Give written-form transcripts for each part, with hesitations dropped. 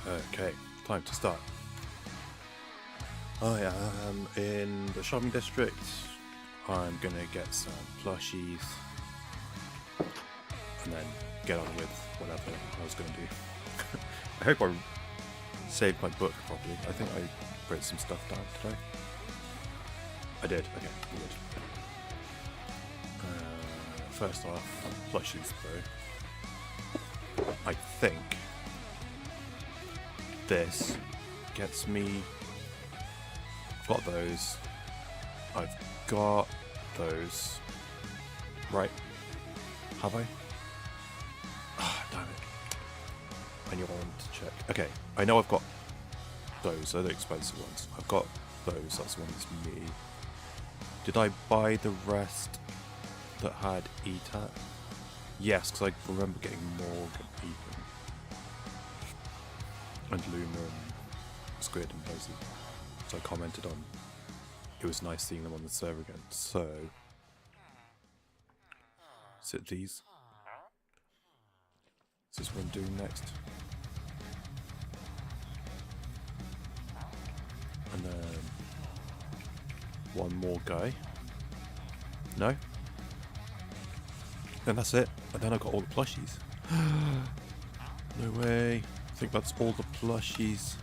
Okay, time to start. I am in the shopping district. I'm gonna get some plushies and then get on with whatever I was gonna do. I hope I saved my book properly. I think I wrote some stuff down today. I did, okay, good. First off, plushies though. I think this gets me. I've got those. I've got those. Right? Have I? Ah, damn it. I knew I wanted to check. Okay, I know I've got those. They're the expensive ones. I've got those. That's the one that's me. Did I buy the rest that had ETAT? Yes, because I remember getting Morg and Ethan. And Luma and Squid and Posey. So I commented on it was nice seeing them on the server again. So is it these? Is this what I'm doing next? And then one more guy. No? And that's it. And then I got all the plushies. No way. I think that's all the plushies.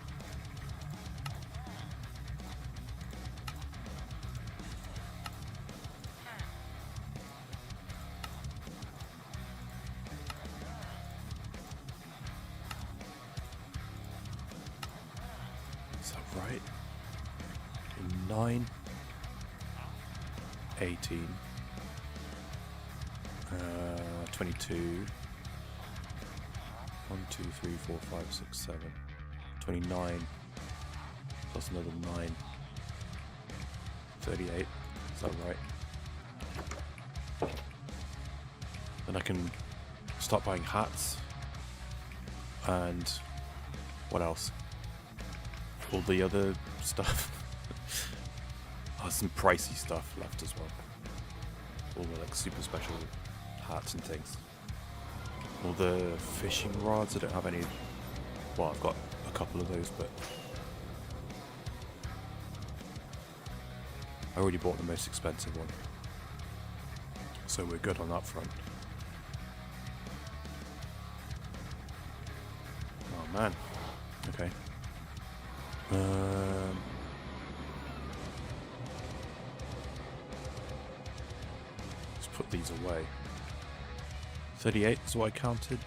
Is that right? 9, 18, 22, 1, 2, 3, 4, 5, 6, 7, 29, plus another 9, 38, is that right? Then I can start buying hats, and what else? All the other stuff. Oh, some pricey stuff left as well. All the like super special hats and things. All the fishing rods, I don't have any. Well, I've got a couple of those, but I already bought the most expensive one. So we're good on that front. Oh man. Okay. Let's put these away. 38 is what I counted.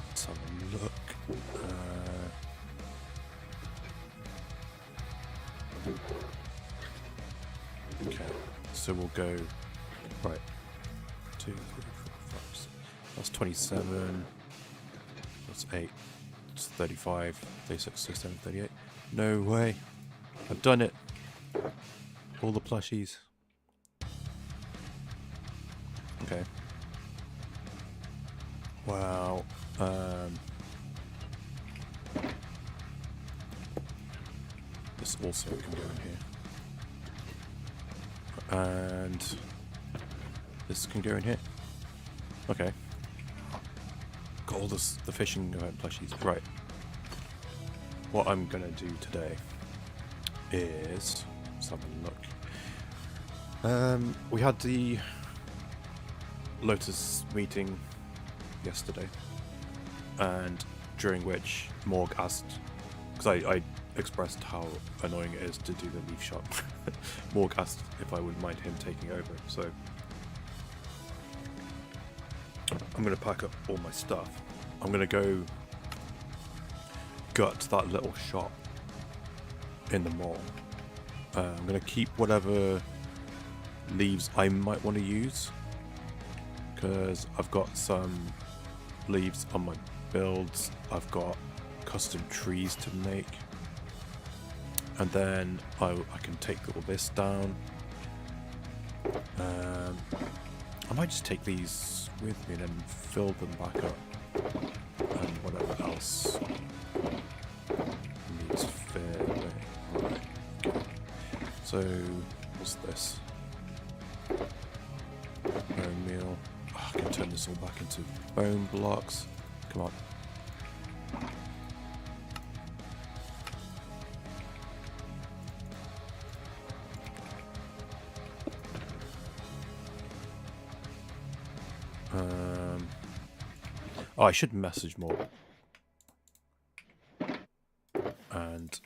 Let's have a look. Okay, so we'll go right. 2, 3, 4, 5, 6. That's 27. That's 8. It's 35. 36, 37, 38. No way. I've done it. All the plushies. Okay. Wow. This also can go in here. And this can go in here. Okay. Got all this, the fishing plushies. Right. What I'm gonna do today is let's have a look. We had the Lotus meeting yesterday, and during which Morg asked, because I expressed how annoying it is to do the leaf shop. Morg asked if I wouldn't mind him taking over, so I'm going to pack up all my stuff. I'm going to go gut that little shop in the mall. I'm going to keep whatever leaves I might want to use, because I've got some leaves on my builds. I've got custom trees to make, and then I can take all this down. I might just take these with me and then fill them back up, and whatever else needs filling. Right. Okay. So what's this? Bone meal. Oh, I can turn this all back into bone blocks. Come on. Oh, I should message more and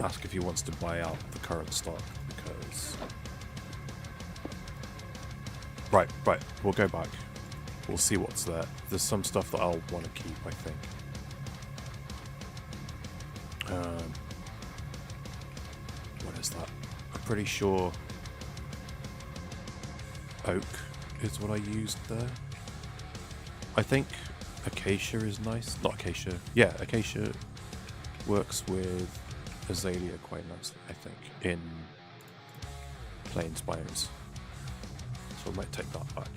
ask if he wants to buy out the current stock, because... Right, we'll go back. We'll see what's there. There's some stuff that I'll want to keep, I think. What is that? I'm pretty sure oak is what I used there. I think acacia is nice. Not acacia. Yeah, acacia works with azalea quite nicely, I think, in plains biomes. So I might take that back.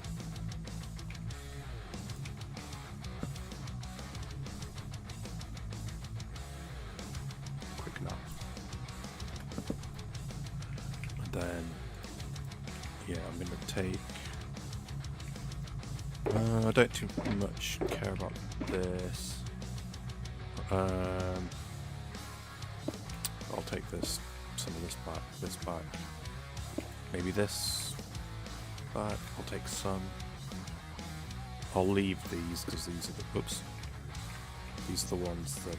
Quick nap. And then, yeah, I'm going to take... I don't too much care about this. I'll take some of this back. Maybe this back. I'll take some. I'll leave these because these are the these are the ones that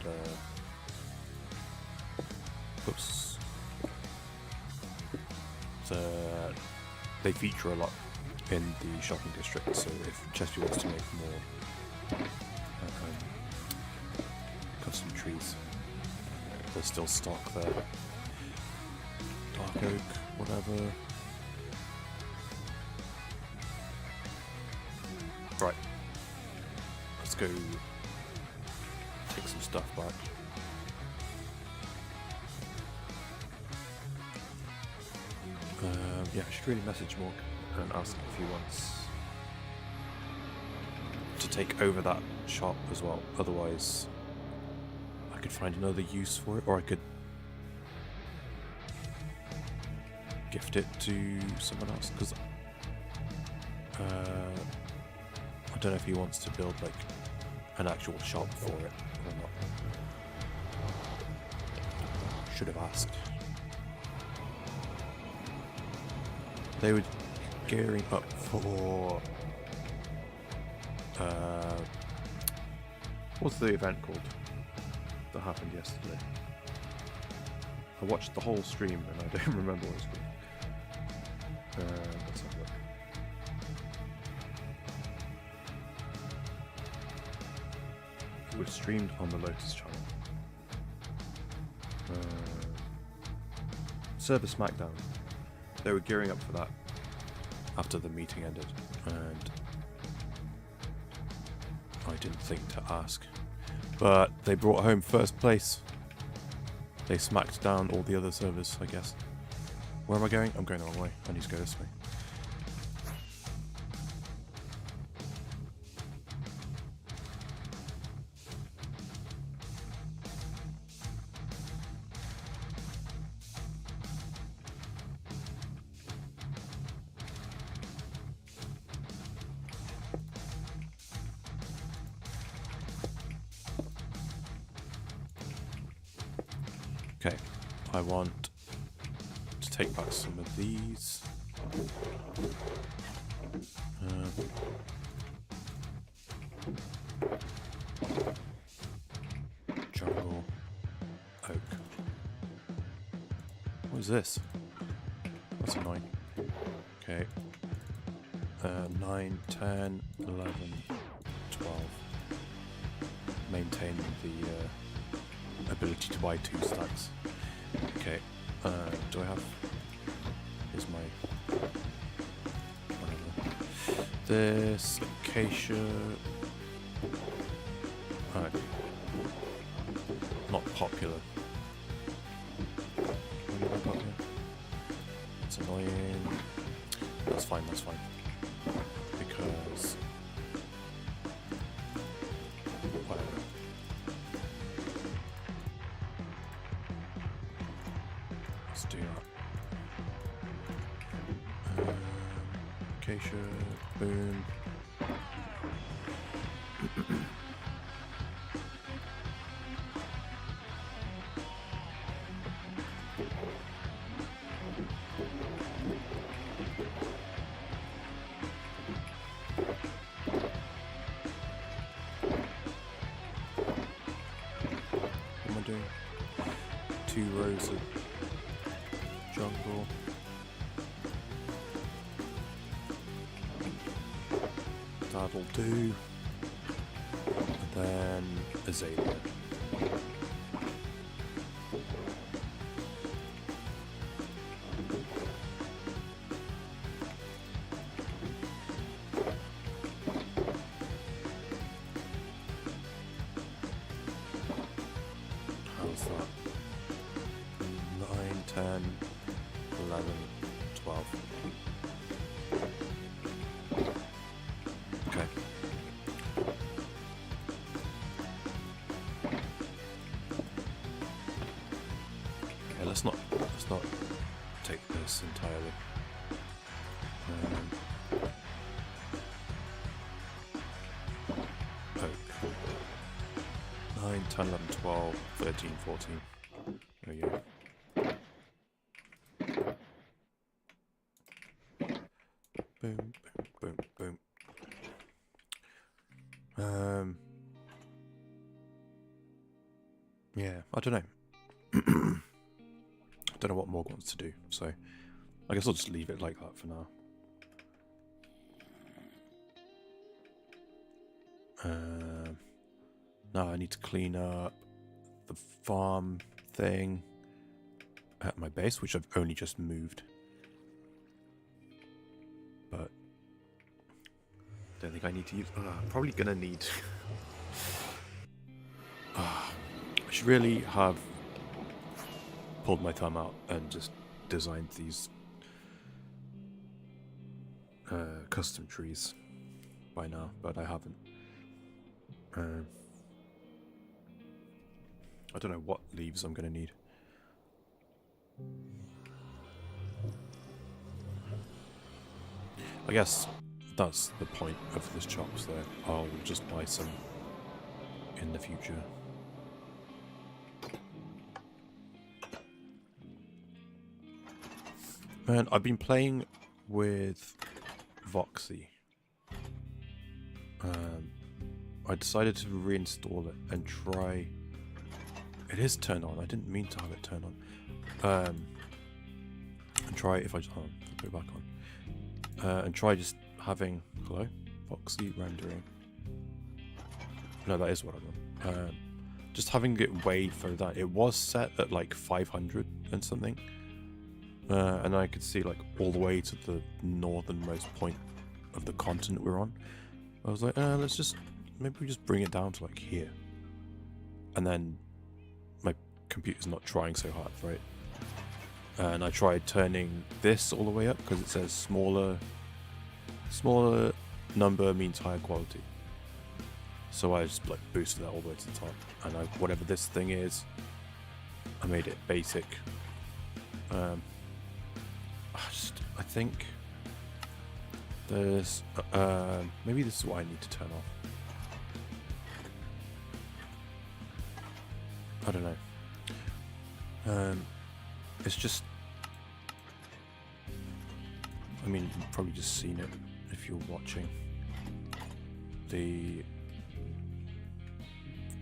they feature a lot in the shopping district, so if Chesty wants to make more custom trees, there's still stock there. Dark oak, whatever. Right. Let's go take some stuff back. Yeah, I should really message Morg and ask if he wants to take over that shop as well. Otherwise, I could find another use for it, or I could gift it to someone else, because I don't know if he wants to build like an actual shop for it or not. Should have asked. They were gearing up for what's the event called that happened yesterday? I watched the whole stream and I don't remember what it's called. Let's have a look. It was streamed on the Lotus channel. Server Smackdown. They were gearing up for that after the meeting ended, and I didn't think to ask. But they brought home first place. They smacked down all the other servers, I guess. Where am I going? I'm going the wrong way. I need to go this way. Okay, I want to take back some of these. Jungle oak. What is this? That's annoying. Okay. 9, 10, 11, 12. Maintain the ability to buy 2 stacks. Okay. Do I have... Here's my... whatever. This acacia... Alright. Not popular. What have I got here? It's annoying. That's fine, that's fine. Because... whatever. Let's do that. Acacia, boom. 2 rows of jungle. That'll do. And then azalea. How's that? 9, 10, 11, 12. Okay. Okay, let's not take this entirely. Oak. 9, 10, 11, 12, 13, 14. There we go. Boom, boom, boom, boom. Yeah, I don't know. I don't know what Morg wants to do, so I guess I'll just leave it like that for now. Now I need to clean up the farm thing at my base, which I've only just moved. But I don't think I need to use... I'm probably going to need... I should really have pulled my thumb out and just designed these custom trees by now, but I haven't. I don't know what leaves I'm going to need. I guess that's the point of this chops there. I'll just buy some in the future. Man, I've been playing with Voxy. I decided to reinstall it and try... It is turned on. I didn't mean to have it turned on. And try if I just... Hold on, I'll put it back on. And try just having... Hello? Voxy rendering. No, that is what I want. Just having it way for that. It was set at like 500 and something. And I could see like all the way to the northernmost point of the continent we're on. I was like, let's just... Maybe we just bring it down to like here. And then my computer's not trying so hard, right? And I tried turning this all the way up because it says smaller number means higher quality. So I just like boosted that all the way to the top. And whatever this thing is, I made it basic. I think there's maybe this is what I need to turn off. I don't know. It's just, I mean, you've probably just seen it if you're watching.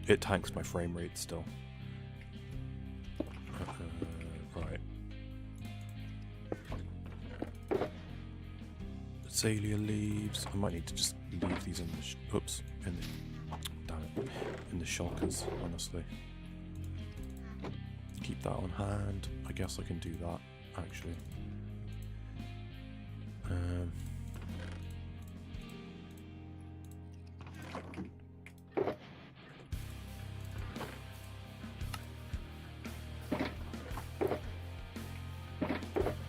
It tanks my frame rate still. Right. Azalea leaves. I might need to just leave these in the in the shulkers, honestly. Keep that on hand. I guess I can do that, actually.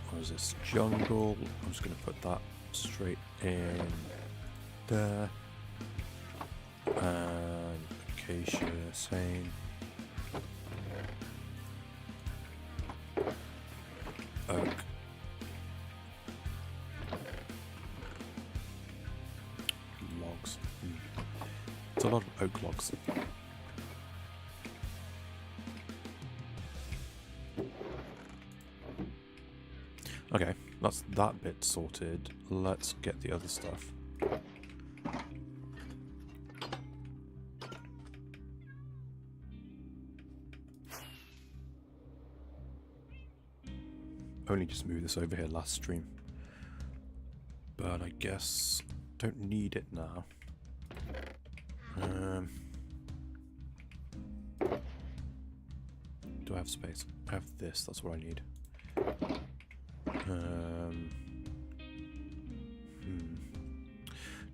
What is this? Jungle. I'm just going to put that straight in there. And acacia, same. Oak. Logs. It's a lot of oak logs. Okay, that's that bit sorted. Let's get the other stuff. only just moved this over here last stream. But I guess don't need it now. Do I have space? I have this, that's what I need.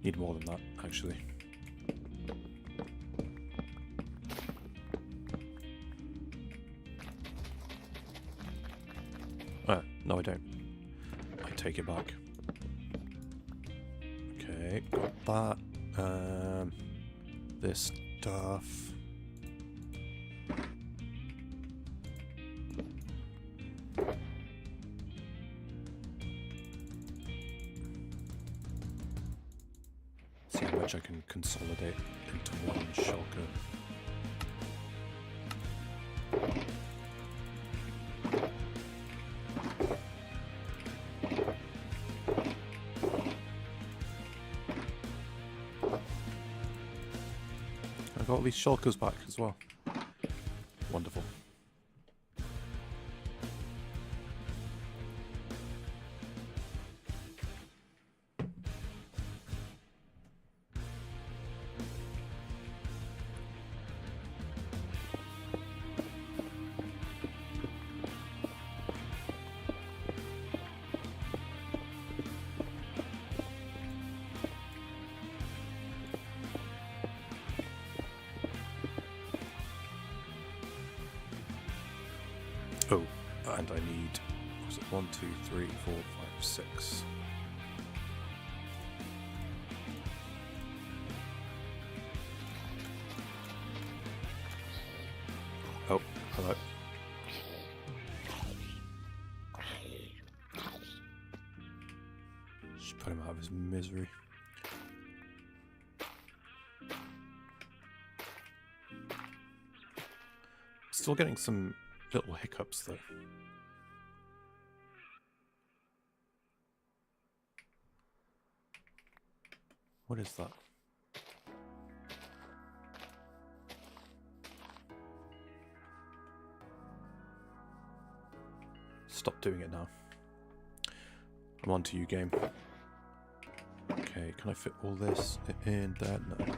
Need more than that, actually. No I don't. I take it back. Okay, got that. This stuff. See how much I can consolidate into one shulker. I got all these shulkers back as well. Wonderful. Oh, and I need, was it 1, 2, 3, 4, 5, 6. Oh, hello. Just put him out of his misery. Still getting some little hiccups though. What is that? Stop doing it now. I'm on to you, game. Okay, can I fit all this in there? No.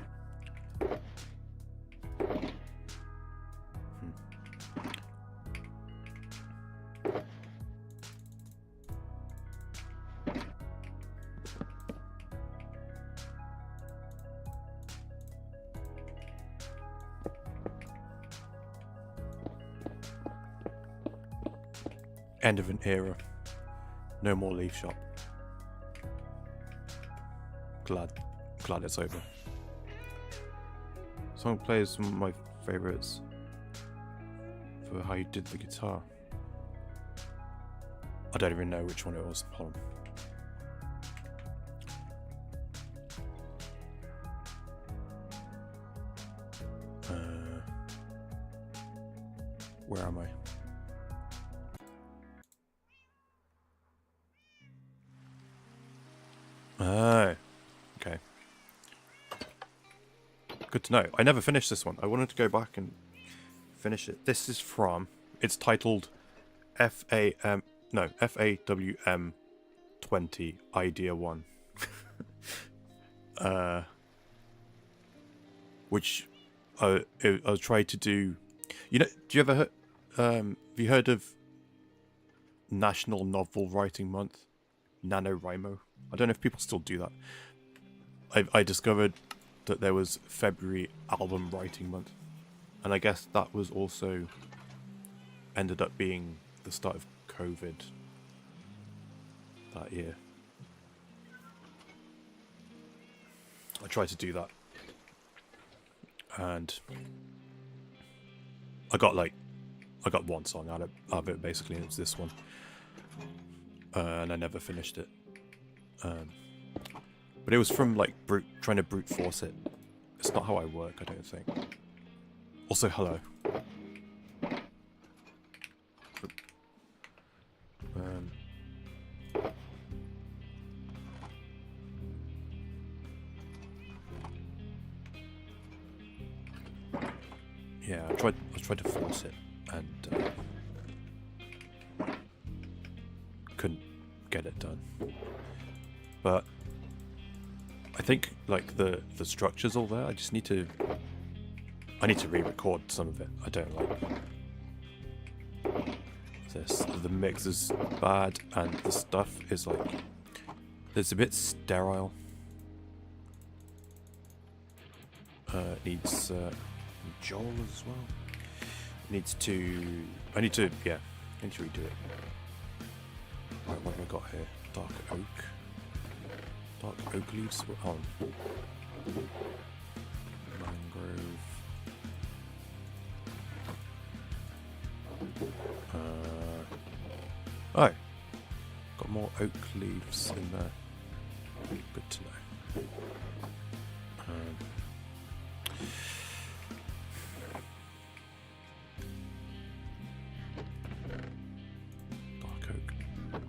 End of an era. No more Leaf Shop. Glad it's over. Song plays some of my favourites for how you did the guitar. I don't even know which one it was. Hold on. Where am I? Oh, okay. Good to know. I never finished this one. I wanted to go back and finish it. This is from, it's titled FAWM 20 Idea 1. Which I tried to do. You know, do you ever have you heard of National Novel Writing Month? NaNoWriMo? I don't know if people still do that. I discovered that there was February Album Writing Month. And I guess that was also ended up being the start of COVID that year. I tried to do that. And I got one song out of it basically, and it was this one. And I never finished it. But it was from like trying to brute force it. It's not how I work, I don't think. Also, hello. Yeah, I tried to force it, and But I think like the structure's all there. I need to re-record some of it. I don't like this. The mix is bad and the stuff is like, it's a bit sterile. Needs Joel as well. I need to redo it. Right, what have I got here? Dark oak leaves. Hold on. Mangrove. Oh, got more oak leaves in there. Good to know. Dark oak. We'll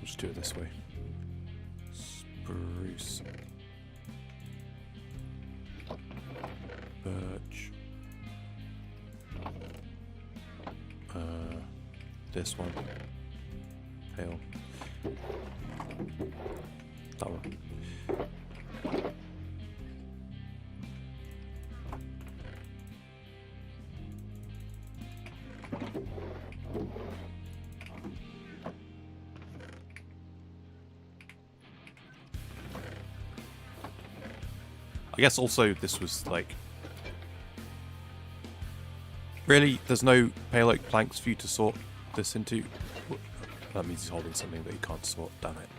just do it this way. Spruce. Birch. This one. Pale. That one. I guess also this was like, really, there's no pale oak planks for you to sort this into. That means he's holding something that he can't sort, damn it.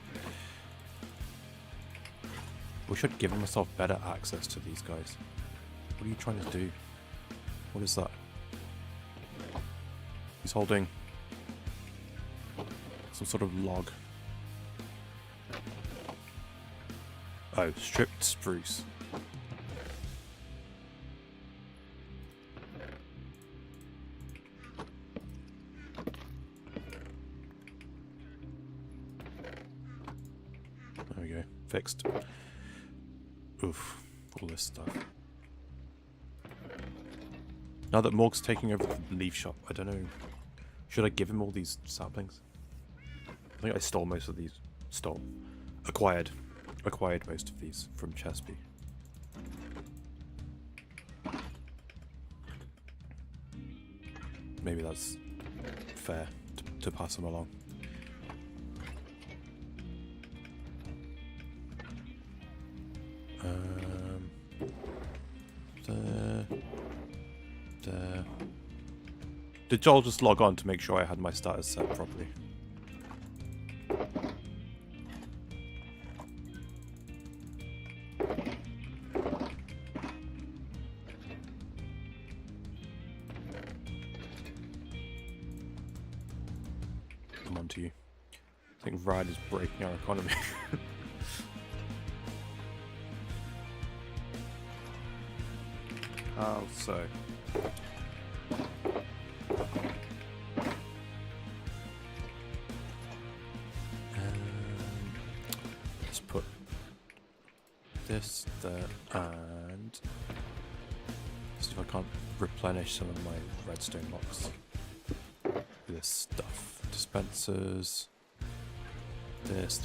We should give myself better access to these guys. What are you trying to do? What is that? He's holding some sort of log. Oh, stripped spruce. There we go. Fixed. Oof. All this stuff. Now that Morg's taking over the leaf shop, I don't know. Should I give him all these saplings? I think I stole most of these. Acquired most of these from Chespy. Maybe that's fair to pass them along. There. Did Joel just log on to make sure I had my status set properly? I'm on to you. I think Rad is breaking our economy. How so? Let's put this there and see if I can't replenish some of my redstone blocks. This stuff. Dispensers. This.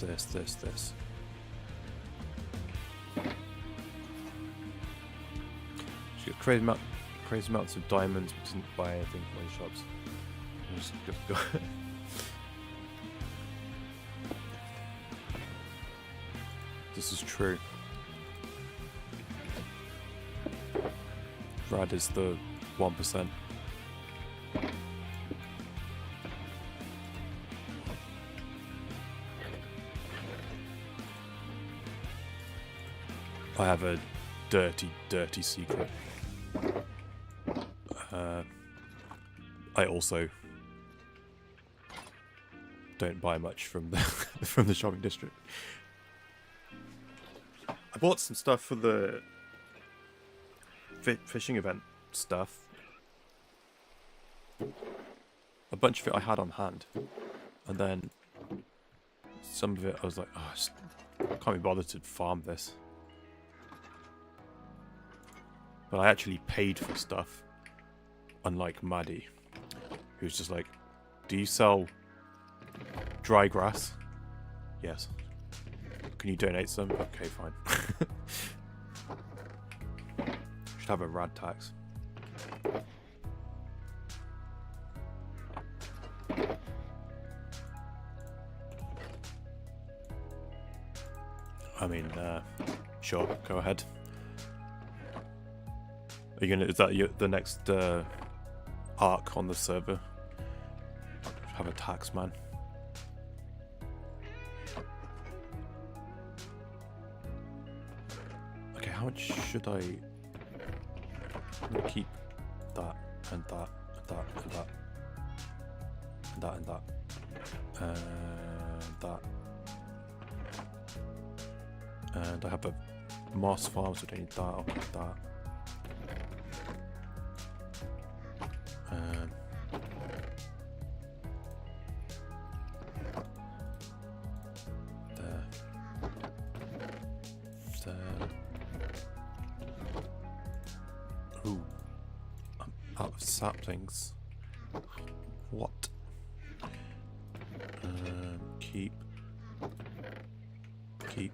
Crazy amounts of diamonds, but didn't buy anything from these shops. Just go. This is true. Rad is the 1%. I have a dirty secret. I also don't buy much from the from the shopping district. I bought some stuff for the fishing event stuff. A bunch of it I had on hand, and then some of it I was like, oh, I can't be bothered to farm this. But I actually paid for stuff, unlike Maddie, who's just like, do you sell dry grass? Yes. can you donate some? Okay, fine. Should have a rad tax. I mean, sure, go ahead. Are you gonna? Is that the next arc on the server? Have a tax man. Okay, how much should I? I'm gonna keep that and that and that and that and that and that and that. And I have a moss farm, so I don't need that. I'll keep that. There. There. Ooh. I'm out of saplings. What? Keep. Keep.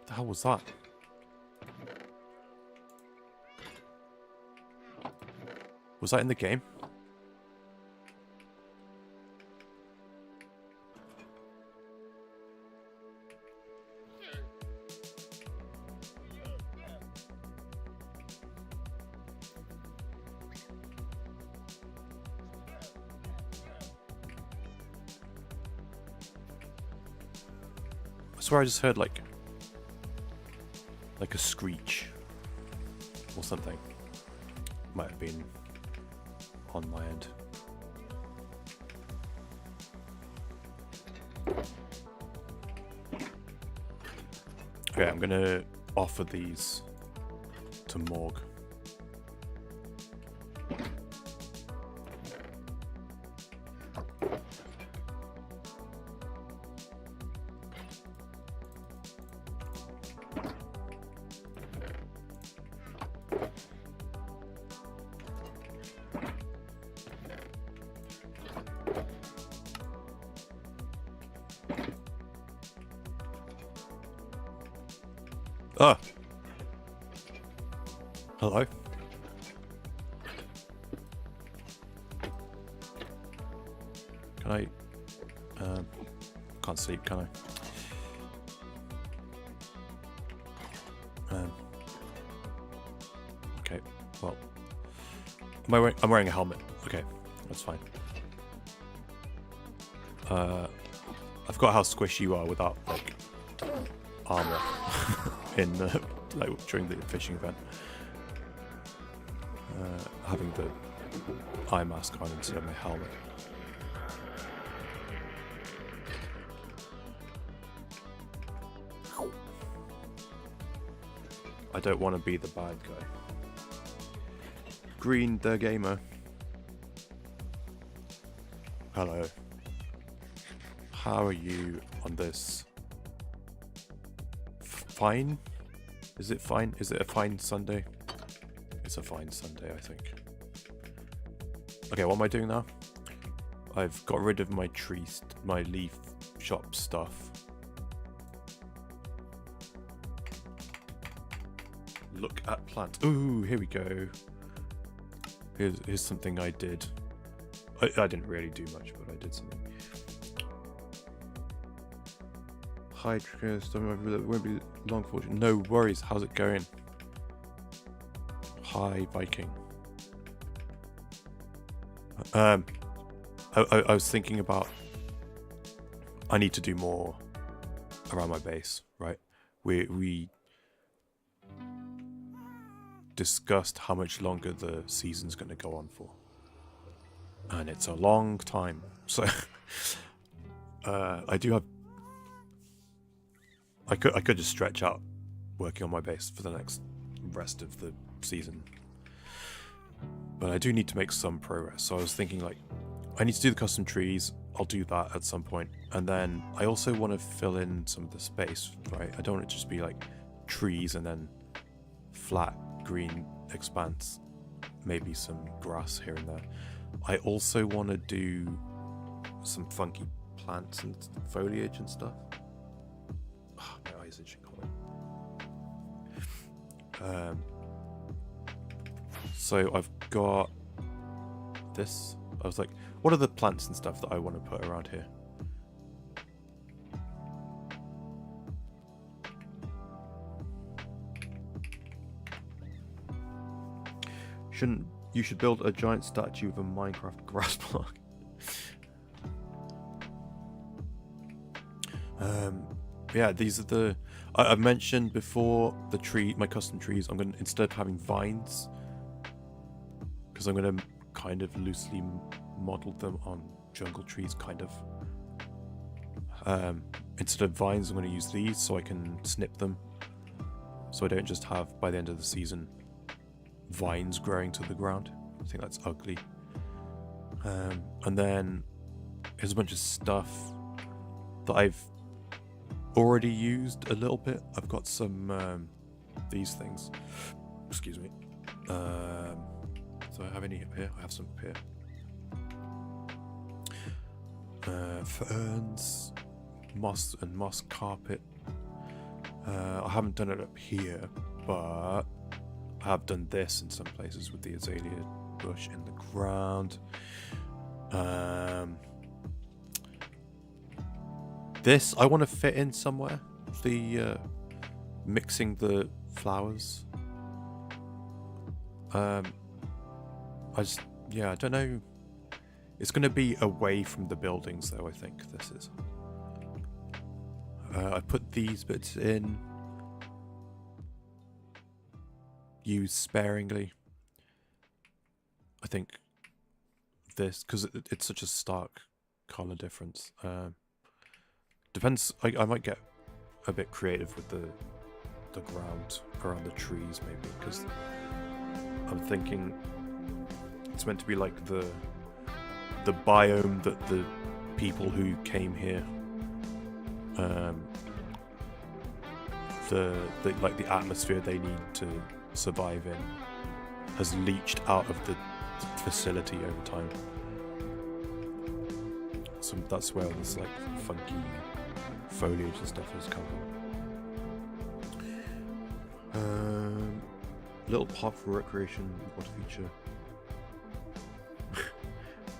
The hell was that? Was that in the game? I swear I just heard like a screech or something. Might have been on my end. Okay, I'm gonna offer these to Morg. Oh. Hello. Can I? Can't sleep, can I? Okay. Well, I'm wearing a helmet. Okay, that's fine. I forgot how squishy you are without like armor. In like during the fishing event, having the eye mask on instead of my helmet. I don't want to be the bad guy. Green the gamer. Hello. How are you on this? Fine? Is it fine? Is it a fine Sunday? It's a fine Sunday, I think. Okay, what am I doing now? I've got rid of my my leaf shop stuff. Look at plant. Ooh, here we go. Here's something I did. I didn't really do much, but I did something. Hi, Drhakonis. It won't be long fortune. No worries. How's it going? Hi, Viking. I was thinking about. I need to do more around my base, right? We discussed how much longer the season's going to go on for, and it's a long time. So I do have. I could just stretch out working on my base for the next rest of the season. But I do need to make some progress. So I was thinking like, I need to do the custom trees. I'll do that at some point. And then I also want to fill in some of the space, right? I don't want it to just be like trees and then flat green expanse. Maybe some grass here and there. I also want to do some funky plants and foliage and stuff. Oh, my eyes itching. So I've got this. I was like, what are the plants and stuff that I want to put around here? You should build a giant statue of a Minecraft grass block. Yeah, these are the... I've mentioned before my custom trees. I'm going to, instead of having vines, because I'm going to kind of loosely model them on jungle trees, kind of. Instead of vines, I'm going to use these so I can snip them. So I don't just have, by the end of the season, vines growing to the ground. I think that's ugly. And then here's a bunch of stuff that I've already used a little bit. I've got some these things. Excuse me. So I have any up here? I have some up here. Ferns, moss and moss carpet. I haven't done it up here, but I have done this in some places with the azalea bush in the ground. This I want to fit in somewhere. The mixing the flowers. I don't know. It's going to be away from the buildings, though. I think this is. I put these bits in. Use sparingly. I think this, because it's such a stark color difference. Depends. I might get a bit creative with the ground around the trees, maybe, because I'm thinking it's meant to be like the biome that the people who came here, the atmosphere they need to survive in has leached out of the facility over time. So that's where this like funky foliage and stuff has come from. Little pot for recreation, water feature.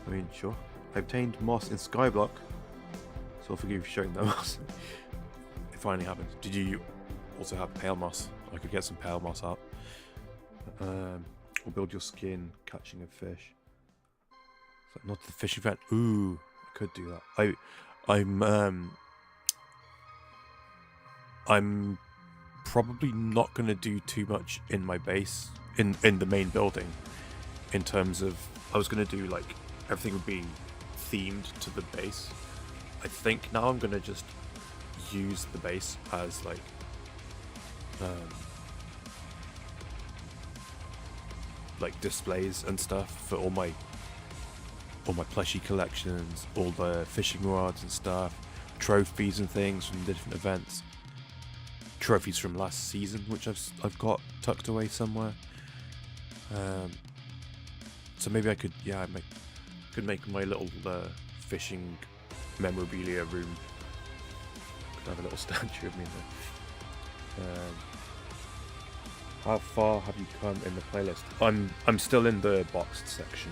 I mean, sure. I obtained moss in Skyblock, so I'll forgive you for showing that moss. It finally happened. Did you also have pale moss? I could get some pale moss out. Or build your skin, catching a fish. So not the fishing event. Ooh, I could do that. I'm probably not going to do too much in my base, in the main building, in terms of, I was going to do like, everything would be themed to the base. I think now I'm going to just use the base as like, displays and stuff for all my plushie collections, all the fishing rods and stuff, trophies and things from different events, trophies from last season which I've got tucked away somewhere. So maybe I could make my little fishing memorabilia room. Could have a little statue of me in there. How far have you come in the playlist? I'm still in the boxed section.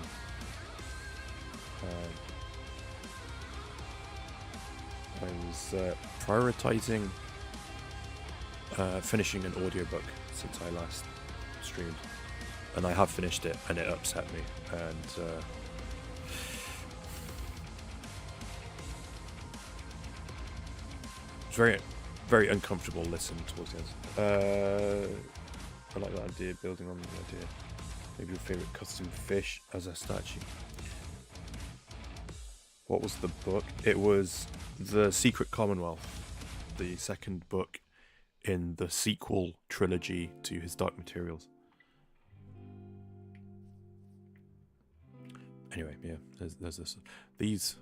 I was prioritizing finishing an audiobook since I last streamed, and I have finished it, and it upset me, and it's very, very uncomfortable listen towards the end. I like that idea, building on the idea. Maybe your favourite custom fish as a statue. What was the book? It was The Secret Commonwealth, the second book in the sequel trilogy to his Dark Materials. Anyway, yeah, there's this. These,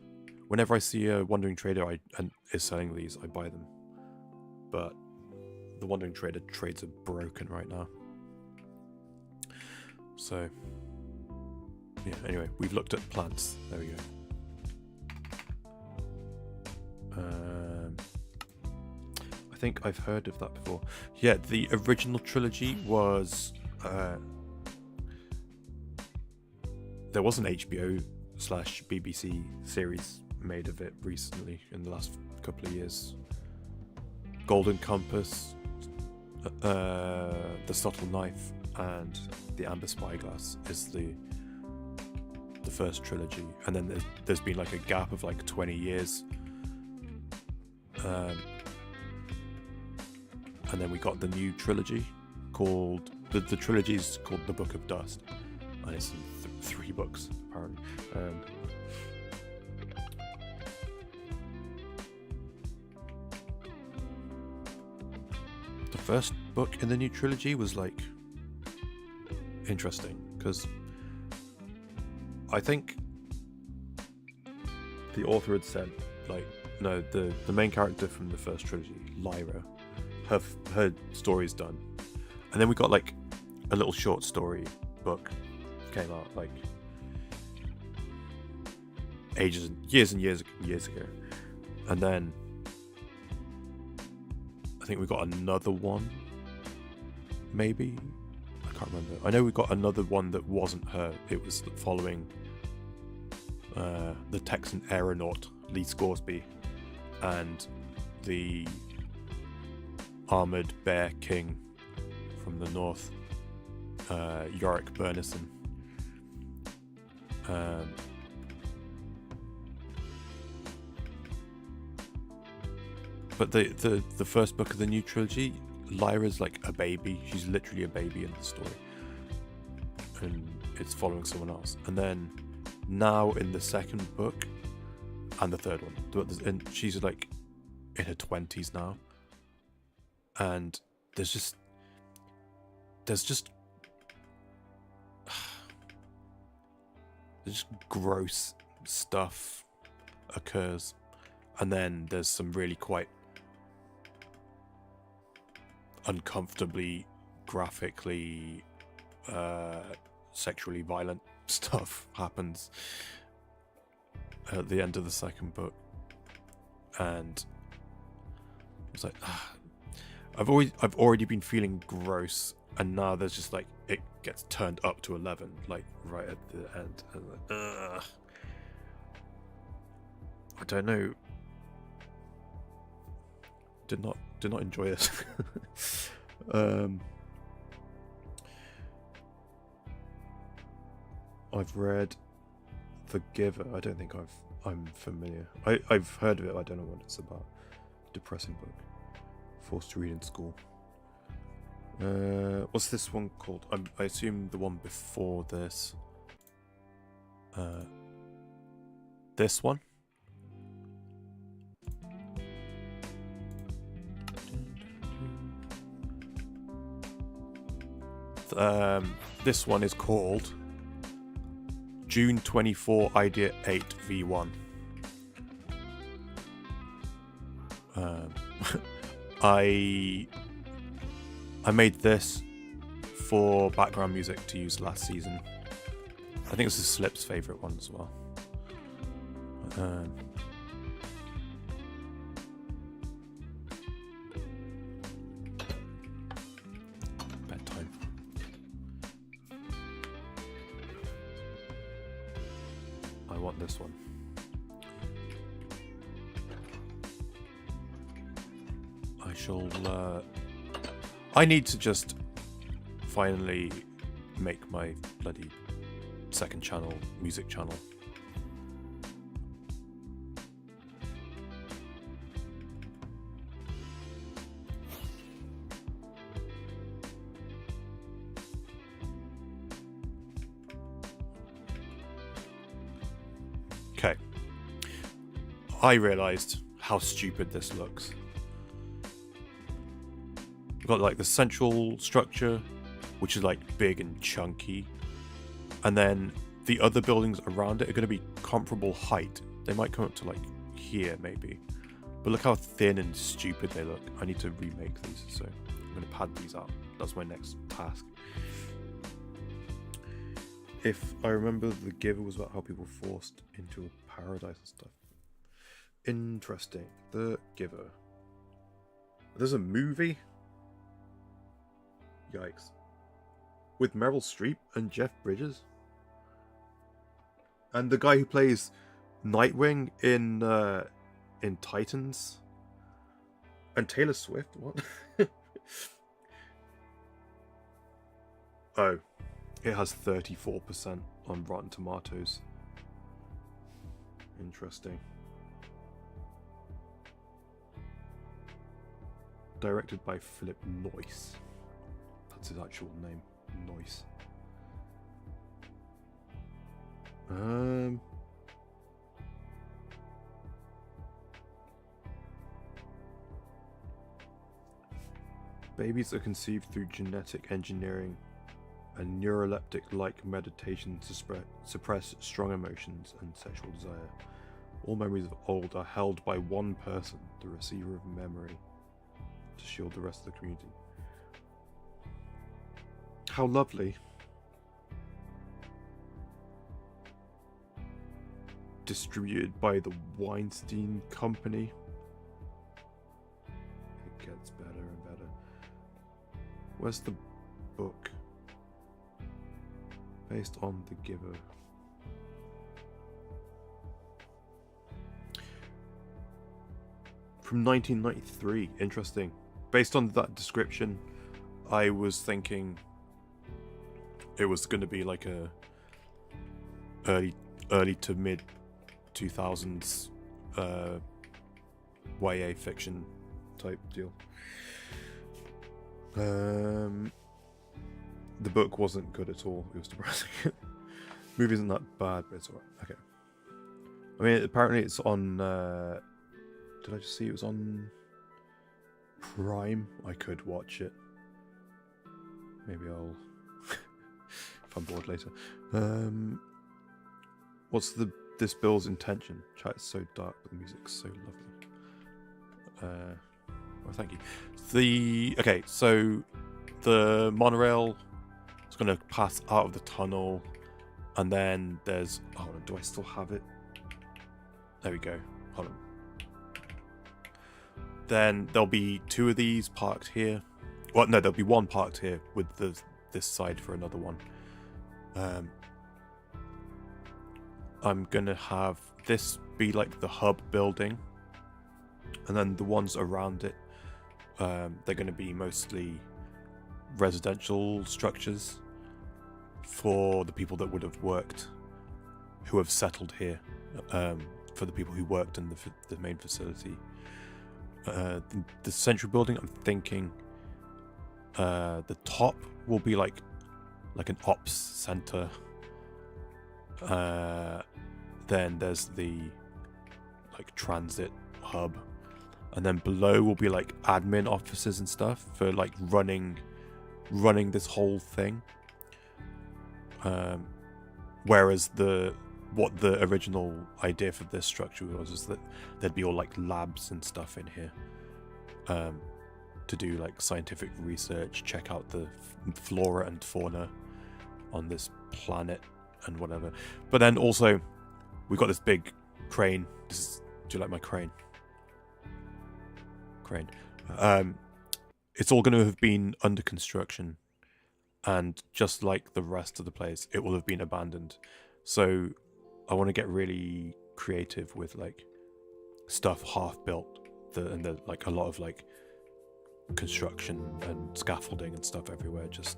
whenever I see a Wandering Trader and is selling these, I buy them. But the Wandering Trader trades are broken right now. So Yeah, anyway, we've looked at plants. There we go. I think I've heard of that before. Yeah, the original trilogy was... there was an HBO/BBC series made of it recently in the last couple of years. Golden Compass, The Subtle Knife, and The Amber Spyglass is the first trilogy, and then there's been like a gap of like 20 years, and then we got the new trilogy called the trilogy's called The Book of Dust, and it's 3 books apparently. The first book in the new trilogy was like interesting because I think the author had said, like, no, the main character from the first trilogy, Lyra, her story's done, and then we got like a little short story book came out like years and years ago, and then I think we got another one, maybe. I can't remember. I know we got another one that wasn't her. It was following the Texan aeronaut Lee Scoresby and the armored bear king from the north, Yorick Burnison. But the first book of the new trilogy, Lyra's like a baby. She's literally a baby in the story, and it's following someone else. And then now in the second book and the third one, and she's like in her 20s now, and there's just gross stuff occurs, and then there's some really quite uncomfortably graphically sexually violent stuff happens at the end of the second book, and it's like I've already been feeling gross, and now there's just like it gets turned up to 11 like right at the end, and like, I don't know. Did not enjoy this. I've read The Giver. I don't think I'm familiar. I've heard of it. I don't know what it's about. Depressing book. Forced to read in school. What's this one called? I assume the one before this. This one. This one is called June 24 Idea 8 V1. I made this for background music to use last season. I think this is Slip's favourite one as well. Bedtime. I want this one. I need to just finally make my bloody second channel, music channel. Okay. I realised how stupid this looks. We've got like the central structure, which is like big and chunky, and then the other buildings around it are going to be comparable height. They might come up to like here maybe, but look how thin and stupid they look. I need to remake these, so I'm going to pad these out. That's my next task. if I remember, The Giver was about how people were forced into a paradise and stuff. Interesting. The Giver. There's a movie? Yikes. With Meryl Streep and Jeff Bridges? And the guy who plays Nightwing in Titans? And Taylor Swift? What? Oh. It has 34% on Rotten Tomatoes. Interesting. Directed by Philip Noyce. That's his actual name. Noyce. Babies are conceived through genetic engineering and neuroleptic-like meditation to suppress strong emotions and sexual desire. All memories of old are held by one person, the receiver of memory, to shield the rest of the community. How lovely. Distributed by the Weinstein Company. It gets better and better. Where's the book? Based on The Giver. From 1993. Interesting. Based on that description, I was thinking it was going to be like a early to mid 2000s YA fiction type deal. The book wasn't good at all. It was depressing. Movie isn't that bad, but it's alright. Okay. I mean, apparently it's on. Did I just see it was on Prime? I could watch it. Maybe I'll. If I'm bored later. What's this bill's intention? Chat is so dark, but the music's so lovely. Well, thank you. Okay, so the monorail is going to pass out of the tunnel, and then there's. Oh, do I still have it? There we go. Hold on. Then there'll be two of these parked here. Well, no, there'll be one parked here with this side for another one. I'm gonna have this be like the hub building, and then the ones around it, they're gonna be mostly residential structures for the people that would have worked, who have settled here, for the people who worked in the main facility. The central building, I'm thinking the top will be like an ops center. Then there's the like transit hub, and then below will be like admin offices and stuff for like running this whole thing. Whereas what the original idea for this structure was is that there'd be all like labs and stuff in here, to do like scientific research, check out the flora and fauna on this planet and whatever. But then also we've got this big crane. Do you like my crane? Crane. It's all going to have been under construction, and just like the rest of the place, it will have been abandoned. So I want to get really creative with like stuff half built, and there's like a lot of like construction and scaffolding and stuff everywhere, just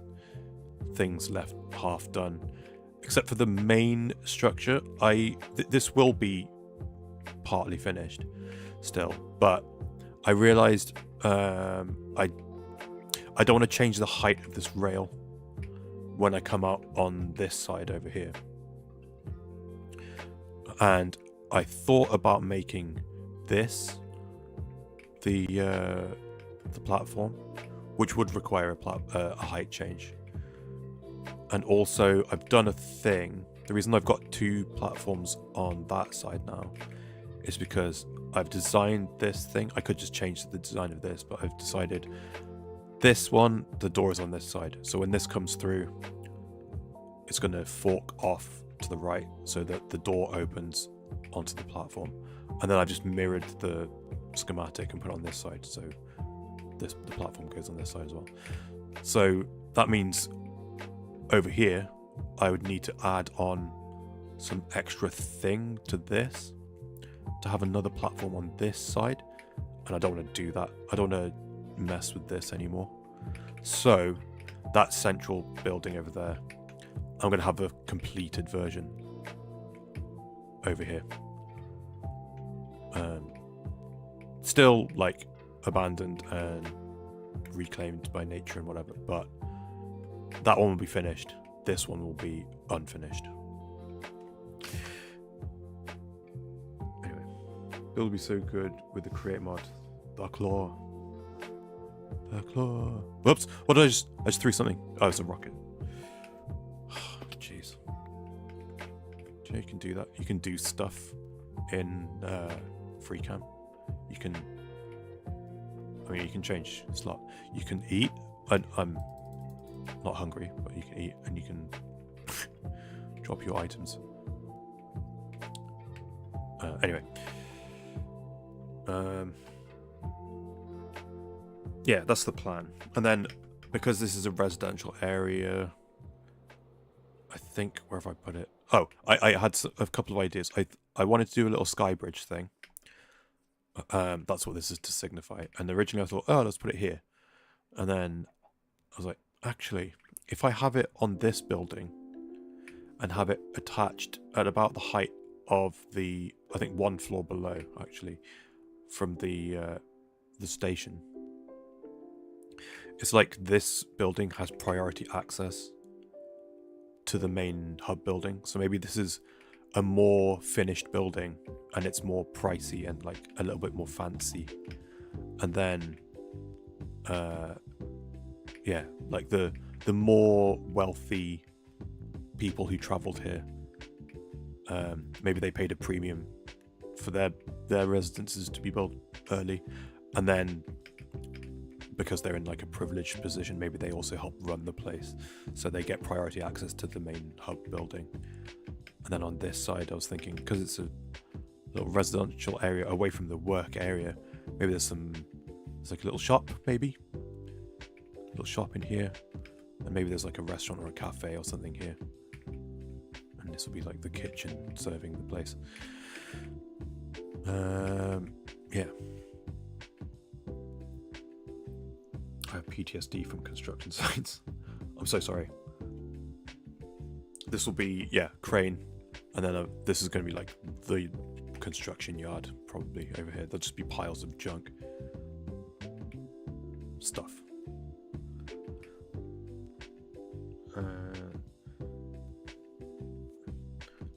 things left half done. Except for the main structure, this will be partly finished still, but I realized I don't want to change the height of this rail when I come out on this side over here. And I thought about making this the platform, which would require a height change. And also, I've done a thing. The reason I've got two platforms on that side now is because I've designed this thing. I could just change the design of this, but I've decided this one, the door is on this side. So when this comes through, it's going to fork off to the right so that the door opens onto the platform. And then I just mirrored the schematic and put it on this side, so the platform goes on this side as well. So that means over here I would need to add on some extra thing to this to have another platform on this side, and I don't want to do that. I don't want to mess with this anymore. So that central building over there, I'm going to have a completed version over here. Still like abandoned and reclaimed by nature and whatever, but that one will be finished. This one will be unfinished. Anyway, it'll be so good with the create mod. The claw. Whoops! What did I just threw something. Oh, it's a rocket. Jeez. Do you know you can do that? You can do stuff in FreeCam. You can change slot. You can eat. I'm not hungry, but you can eat, and you can drop your items. Anyway. Yeah, that's the plan. And then, because this is a residential area, I think, where have I put it? Oh, I had a couple of ideas. I wanted to do a little sky bridge thing. That's what this is to signify. And originally I thought, oh, let's put it here. And then I was like, actually, if I have it on this building and have it attached at about the height of the, I think, one floor below, actually, from the station. It's like this building has priority access to the main hub building. So maybe this is a more finished building and it's more pricey and like a little bit more fancy. And then, yeah, like the more wealthy people who traveled here, maybe they paid a premium for their residences to be built early, and then because they're in like a privileged position, maybe they also help run the place, so they get priority access to the main hub building. And then on this side, I was thinking, because it's a little residential area away from the work area, maybe there's like a little shop, maybe a little shop in here, and maybe there's like a restaurant or a cafe or something here, and this will be like the kitchen serving the place. Yeah. I have PTSD from construction sites. I'm so sorry. This will be, yeah, crane, and then this is going to be like the construction yard, probably over here. There'll just be piles of junk stuff.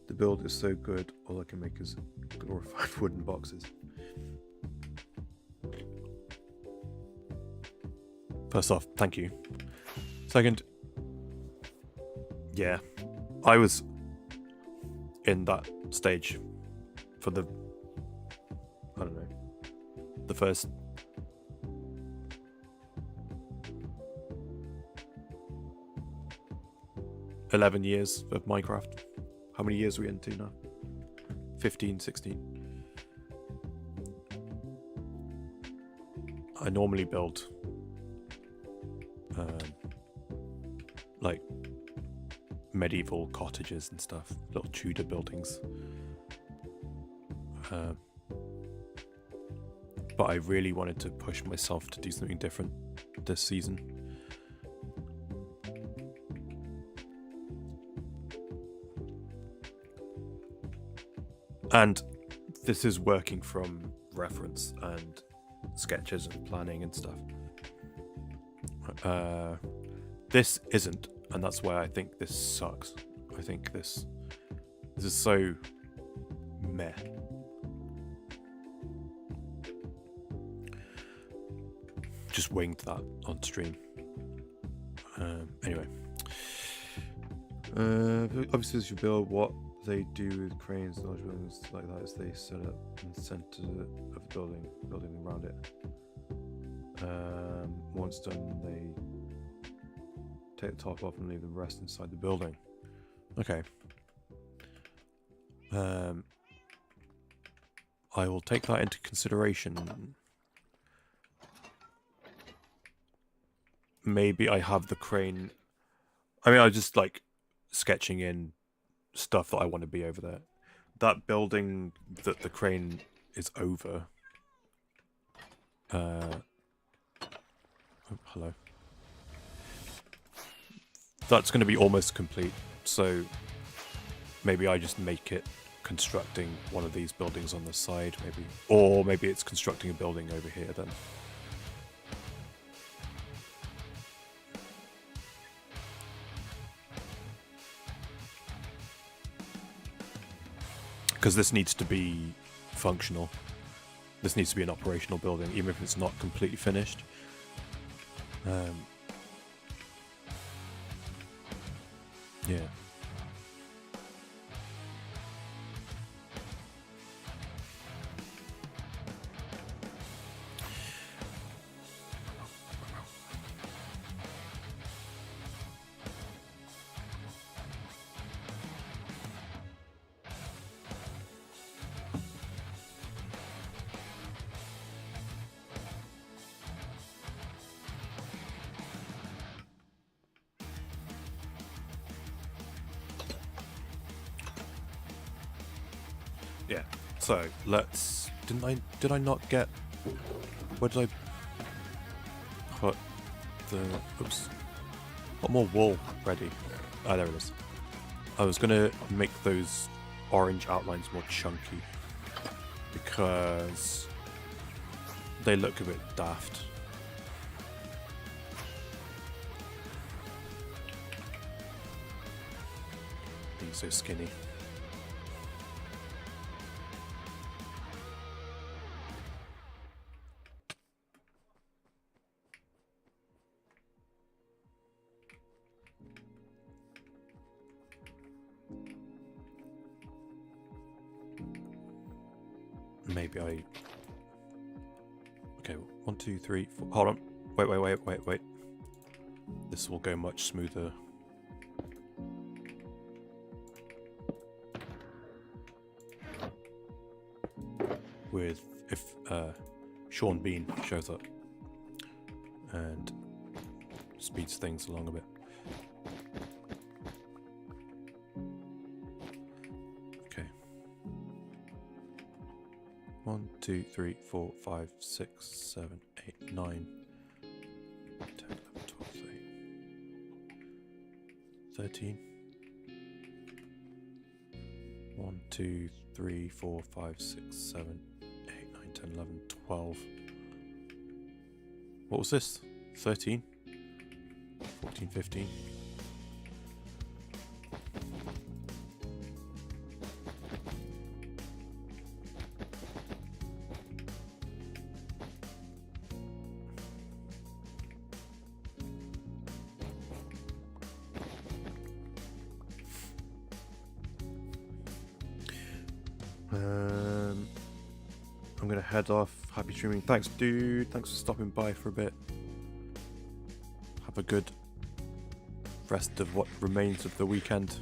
The build is so good, all I can make is glorified wooden boxes. First off, thank you. Second, yeah, I was in that stage for the, I don't know, the first $11 years of Minecraft. How many years are we into now? 15, 16. I normally build like medieval cottages and stuff, little Tudor buildings. But I really wanted to push myself to do something different this season. And this is working from reference and sketches and planning and stuff. This isn't, and that's why I think this sucks. I think this is so meh. Just winged that on stream. Anyway, obviously as you build, what they do with cranes and large buildings like that is they set up in the center of the building around it. Once done, they take the top off and leave the rest inside the building. Okay. I will take that into consideration. Maybe I have the crane. I mean, I was just like sketching in stuff that I want to be over there. That building that the crane is over. Oh, hello. That's going to be almost complete, so maybe I just make it constructing one of these buildings on the side, maybe. Or maybe it's constructing a building over here then. Because this needs to be functional. This needs to be an operational building, even if it's not completely finished. Yeah. Yeah. So let's. Did I not get? Where did I put the? Oops. Got more wool ready. Ah, there it is. I was gonna make those orange outlines more chunky because they look a bit daft. Being so skinny. Maybe I... Okay, 1, 2, 3, 4... Hold on. Wait. This will go much smoother. With if Sean Bean shows up and speeds things along a bit. Okay. 1, 2, 3, 4, 5, 6, 7, 8, 9, 10, 11, 12, 13. 1, 2, 3, 4, 5, 6, 7, 8, 9, 10, 11, 12. What was this? 13? 14, 15. I'm gonna head off. Happy streaming. Thanks, dude. Thanks for stopping by for a bit. Have a good rest of what remains of the weekend.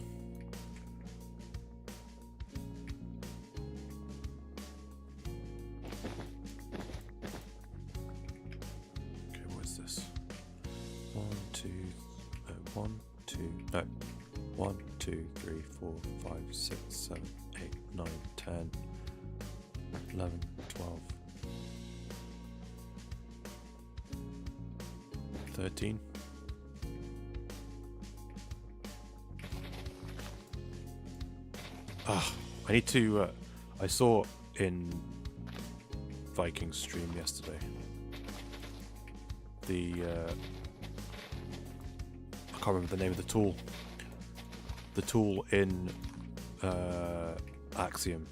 Okay, what is this? 1, 2, 1, 2, no. 1, 2, 3, 4, 5, 6, 7, 8, 9, 10, 11, 12, 13. I need to, I saw in Viking's stream yesterday, I can't remember the name of the tool. The tool in Axiom,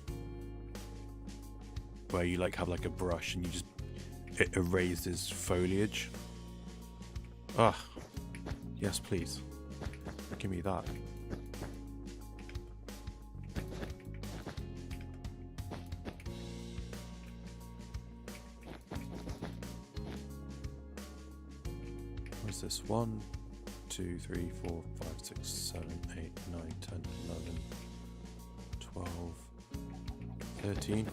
where you like have like a brush and you just, it erases foliage. Yes please, give me that. What is this? 1, 2, 3, 4, 5, 6, 7, 8, 9, 10, 11, 12, 13.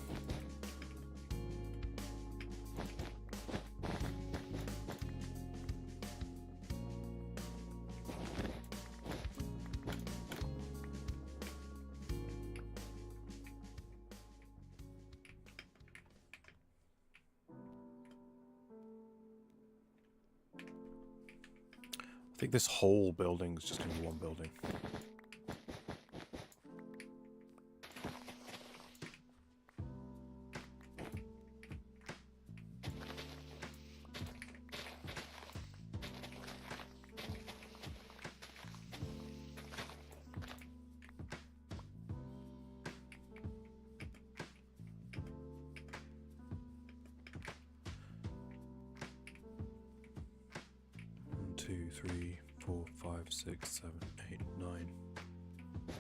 I think this whole building is just going to be one building. Two, 3, 4, 5, 6, 7, 8, 9,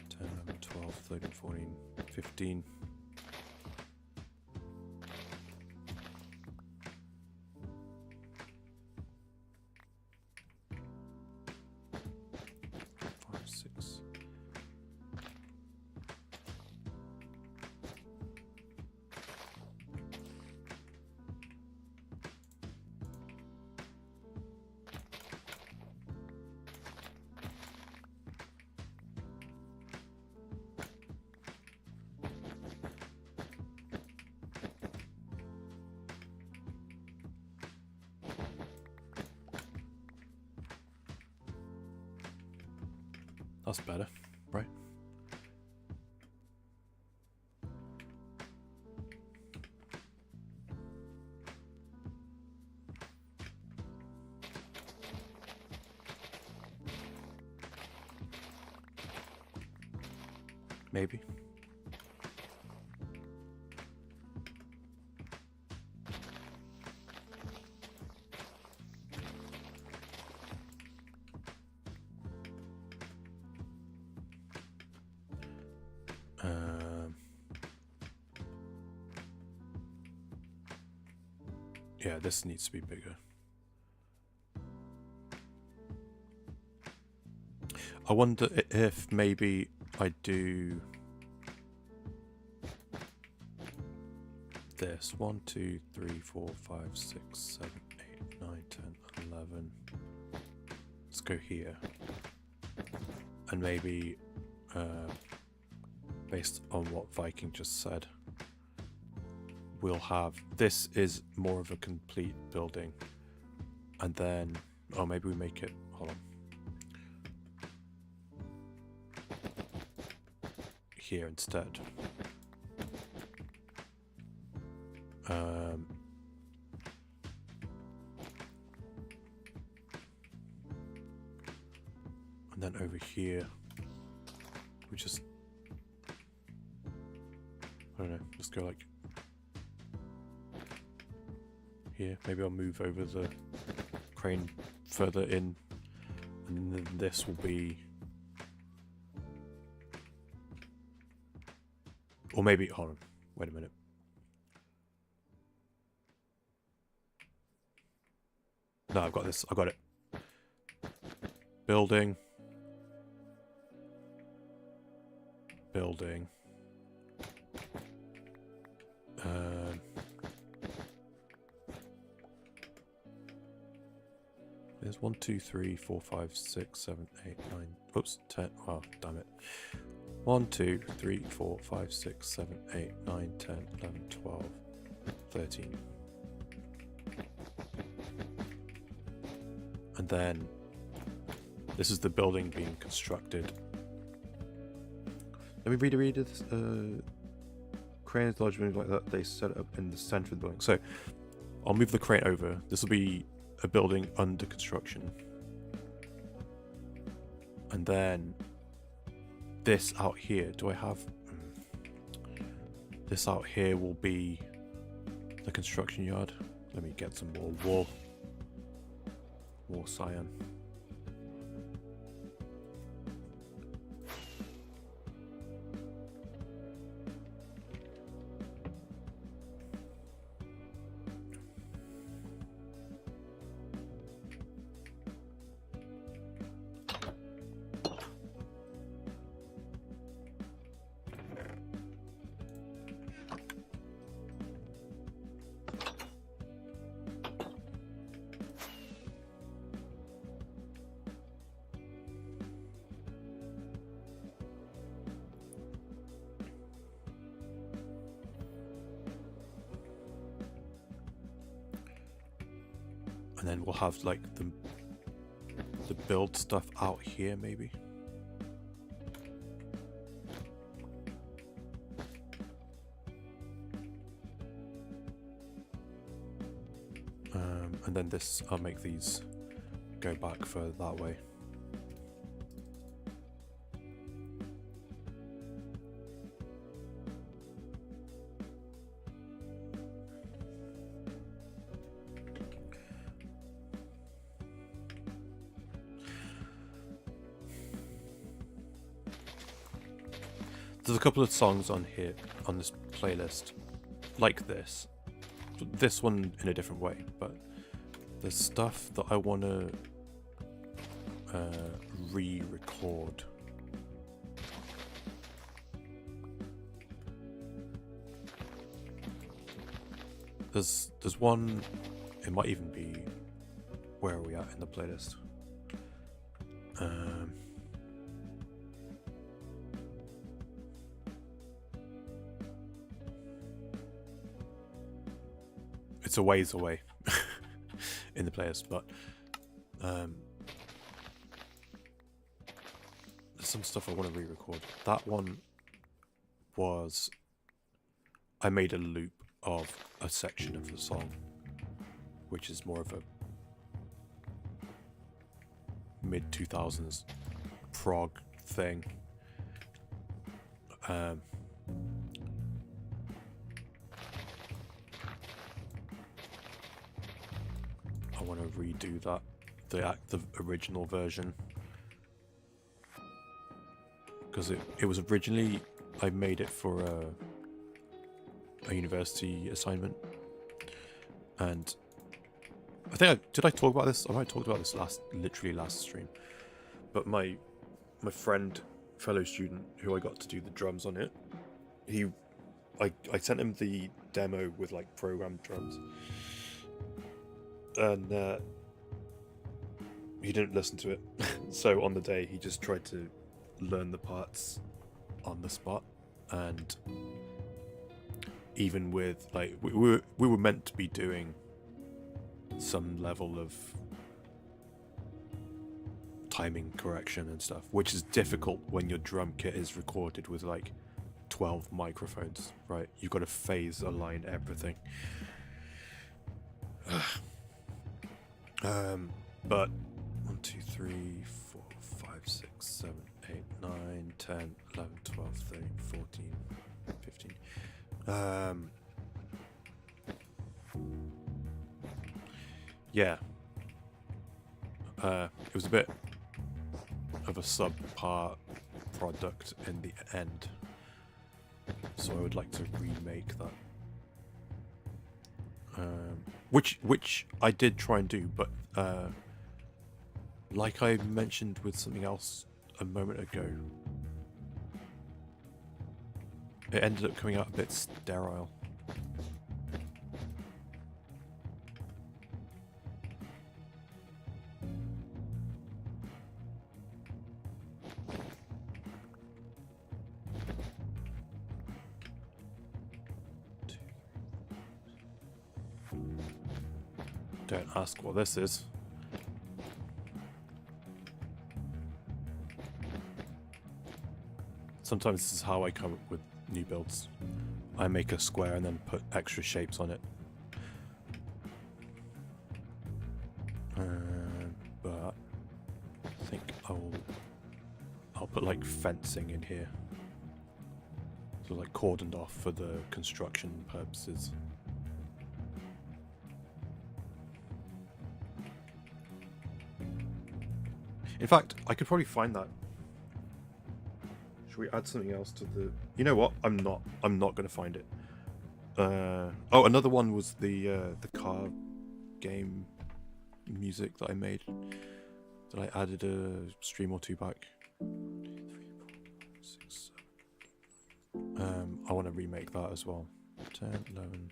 10, 11, 12, 13, 14, 15. Five, 6. That's better, right? Maybe. Yeah, this needs to be bigger. I wonder if maybe I do this. 1, 2, 3, 4, 5, 6, 7, 8, 9, 10, 11. Let's go here. And maybe, based on what Viking just said, we'll have, this is more of a complete building. And then, oh, maybe we make it, hold on. Here instead. And then over here, we just, I don't know, just go like here. Maybe I'll move over the crane further in, and then this will be, or maybe, hold on, wait a minute. No, I've got this, I've got it. Building. Building. There's 1, 2, 3, 4, 5, 6, 7, 8, 9. Oops, 10. Oh, damn it. 1, 2, 3, 4, 5, 6, 7, 8, 9, 10, 11, 12, 13. And then this is the building being constructed. Let me read this. Cranes, large buildings like that, they set up in the center of the building. So I'll move the crane over. This will be a building under construction. And then this out here, do I have... This out here will be the construction yard. Let me get some more war cyan. And then we'll have like the build stuff out here maybe. And then this, I'll make these go back further that way. There's a couple of songs on here, on this playlist, like this. This one in a different way, but there's stuff that I want to re-record. There's one, it might even be, where are we at in the playlist? It's a ways away in the playlist, but there's some stuff I want to re-record. That one was, I made a loop of a section of the song, which is more of a mid-2000s prog thing. I want to redo that, the original version, because it was originally, I made it for a university assignment, and I think did I talk about this? I might have talked about this literally last stream, but my friend, fellow student who I got to do the drums on it, I sent him the demo with like programmed drums. And he didn't listen to it. So on the day he just tried to learn the parts on the spot, and even with like we were meant to be doing some level of timing correction and stuff, which is difficult when your drum kit is recorded with like 12 microphones, right? You've got to phase align everything. But 1, 2, 3, 4, 5, 6, 7, 8, 9, 10, 11, 12, 13, 14, 15. Yeah. It was a bit of a subpar product in the end, so I would like to remake that. Which I did try and do, but like I mentioned with something else a moment ago, it ended up coming out a bit sterile. Don't ask what this is. Sometimes this is how I come up with new builds. I make a square and then put extra shapes on it. But I think I'll put like fencing in here. So like cordoned off for the construction purposes. In fact, I could probably find that. Should we add something else to the... You know what? I'm not going to find it. Oh, another one was the car game music that I made. That I added a stream or two back. 2, 3, 4, 5, 6, 7. I want to remake that as well. 10, 11,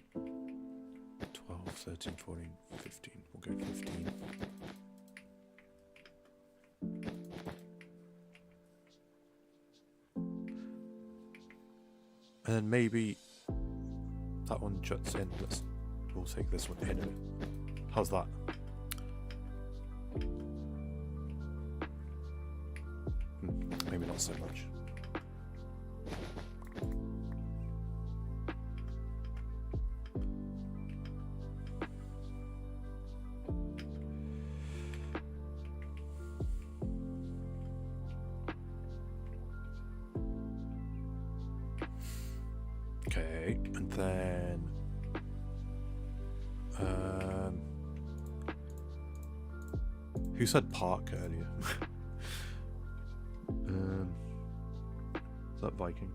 12, 13, 14, 15. We'll go 15. And then maybe that one juts in. We'll take this one in a bit. How's that? not so much. Okay, and then who said park earlier? Is that Viking?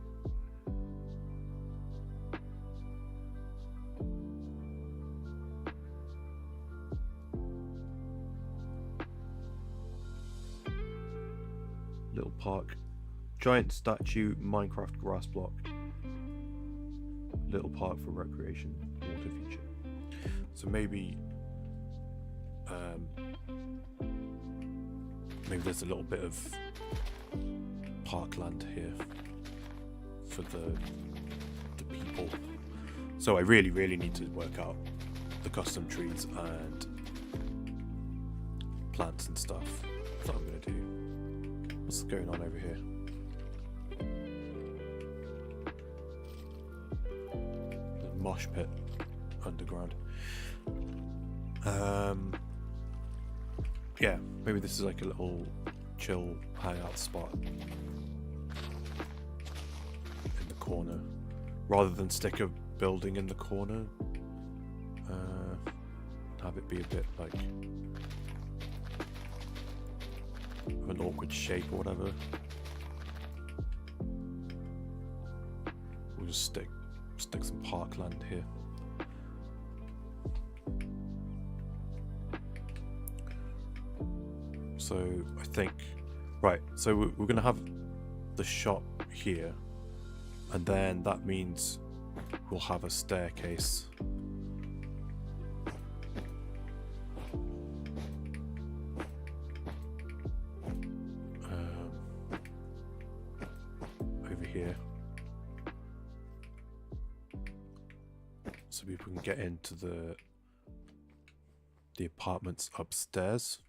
Little park. Giant statue, Minecraft grass block. Little park for recreation, water feature. So maybe maybe there's a little bit of parkland here for the people. So I really need to work out the custom trees and plants and stuff. That's what I'm gonna do. What's going on over here? There's a mosh pit underground. Yeah, maybe this is like a little chill hangout spot in the corner, rather than stick a building in the corner. Have it be a bit like of an awkward shape or whatever. We'll just stick some parkland here. So I think, right, so we're going to have the shop here, and then that means we'll have a staircase over here, so people can get into the apartments upstairs.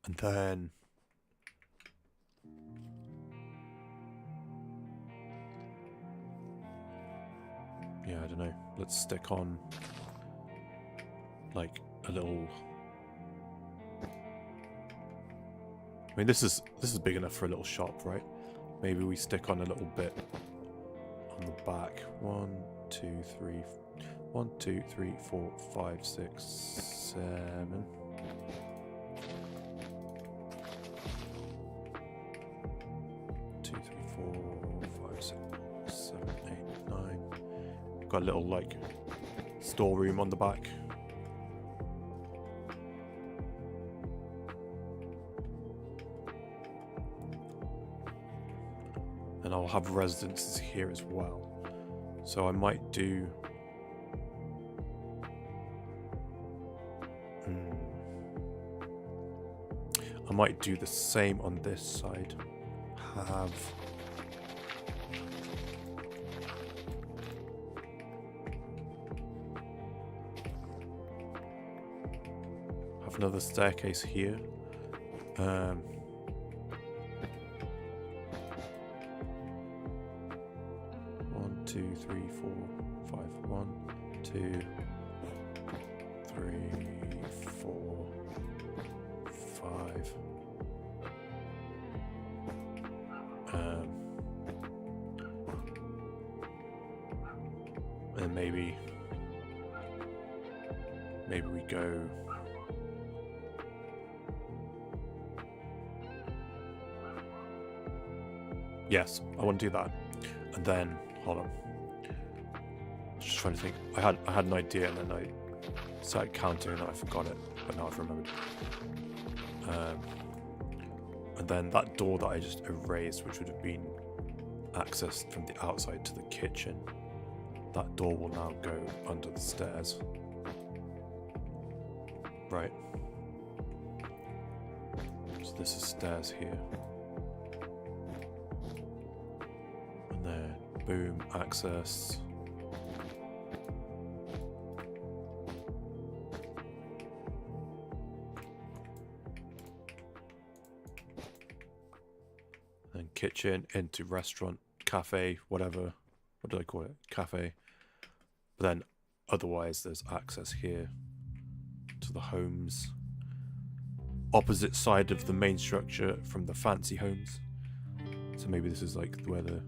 And then yeah, I don't know. Let's stick on like a little. I mean, this is big enough for a little shop, right? Maybe we stick on a little bit on the back. 1, 2, 3, 1, 2, 3, 4, 5, 6, 7. 9. Got a little like storeroom on the back. And I'll have residences here as well. So I might do the same on this side. Have another staircase here. 1, 2, 3, 4, 5. 1, 2, 3, 4, 5. And maybe we go. Yes, I want to do that. And then, hold on. I was just trying to think. I had an idea and then I started counting and I forgot it, but now I've remembered. And then that door that I just erased, which would have been accessed from the outside to the kitchen, that door will now go under the stairs. Right. So this is stairs here. Boom, access. Then kitchen into restaurant, cafe, whatever. What do I call it? Cafe. But then otherwise there's access here to the homes. Opposite side of the main structure from the fancy homes. So maybe this is like where the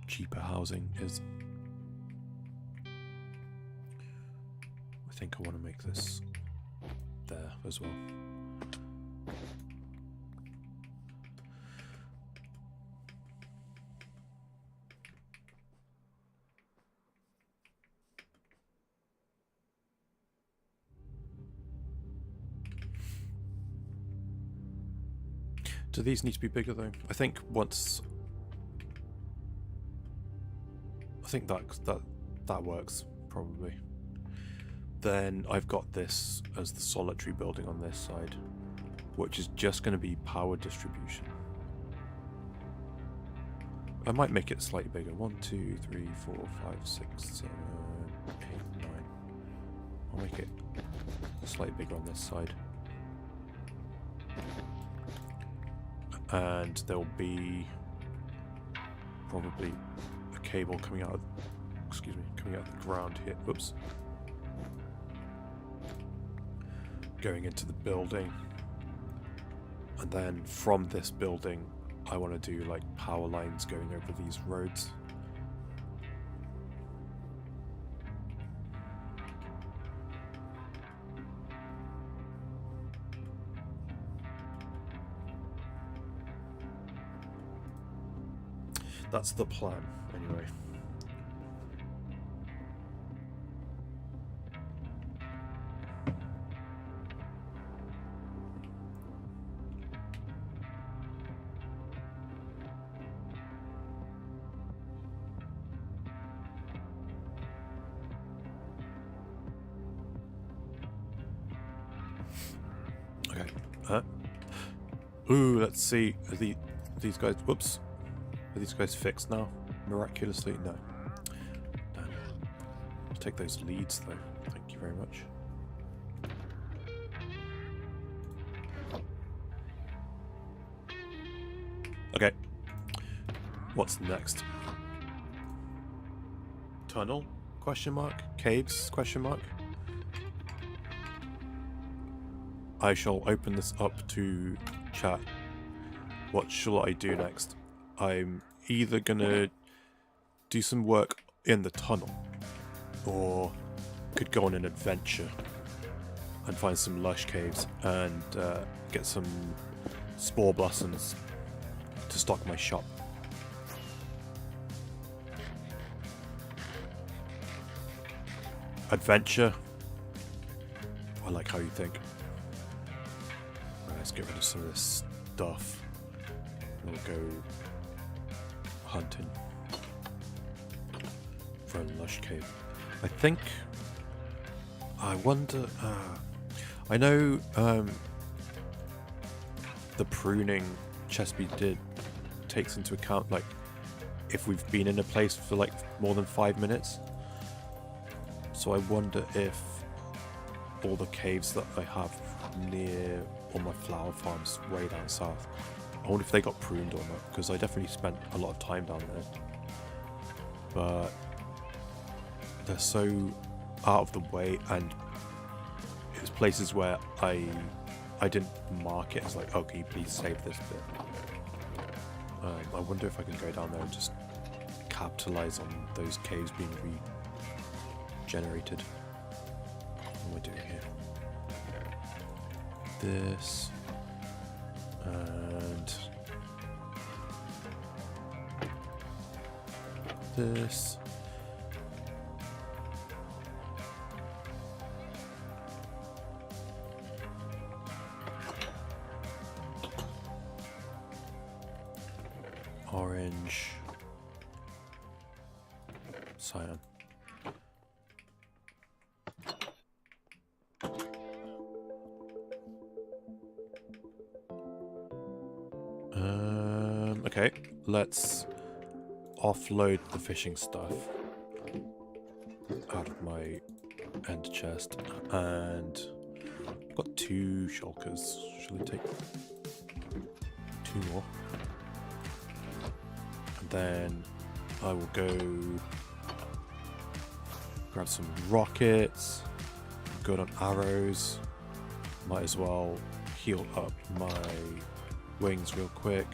cheaper housing is. I think I want to make this there as well. Do these need to be bigger though? I think once... I think that works, probably. Then I've got this as the solitary building on this side, which is just going to be power distribution. I might make it slightly bigger. 1, 2, 3, 4, 5, 6, 7, 8, 9. I'll make it slightly bigger on this side. And there'll be probably a cable coming out of, coming out of the ground here. Whoops. Going into the building. And then from this building, I want to do like power lines going over these roads. That's the plan, anyway. Okay. Ooh, let's see. Are these guys... Whoops. Are these guys fixed now? Miraculously? No. Damn. I'll take those leads though. Thank you very much. Okay. What's next? Tunnel? Question mark? Caves? Question mark? I shall open this up to chat. What shall I do next? I'm either gonna do some work in the tunnel, or could go on an adventure and find some lush caves and get some spore blossoms to stock my shop. Adventure. I like how you think. Right, let's get rid of some of this stuff. We'll go hunting for a lush cave. I think... I wonder... I know the pruning Chesby did takes into account, like, if we've been in a place for, like, more than 5 minutes. So I wonder if all the caves that I have near all my flower farms way down south, I wonder if they got pruned or not, because I definitely spent a lot of time down there. But they're so out of the way, and it's places where I didn't mark it as like, oh, can you please save this bit? I wonder if I can go down there and just capitalize on those caves being regenerated. What am I doing here? This... and this. Orange. Cyan. Okay, let's offload the fishing stuff out of my end chest and I've got 2 shulkers. Shall I take 2 more? And then I will go grab some rockets. I'm good on arrows. Might as well heal up my wings real quick.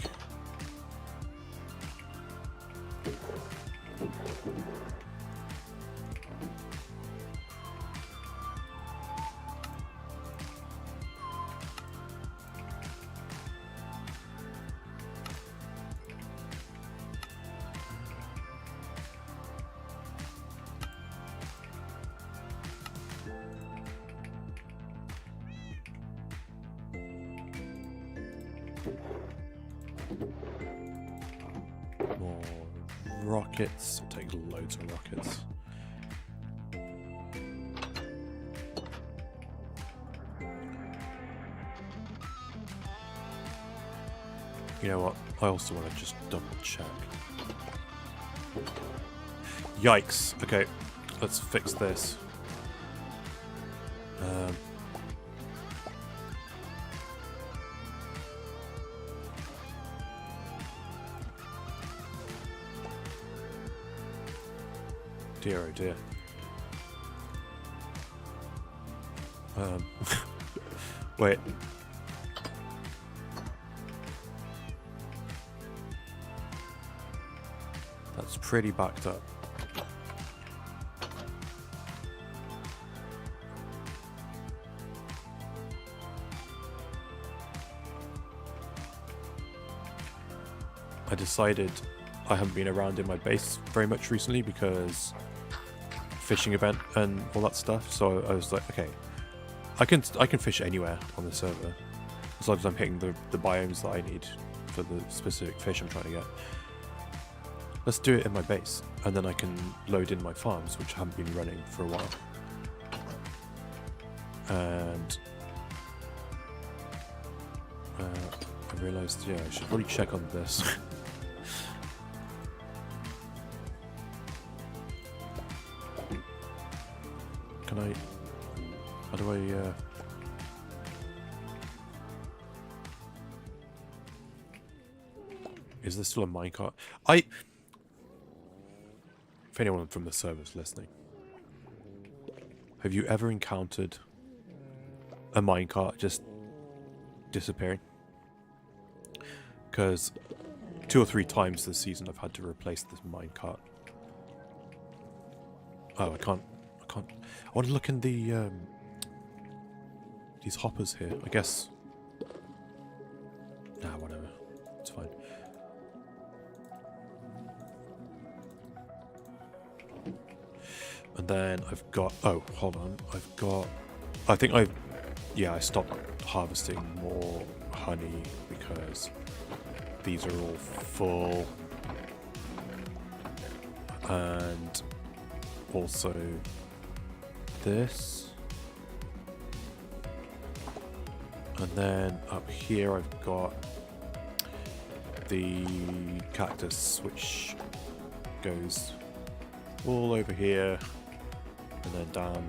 More rockets. I'll take loads of rockets. You know what? I also want to just double check. Yikes. Okay, let's fix this. Dear, oh dear. Wait. That's pretty backed up. I decided I haven't been around in my base very much recently because fishing event and all that stuff, so I was like, okay, I can fish anywhere on the server as long as I'm hitting the biomes that I need for the specific fish I'm trying to get. Let's do it in my base, and then I can load in my farms, which haven't been running for a while. And I realized, yeah, I should probably check on this. Can I... How do I... Is there still a minecart? If anyone from the server's listening, have you ever encountered a minecart just disappearing? Because 2 or 3 times this season I've had to replace this minecart. Oh, I can't. I want to look in the these hoppers here. I guess. Nah, whatever. It's fine. And then I've got. Oh, hold on. I've got. I think I. Yeah, I stopped harvesting more honey because these are all full, and also this. And then up here I've got the cactus, which goes all over here and then down,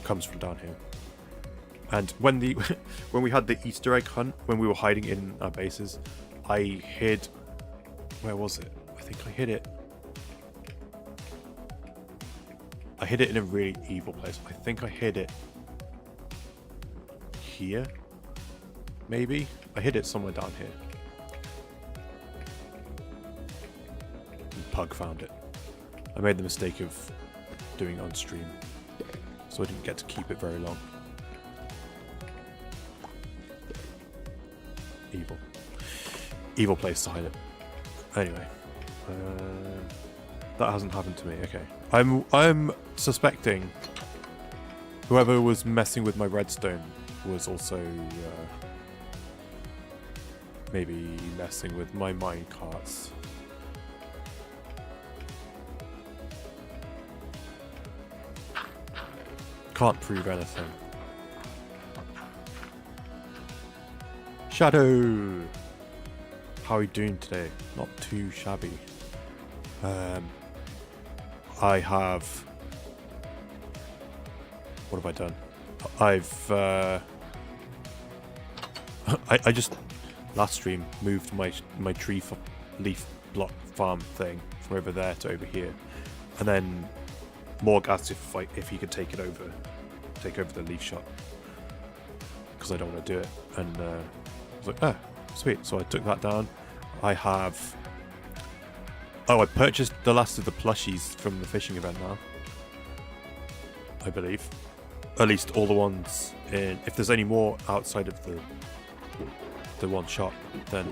comes from down here. And when the when we had the Easter egg hunt, when we were hiding in our bases, I hid. Where was it? I think I hid it. I hid it in a really evil place. I think I hid it here. Maybe? I hid it somewhere down here. And Pug found it. I made the mistake of doing it on stream, so I didn't get to keep it very long. Evil. Evil place to hide it. Anyway. That hasn't happened to me. Okay. I'm suspecting whoever was messing with my redstone was also maybe messing with my minecarts. Can't prove anything. Shadow! How are you doing today? Not too shabby. I have... What have I done? I've I just last stream moved my leaf block farm thing from over there to over here, and then Morg asked if he could take over the leaf shop because I don't want to do it, and I was like, oh, sweet. So I took that down. I purchased the last of the plushies from the fishing event now, I believe. At least all the ones in. If there's any more outside of the one shop, then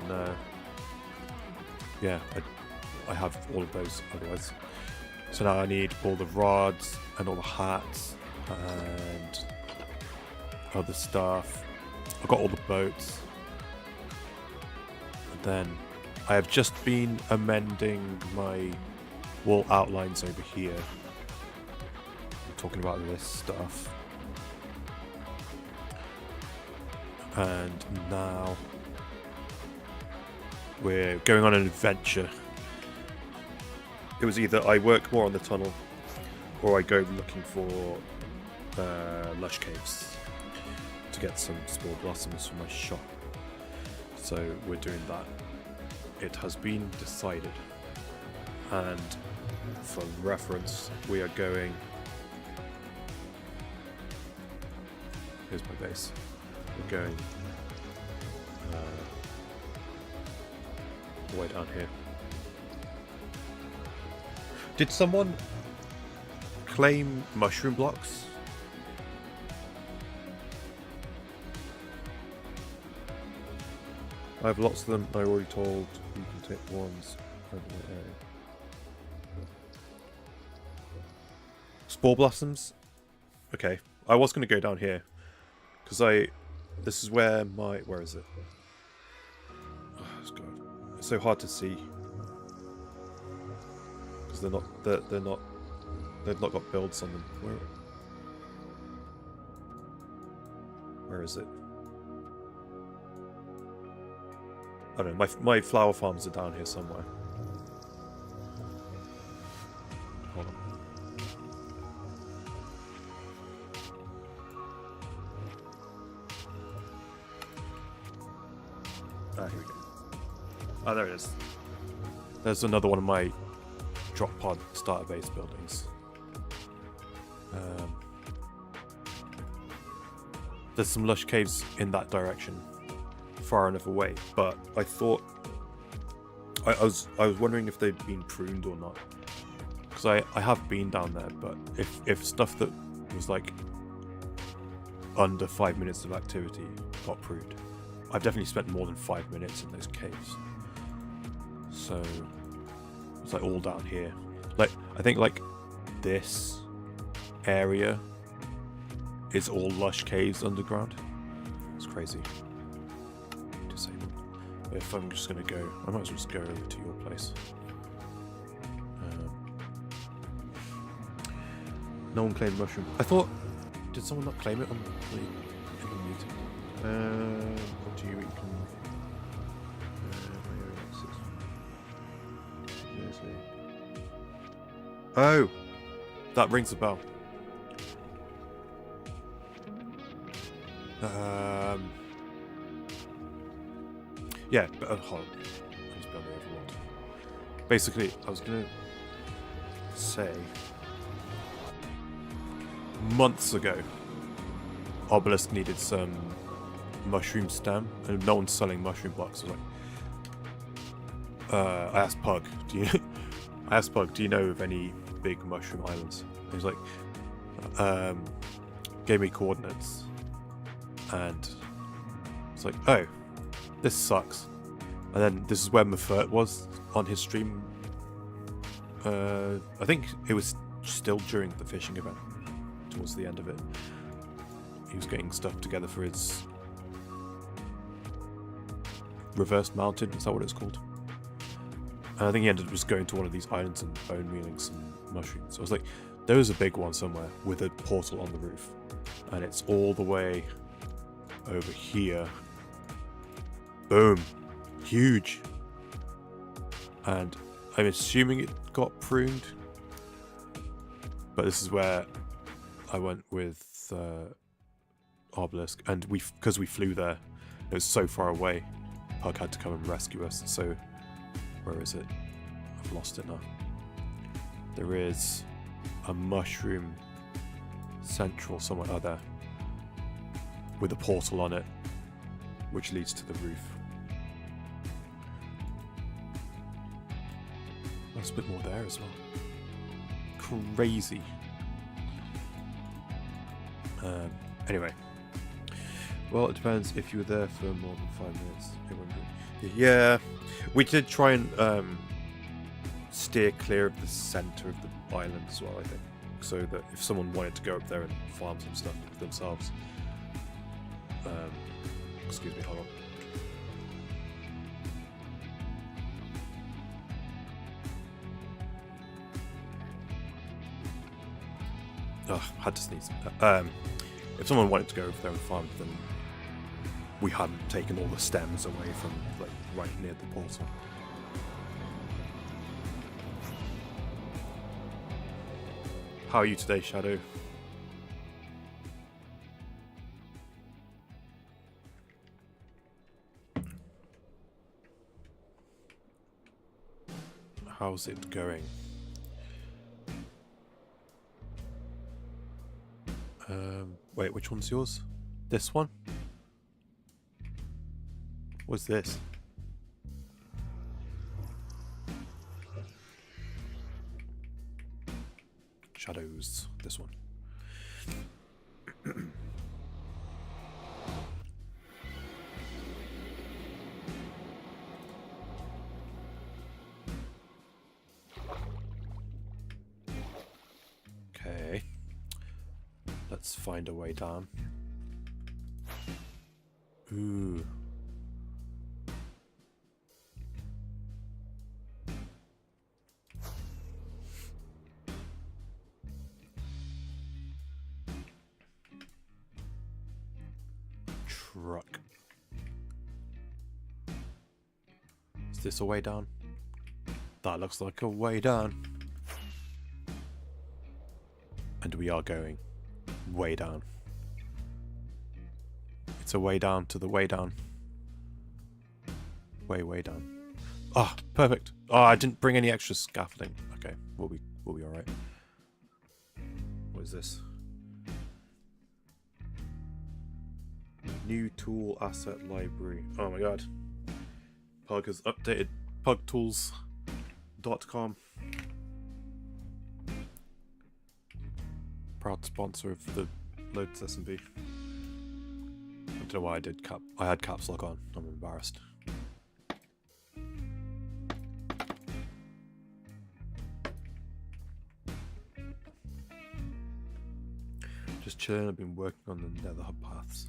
yeah, I have all of those otherwise. So now I need all the rods and all the hats and other stuff. I've got all the boats. And then I have just been amending my wall outlines over here. I'm talking about this stuff. And now we're going on an adventure. It was either I work more on the tunnel or I go looking for lush caves to get some spore blossoms from my shop. So we're doing that. It has been decided. And for reference, we are going... Here's my base. We're going way down here. Did someone claim mushroom blocks? I have lots of them. I already told you can take ones over the area. Spore blossoms? Okay. I was going to go down here. Because this is where my... Where is it? Oh, it's so hard to see. Because they've not got builds on them. Where is it? I don't know, my flower farms are down here somewhere. Hold on. Ah, here we go. Oh, there it is. There's another one of my drop pod starter base buildings. There's some lush caves in that direction, far enough away, but I thought I was wondering if they'd been pruned or not, because I have been down there, but if stuff that was like under 5 minutes of activity got pruned, I've definitely spent more than 5 minutes in those caves. So it's like all down here. Like I think like this area is all lush caves underground. It's crazy. Disabled. If I'm just gonna go, I might as well just go over to your place. No one claimed mushroom. I thought, did someone not claim it on the in the meeting? What do you eat? Oh, that rings a bell. Yeah, but hold on. I need to be on the overworld. Basically, I was gonna say months ago, Obelisk needed some mushroom stem, and no one's selling mushroom blocks. I was like, I asked Pug, do you know of any big mushroom islands? And he was like, gave me coordinates, and it's like, oh, this sucks. And then this is where Mefert was on his stream. I think it was still during the fishing event, towards the end of it. He was getting stuff together for his reverse mounted, is that what it's called? And I think he ended up just going to one of these islands and bone mealing some mushrooms. So I was like, there is a big one somewhere with a portal on the roof. And it's all the way over here. Boom. Huge. And I'm assuming it got pruned. But this is where I went with Obelisk. And because we flew there, It was so far away. Pug had to come and rescue us. So, where is it? I've lost it now. There is a mushroom central somewhere other with a portal on it, which leads to the roof. There's a bit more there as well. Crazy. Anyway. Well, it depends. If you were there for more than 5 minutes, it wouldn't be. Yeah, we did try and steer clear of the centre of the island as well, I think. So that if someone wanted to go up there and farm some stuff themselves. Excuse me, hold on. Ugh, had to sneeze. If someone wanted to go over there and farm, then we hadn't taken all the stems away from, like, right near the portal. How are you today, Shadow? How's it going? Wait, which one's yours? This one? What's this? Shadows. This one. Okay. Let's find a way down. Ooh. Truck. Is this a way down? That looks like a way down. And we are going way down. It's a way down to the way down. Way down. Ah, oh, perfect. Oh, I didn't bring any extra scaffolding. Okay, we'll be alright. What is this? New tool asset library. Oh my god. Pug has updated pugtools.com. Proud sponsor of the Lotus SMP. I don't know why I had caps lock on. I'm embarrassed. Just chilling. I've been working on the nether hub paths.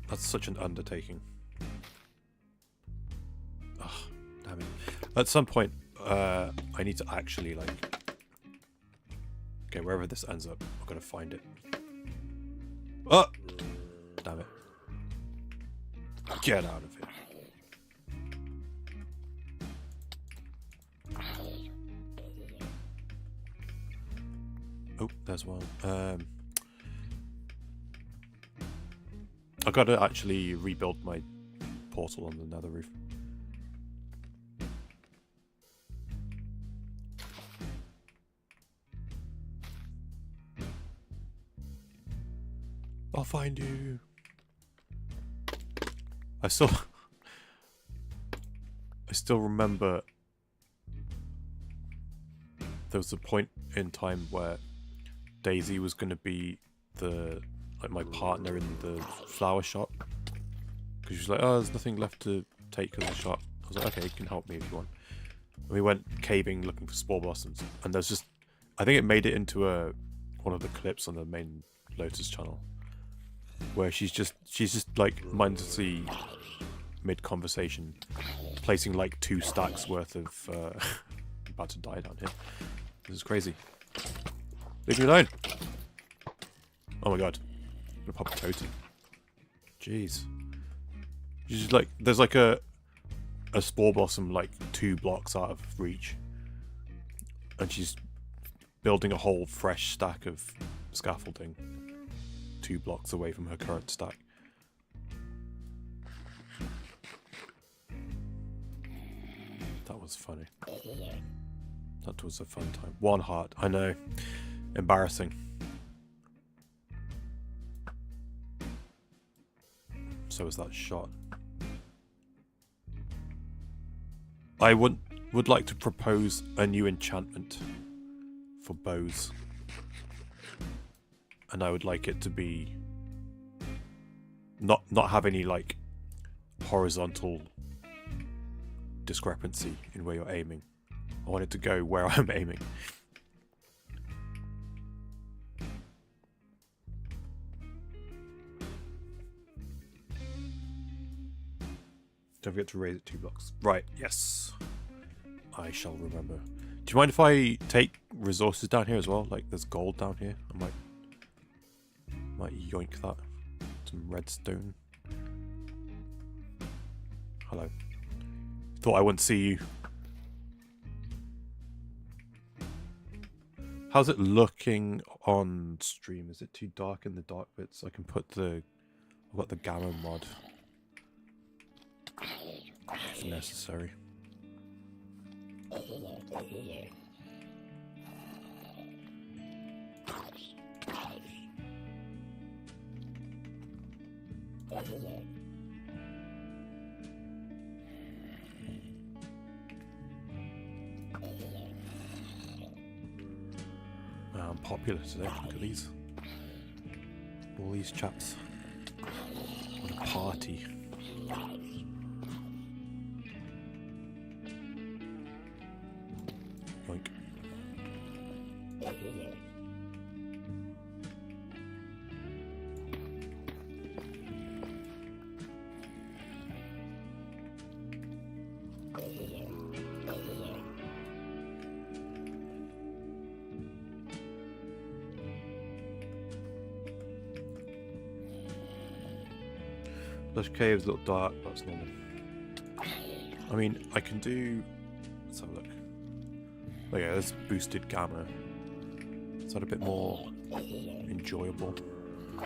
That's such an undertaking. Ugh, damn it. At some point, I need to actually, like... Okay, wherever this ends up, I've got to find it. Oh! Damn it. Get out of here. Oh, there's one. I've got to actually rebuild my portal on the nether roof. I'll find you. I still remember there was a point in time where Daisy was going to be my partner in the flower shop, because she was like, oh, there's nothing left to take in the shop. I was like, okay, you can help me if you want. And we went caving looking for spore blossoms, and there's just, I think it made it into one of the clips on the main Lotus channel, where she's just like mindlessly mid conversation placing like 2 stacks worth of about to die down here. This is crazy. Leave me alone. Oh my god. I'm gonna pop a totem. Jeez. She's like, there's like a spore blossom like 2 blocks out of reach, and she's building a whole fresh stack of scaffolding 2 blocks away from her current stack. That was funny. That was a fun time. 1 heart. I know. Embarrassing. So was that shot. I would like to propose a new enchantment for bows. And I would like it to be not have any like horizontal discrepancy in where you're aiming. I want it to go where I'm aiming. Don't forget to raise it 2 blocks. Right, yes. I shall remember. Do you mind if I take resources down here as well? Like there's gold down here. I might yoink that. Some redstone. Hello. Thought I wouldn't see you. How's it looking on stream? Is it too dark in the dark bits? I can put the... I've got the gamma mod. If necessary. I'm popular today. Look at these. All these chaps. What a party. Yoink. Those caves look dark, that's normal. I mean, I can do... Let's have a look. Oh yeah, there's boosted gamma. Is that a bit more enjoyable? Oh,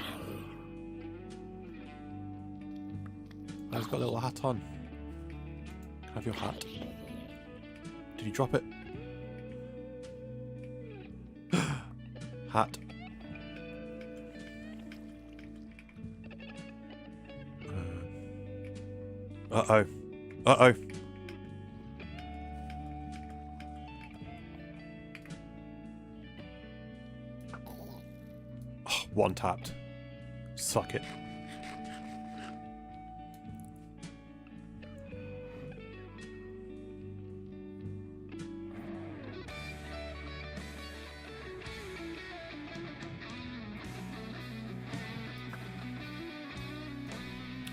he's got a little hat on. Can I have your hat? Did you drop it? Hat. Uh-oh. Uh-oh. Oh, 1 tapped. Suck it.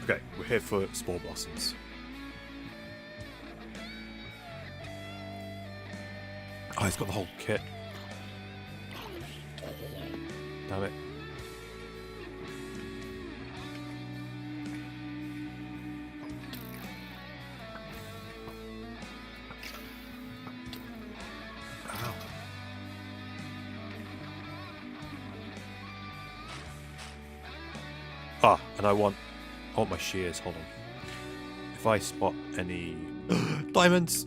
Okay, we're here for Spore Blossoms. Oh, he's got the whole kit. Damn it. Ow. Ah, and I want my shears, hold on. If I spot any diamonds!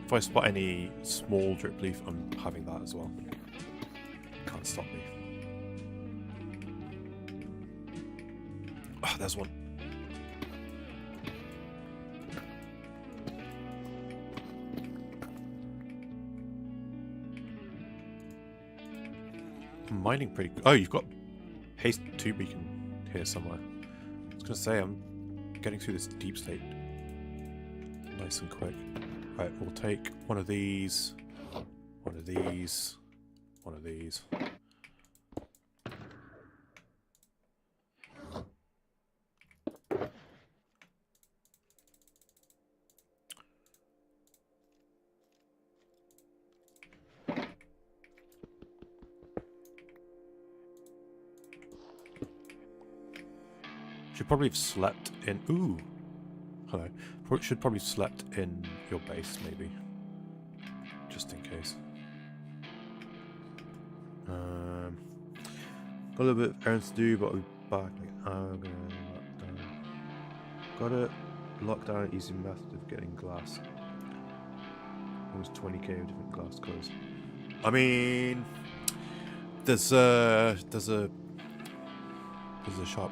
If I spot any small drip leaf, I'm having that as well. Can't stop me. Ah, there's one. I'm mining pretty good. Oh, you've got haste 2 beacon here somewhere. I was gonna say, I'm getting through this deep state nice and quick. Right, we'll take one of these, one of these, one of these. Should probably have slept in... Ooh! Hello. Should probably have slept in your base, maybe. Just in case. Got a little bit of errands to do, but I'll be back. Got a lockdown easy method of getting glass. Almost 20k of different glass colours. I mean, there's a shop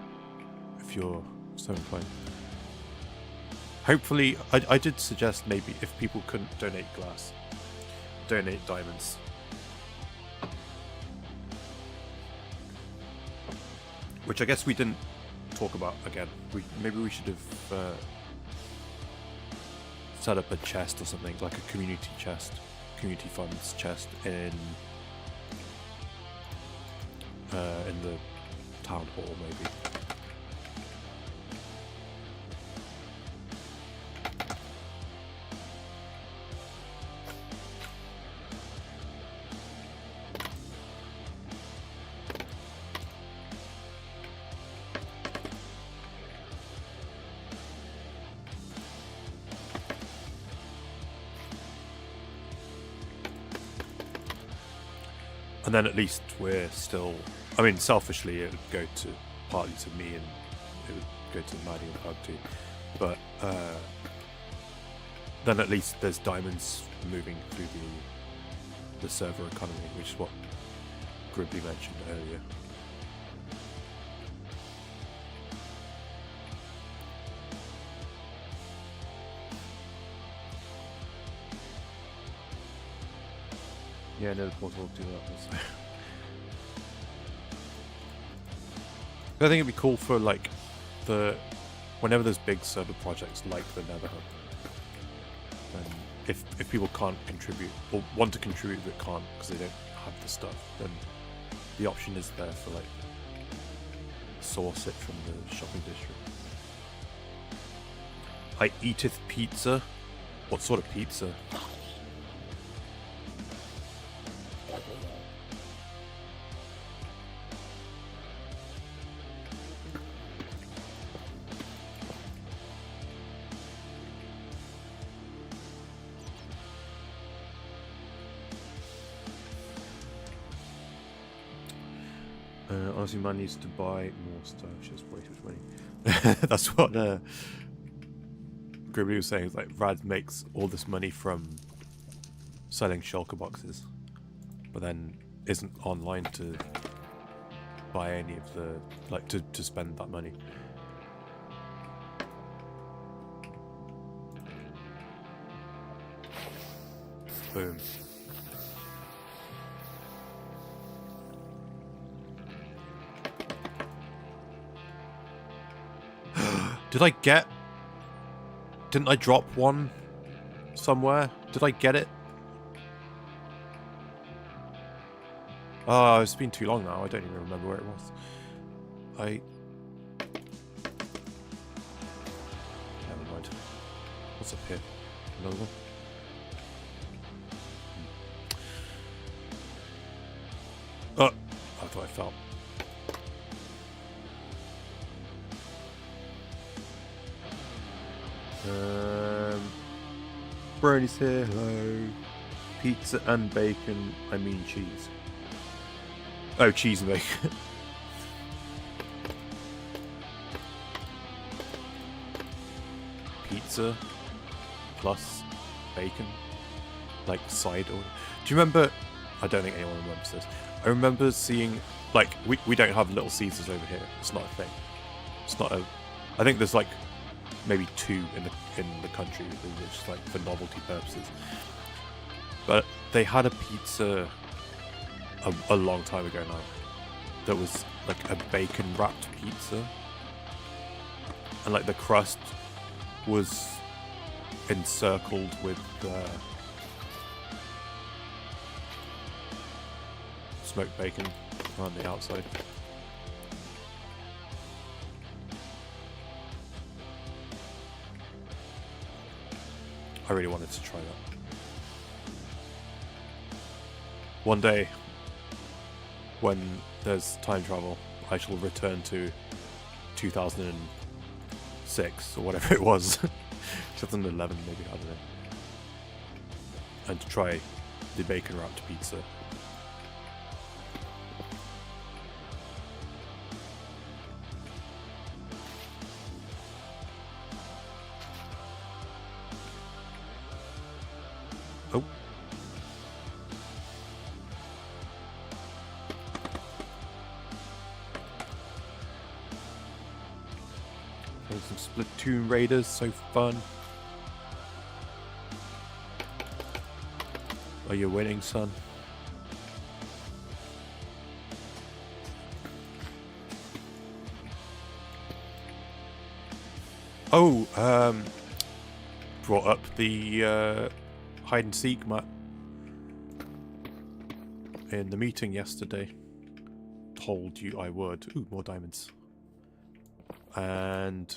if you're so inclined. Hopefully, I did suggest maybe if people couldn't donate glass, donate diamonds. Which I guess we didn't talk about again. Maybe we should have set up a chest or something, like a community chest, community funds chest in the town hall, maybe. And then at least we're still... I mean, selfishly, it would go partly to me, and it would go to Maddie and Pug too. But then at least there's diamonds moving through the server economy, which is what Gribbly mentioned earlier. Yeah, no, the portal will do that also. I think it'd be cool for like whenever there's big server projects like the Nether Hub, and if people can't contribute or want to contribute but can't because they don't have the stuff, then the option is there for like source it from the shopping district. I eateth pizza. What sort of pizza? Honestly, man needs to buy more stuff. Just way too much money. That's what Gribbly was saying. It's like Rad makes all this money from selling shulker boxes, but then isn't online to buy any of the to spend that money. Boom. Didn't I drop one somewhere? Did I get it? Oh, it's been too long now. I don't even remember where it was. Never mind. What's up here? Another one? Oh, I thought I fell. Brony's here, hello. Pizza and bacon, I mean cheese. Oh, cheese and bacon. Pizza plus bacon, like side order. Do you remember? I don't think anyone remembers this. I remember seeing, like, we don't have Little Caesars over here. It's not a thing. It's not a. I think there's like maybe 2 in the country, just like for novelty purposes. But they had a pizza a long time ago now that was like a bacon wrapped pizza, and like the crust was encircled with smoked bacon on the outside. I really wanted to try that. One day, when there's time travel, I shall return to 2006 or whatever it was. 2011 maybe, I don't know. And to try the bacon wrapped pizza. Oh. Playing some Splatoon Raiders, so fun. Are you winning, son? Oh, brought up the hide and seek map in the meeting yesterday. Told you I would. Ooh, more diamonds. And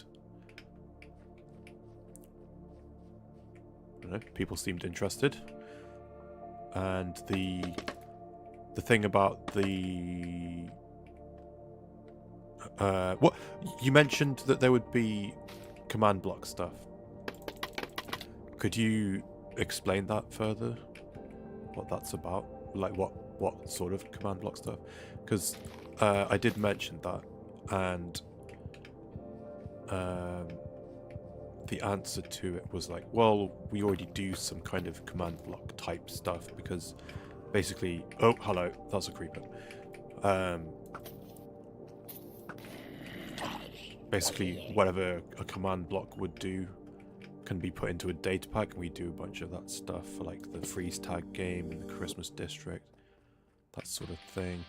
I don't know, people seemed interested. And the thing about the what you mentioned that there would be command block stuff. Could you explain that further? What that's about? Like what sort of command block stuff? Because I did mention that, and the answer to it was like, well, we already do some kind of command block type stuff because basically, oh, hello, that's a creeper. Basically, whatever a command block would do can be put into a data pack, and we do a bunch of that stuff for like the freeze tag game and the Christmas district, that sort of thing.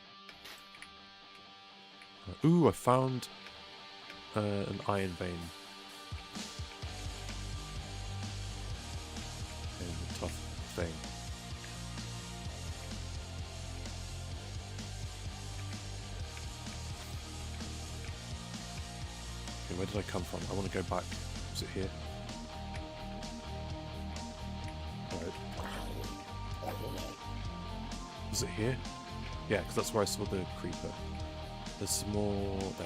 Ooh, I found an iron vein. And a tough thing. Okay, where did I come from? I want to go back. Is it here? Right. Is it here? Yeah, because that's where I saw the creeper. There's some more... There we go.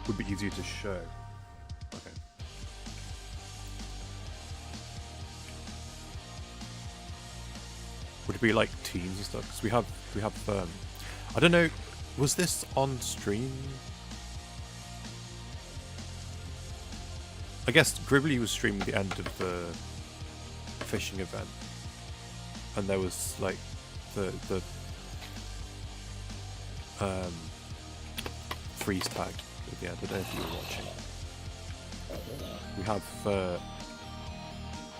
Would be easier to show. Okay. Would it be like teams and stuff? Because we have I don't know, was this on stream? I guess Gribbly was streaming the end of the fishing event, and there was like the freeze tag at the end. I don't know if you were watching. We have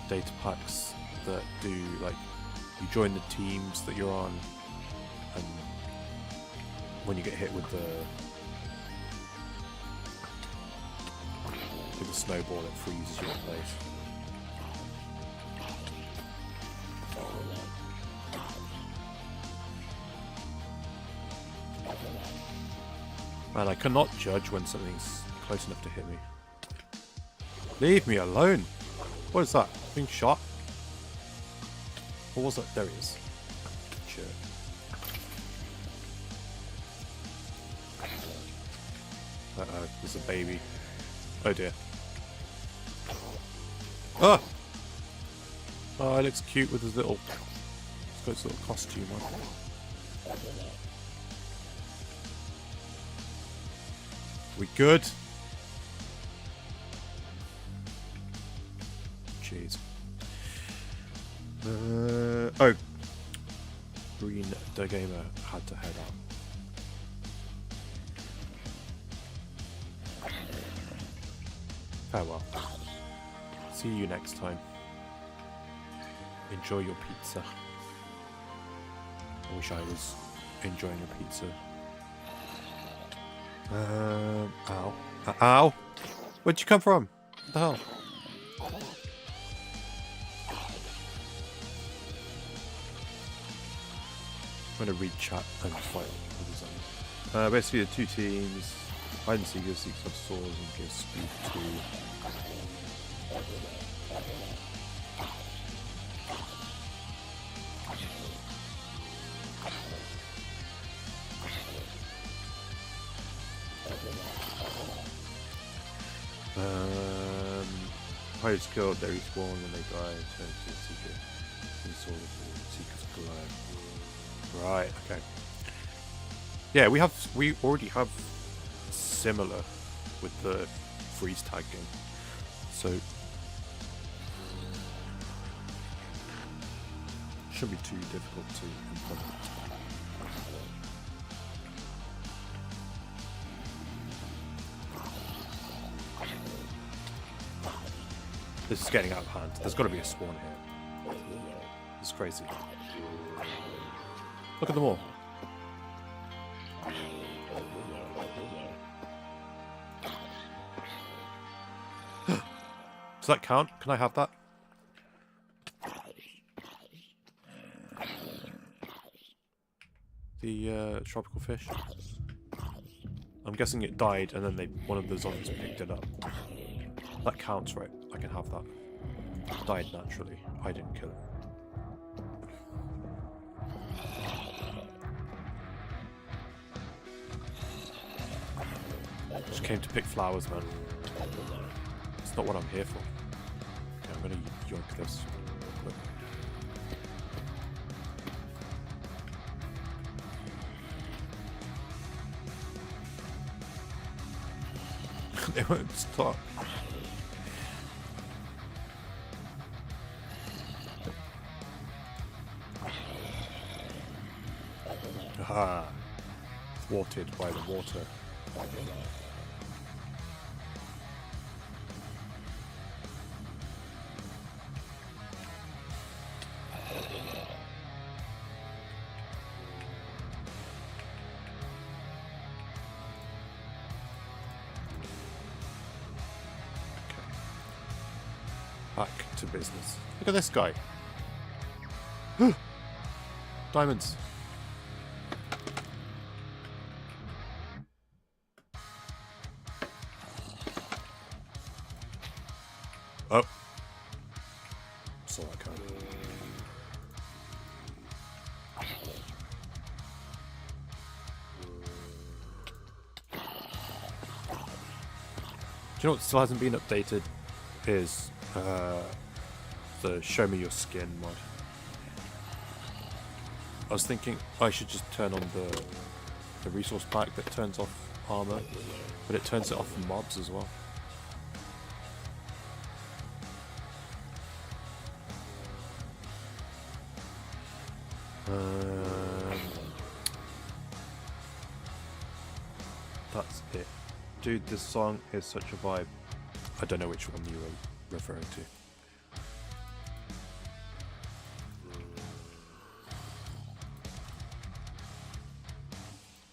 data packs that do like you join the teams that you're on, and when you get hit with the snowball, it freezes you in place. Man, I cannot judge when something's close enough to hit me. Leave me alone! What is that? Being shot? What was that? There he is. Sure. Uh-oh, there's a baby. Oh dear. Ah! Oh, it looks cute with his little... He's got his little costume on. We good? Jeez. Oh. Green Gamer had to head out. Farewell. See you next time. Enjoy your pizza. I wish I was enjoying a pizza. Ow. Ow! Where'd you come from? What the hell? I'm gonna read chat and fight with the basically the two teams. Hide and seek gives seek sub swords and gives speed to pirates killed, they respawn when they die, turn to a secret and sword of the seeker's glow. Right, okay. Yeah, we already have similar with the freeze tag game. So shouldn't be too difficult to implement. This is getting out of hand. There's got to be a spawn here. It's crazy. Look at them all. Does that count? Can I have that? The tropical fish. I'm guessing it died and then one of the zombies picked it up. That counts, right? I can have that. It died naturally. I didn't kill it. Just came to pick flowers, man. It's not what I'm here for. Okay, I'm gonna yoink this. They won't stop. Ah, thwarted by the water. Back to business. Look at this guy. Diamonds. Oh. So I can't. Do you know what still hasn't been updated? Is the show me your skin mod. I was thinking I should just turn on the resource pack that turns off armor, but it turns it off for mobs as well. That's it. Dude, this song is such a vibe. I don't know which one you were referring to.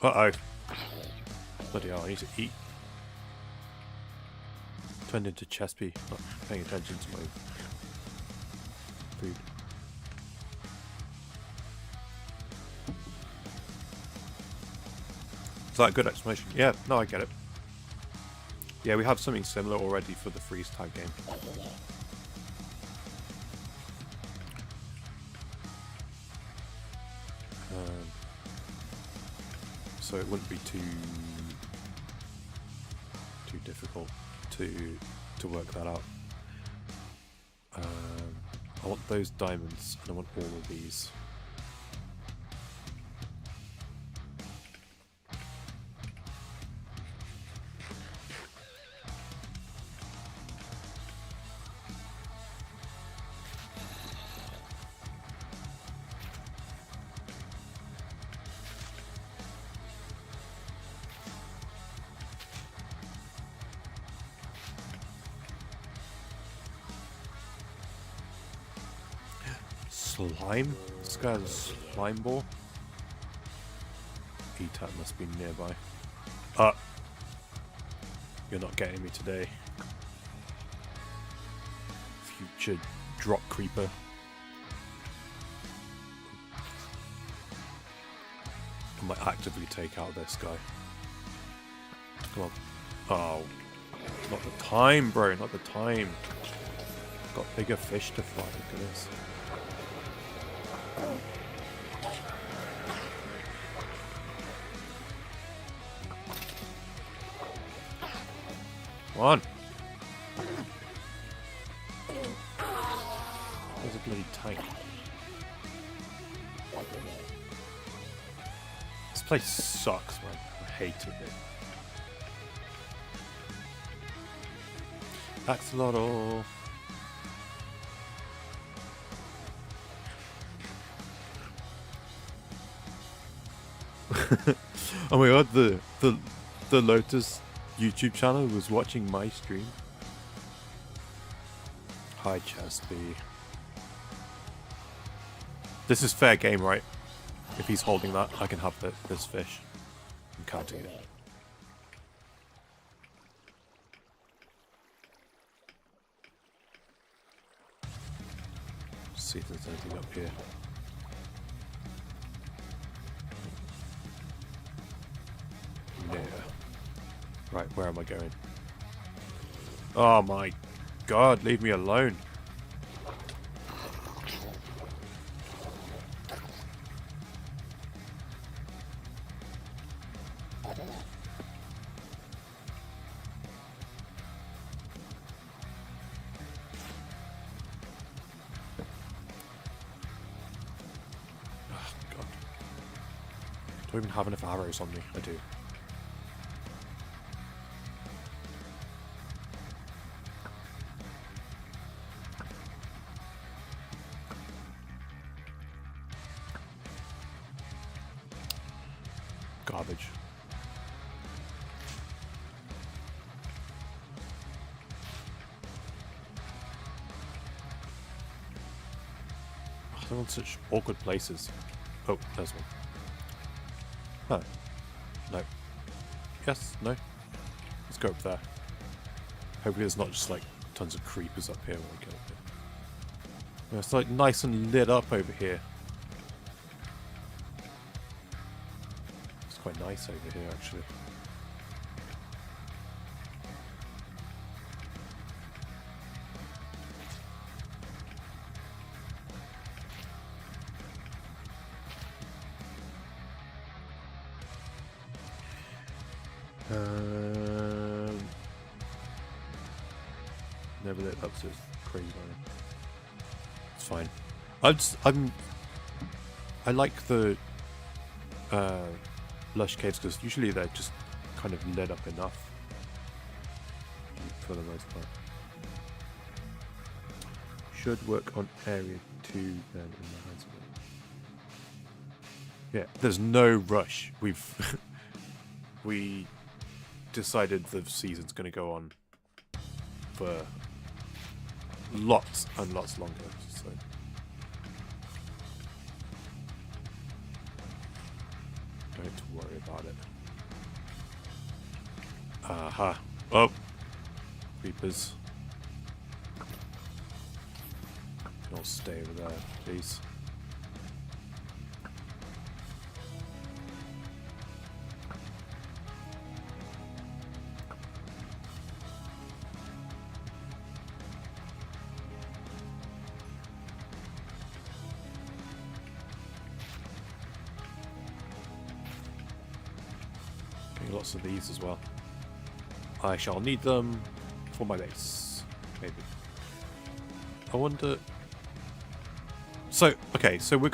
Uh-oh. Bloody hell, I need to eat. Turned into Chespy, not paying attention to my food. Is that a good explanation? Yeah, no, I get it. Yeah, we have something similar already for the freeze tag game. So it wouldn't be too difficult to work that out. I want those diamonds and I want all of these. Slime? This guy has a slime ball? E-Tat must be nearby. You're not getting me today. Future drop creeper. I might actively take out this guy. Come on. Oh. Not the time, bro. Not the time. Got bigger fish to fry. Look at this. Come on. There's a bloody tank. This place sucks, man. I hate it. Axolotl. Oh my god, the Lotus YouTube channel was watching my stream. Hi, Chesby. This is fair game, right? If he's holding that, I can have this fish. I'm counting it. See if there's anything up here. Yeah. Right, where am I going? Oh my god, leave me alone. Do I even have enough arrows on me? I do. Garbage. Oh, they're on such awkward places. Oh, there's one. Oh. No. Yes, no. Let's go up there. Hopefully there's not just like tons of creepers up here when we get up here. Yeah, it's like nice and lit up over here. It's quite nice over here actually. Never lit up, so it's crazy. It's fine. I like the lush caves because usually they're just kind of lit up enough for the most part. Should work on area 2 then in the hands of it. Yeah, there's no rush. We decided the season's going to go on for lots and lots longer, so don't worry about it. Aha. Oh, creepers. Can all stay over there, please. Lots of these as well. I shall need them for my base, maybe. I wonder. So okay, so we're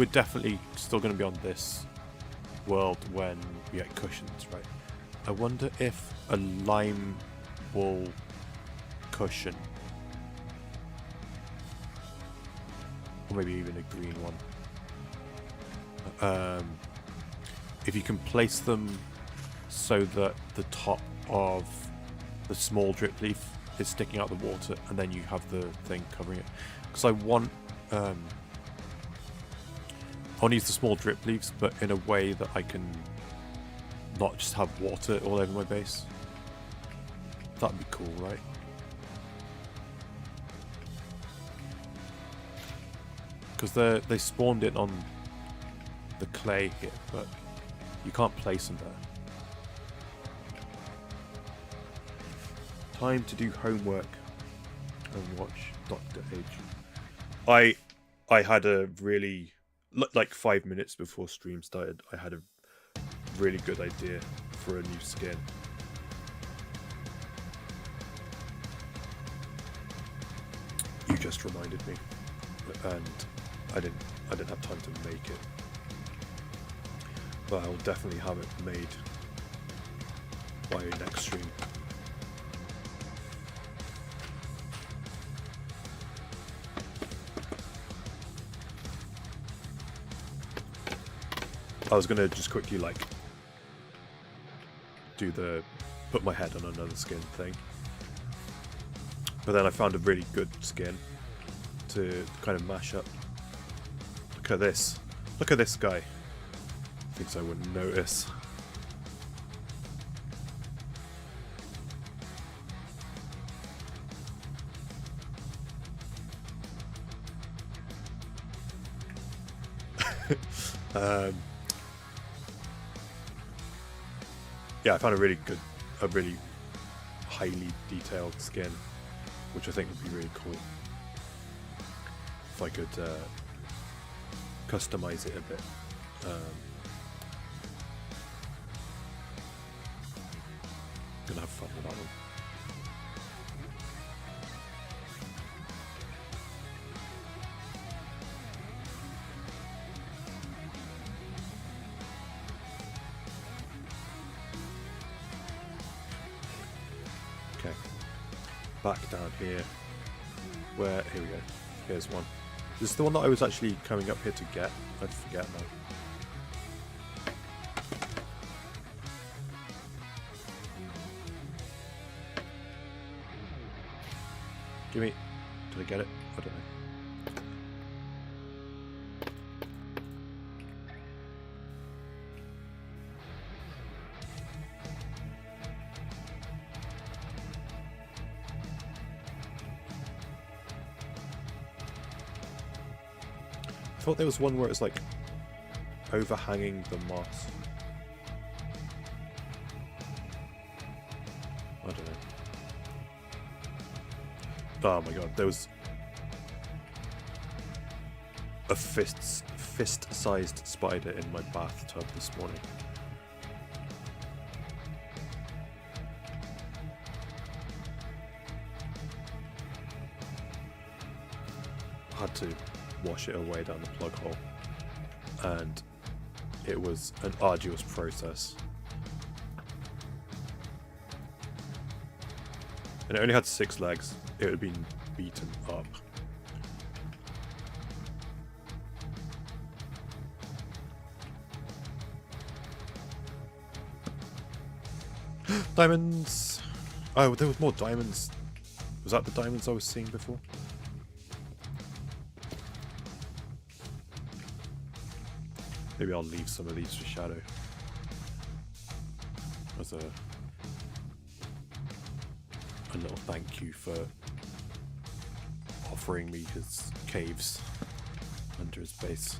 definitely still going to be on this world when we get cushions, right? I wonder if a lime wool cushion, or maybe even a green one. If you can place them so that the top of the small drip leaf is sticking out the water, and then you have the thing covering it. Because I want to use the small drip leaves, but in a way that I can not just have water all over my base. That'd be cool, right? Because they spawned it on the clay here, but you can't place them there. Time to do homework and watch Dr. H. I had a really, like 5 minutes before stream started, I had a really good idea for a new skin. You just reminded me, and I didn't have time to make it. But I'll definitely have it made by next stream. I was gonna just quickly like put my head on another skin thing, but then I found a really good skin to kind of mash up. Look at this. Look at this guy. Thinks I wouldn't notice. Yeah, I found a really highly detailed skin, which I think would be really cool if I could customize it a bit. Gonna have fun with that one. Okay, back down here. Here we go. Here's one. This is the one that I was actually coming up here to get. I forget now. Gimme. Did I get it? I don't know. I thought there was one where it's like overhanging the moss. I don't know. Oh my god, there was a fist-sized spider in my bathtub this morning. I had to wash it away down the plug hole, and it was an arduous process. And it only had 6 legs. It had been beaten up. Diamonds! Oh, there was more diamonds. Was that the diamonds I was seeing before? Maybe I'll leave some of these for Shadow as a little thank you for offering me his caves under his base.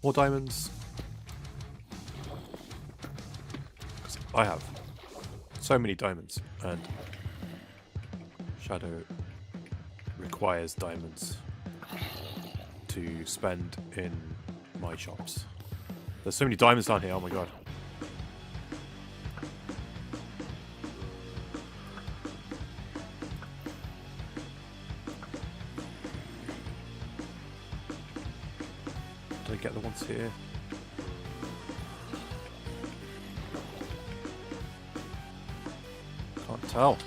More diamonds. 'Cause I have so many diamonds, and Shadow requires diamonds to spend in my shops. There's so many diamonds down here, oh my god. Did I get the ones here? Can't tell.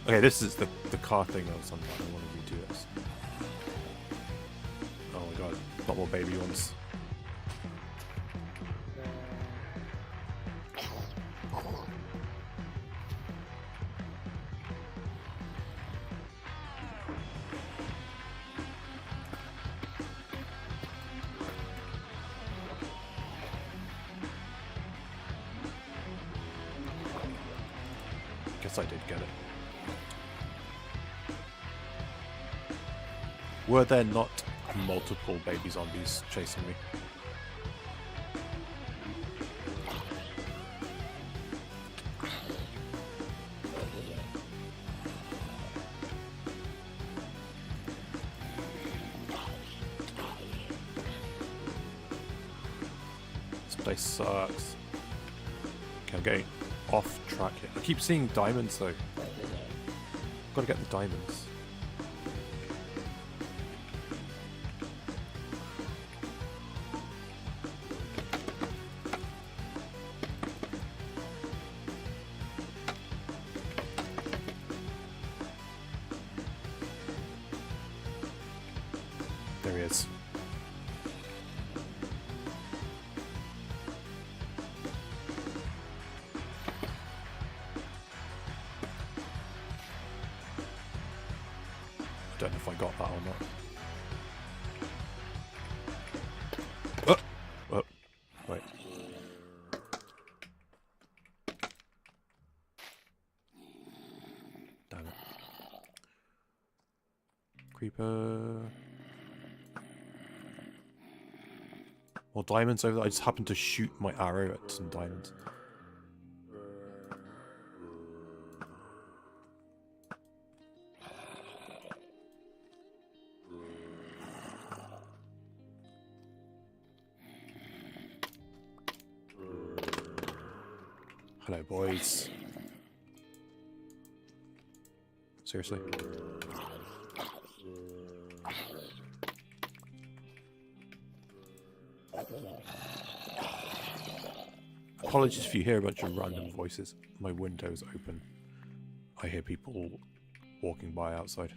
Okay, this is the car thing that was on. I don't want to redo this. Oh my god, a lot more baby ones. Guess I did get it. Were there not multiple baby zombies chasing me? This place sucks. Okay, I'm getting off track here. I keep seeing diamonds though. Gotta get the diamonds. Don't know if I got that or not. Oh, wait. Damn it. Creeper. More diamonds over there. I just happened to shoot my arrow at some diamonds. Hello, boys. Seriously? Apologies if you hear a bunch of random voices. My window's open. I hear people walking by outside.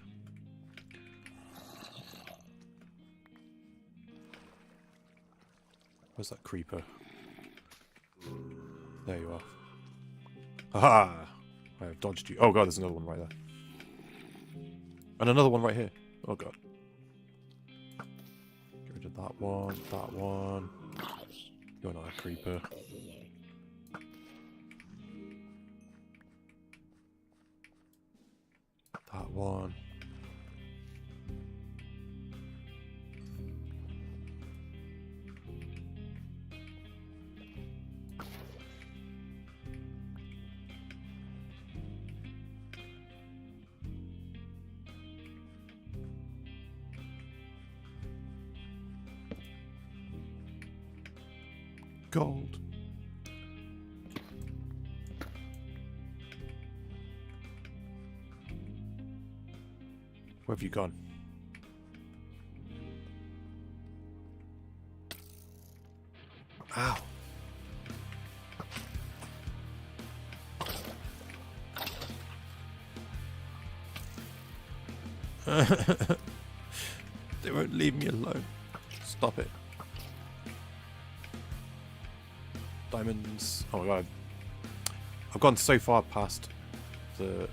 Where's that creeper? There you are. Aha! I have dodged you. Oh god, there's another one right there. And another one right here. Oh god. Get rid of that one, that one. You're not a creeper. That one. Gold. Where have you gone? Ow. They won't leave me alone. Stop it. Diamonds. Oh my god. I've gone so far past the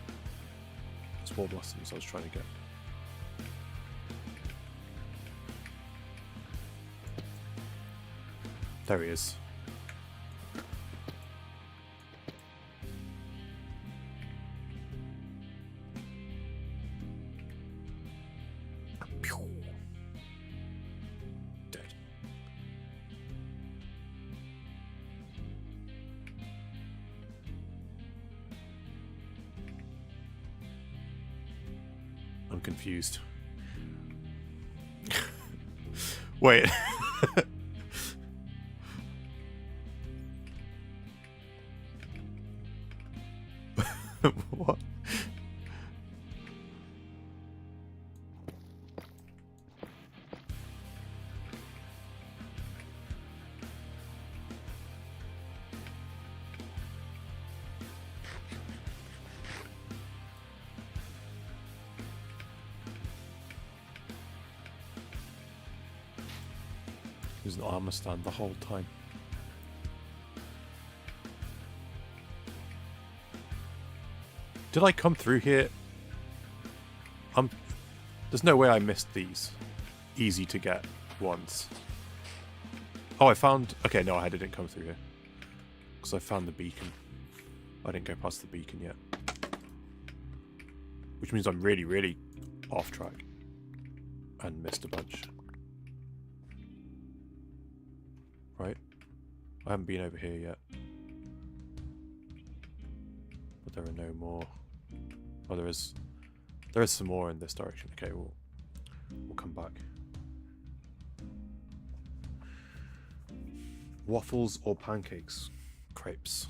spore blossoms I was trying to get. There he is. Dead. I'm confused. Wait. What? There's an armor stand the whole time. Did I come through here? There's no way I missed these easy to get ones. Oh, I found... Okay, no, I didn't come through here. Because I found the beacon. I didn't go past the beacon yet. Which means I'm really, really off track. And missed a bunch. Right? I haven't been over here yet. But there are no more. Oh, there is some more in this direction. Okay, we'll come back. Waffles or pancakes? Crepes.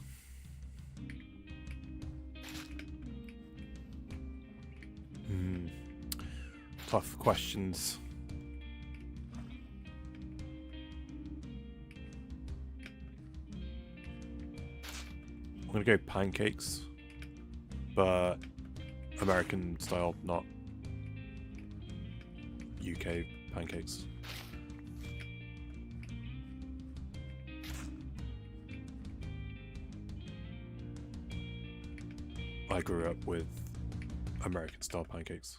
Tough questions. I'm gonna go pancakes, but American style, not UK pancakes. I grew up with American style pancakes.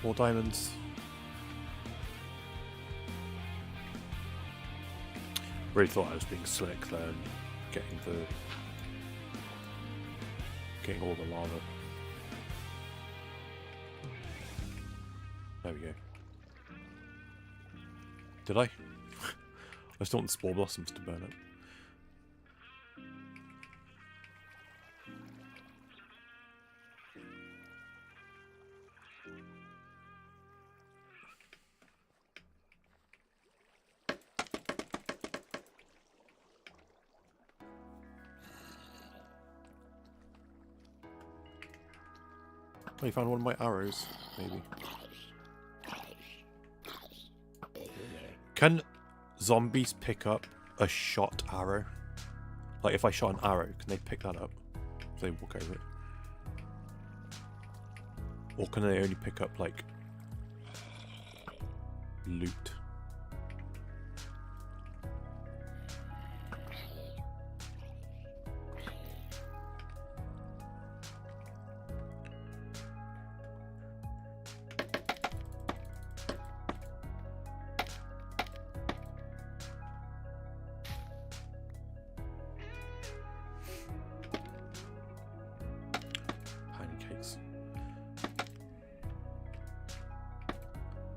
More diamonds. Really thought I was being slick then, getting all the lava. There we go. Did I? I just don't want spore blossoms to burn it. Oh, you found one of my arrows, maybe. Can zombies pick up a shot arrow? Like, if I shot an arrow, can they pick that up if they walk over it? Or can they only pick up, like, loot?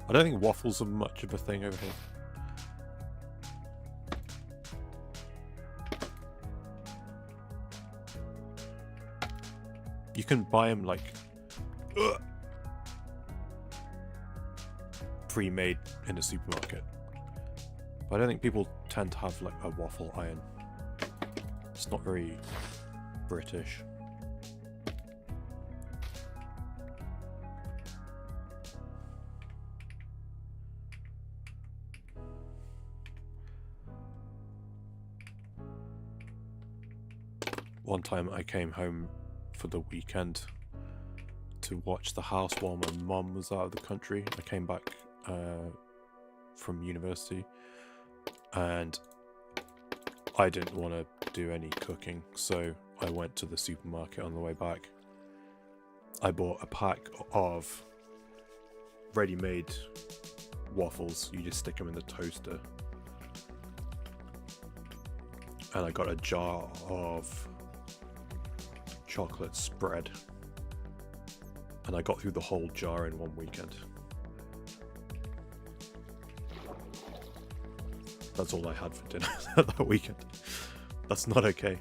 I don't think waffles are much of a thing over here. You can buy them like pre-made in a supermarket. But I don't think people tend to have like a waffle iron. It's not very British. One time I came home for the weekend to watch the house while my mum was out of the country. I came back from university and I didn't want to do any cooking, so I went to the supermarket on the way back. I bought a pack of ready-made waffles. You just stick them in the toaster. And I got a jar of chocolate spread, and I got through the whole jar in one weekend. That's all I had for dinner that weekend. That's not okay.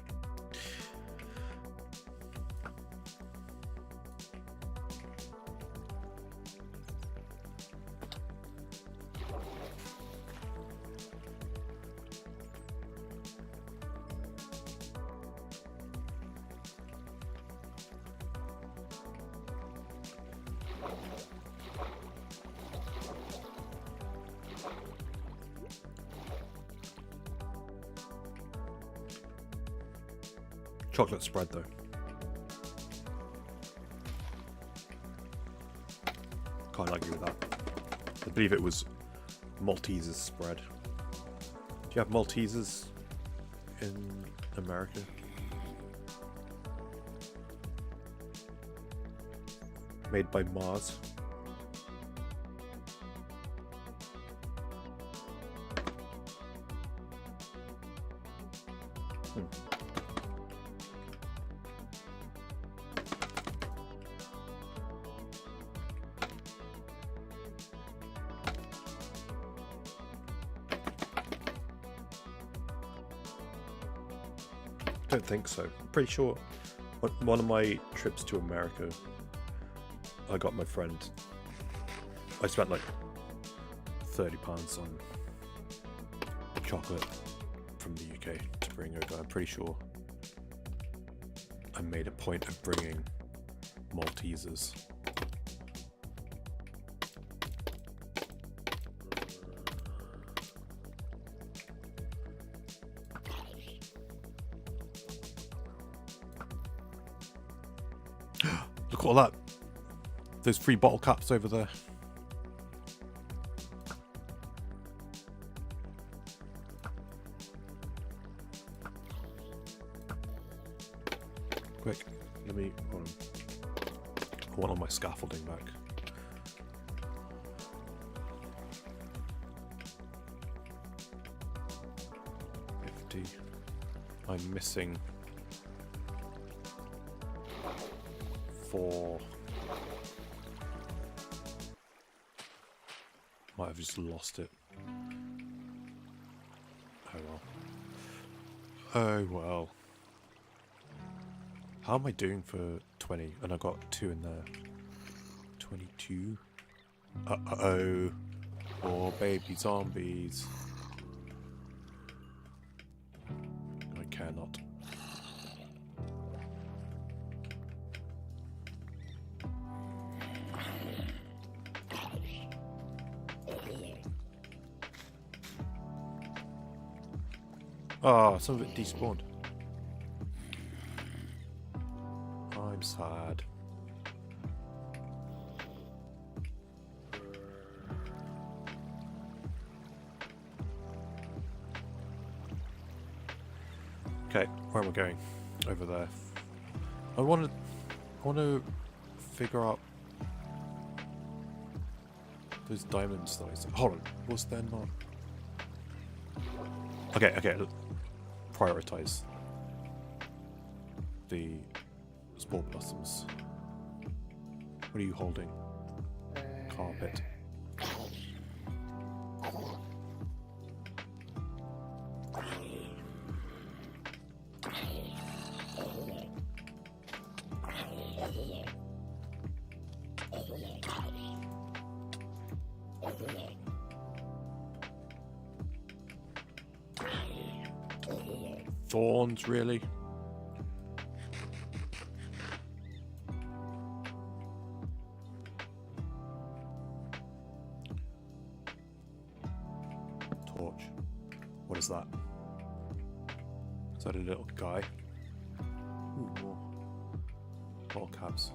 Chocolate spread though. Can't argue with that. I believe it was Maltesers spread. Do you have Maltesers in America? Made by Mars. I don't think so. I'm pretty sure one of my trips to America, I got my friend, I spent like £30 on chocolate from the UK to bring over. I'm pretty sure I made a point of bringing Maltesers. Look at all that. Those 3 bottle caps over there. Quick, let me... Hold on. I want all my scaffolding back. empty. I'm missing 4. Might have just lost it. Oh well. Oh well. How am I doing for 20? And I got 2 in there. 22. Uh-oh. Oh, baby zombies. I care not. Ah, some of it despawned. I'm sad. Okay, where am I going? Over there. I want to figure out those diamonds that I said. Hold on, was there not? Okay, look. Prioritize the spore blossoms. What are you holding? Carpet. Thorns, really? Torch. What is that? Is that a little guy? Ooh, more caps.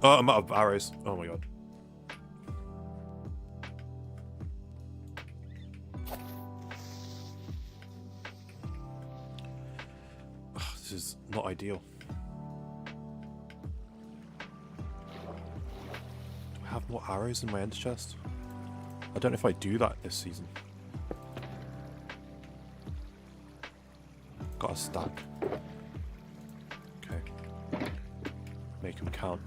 Oh, I'm out of arrows. Oh my god. This is not ideal. Do I have more arrows in my ender chest? I don't know if I do that this season. Got a stack. Okay. Make them count.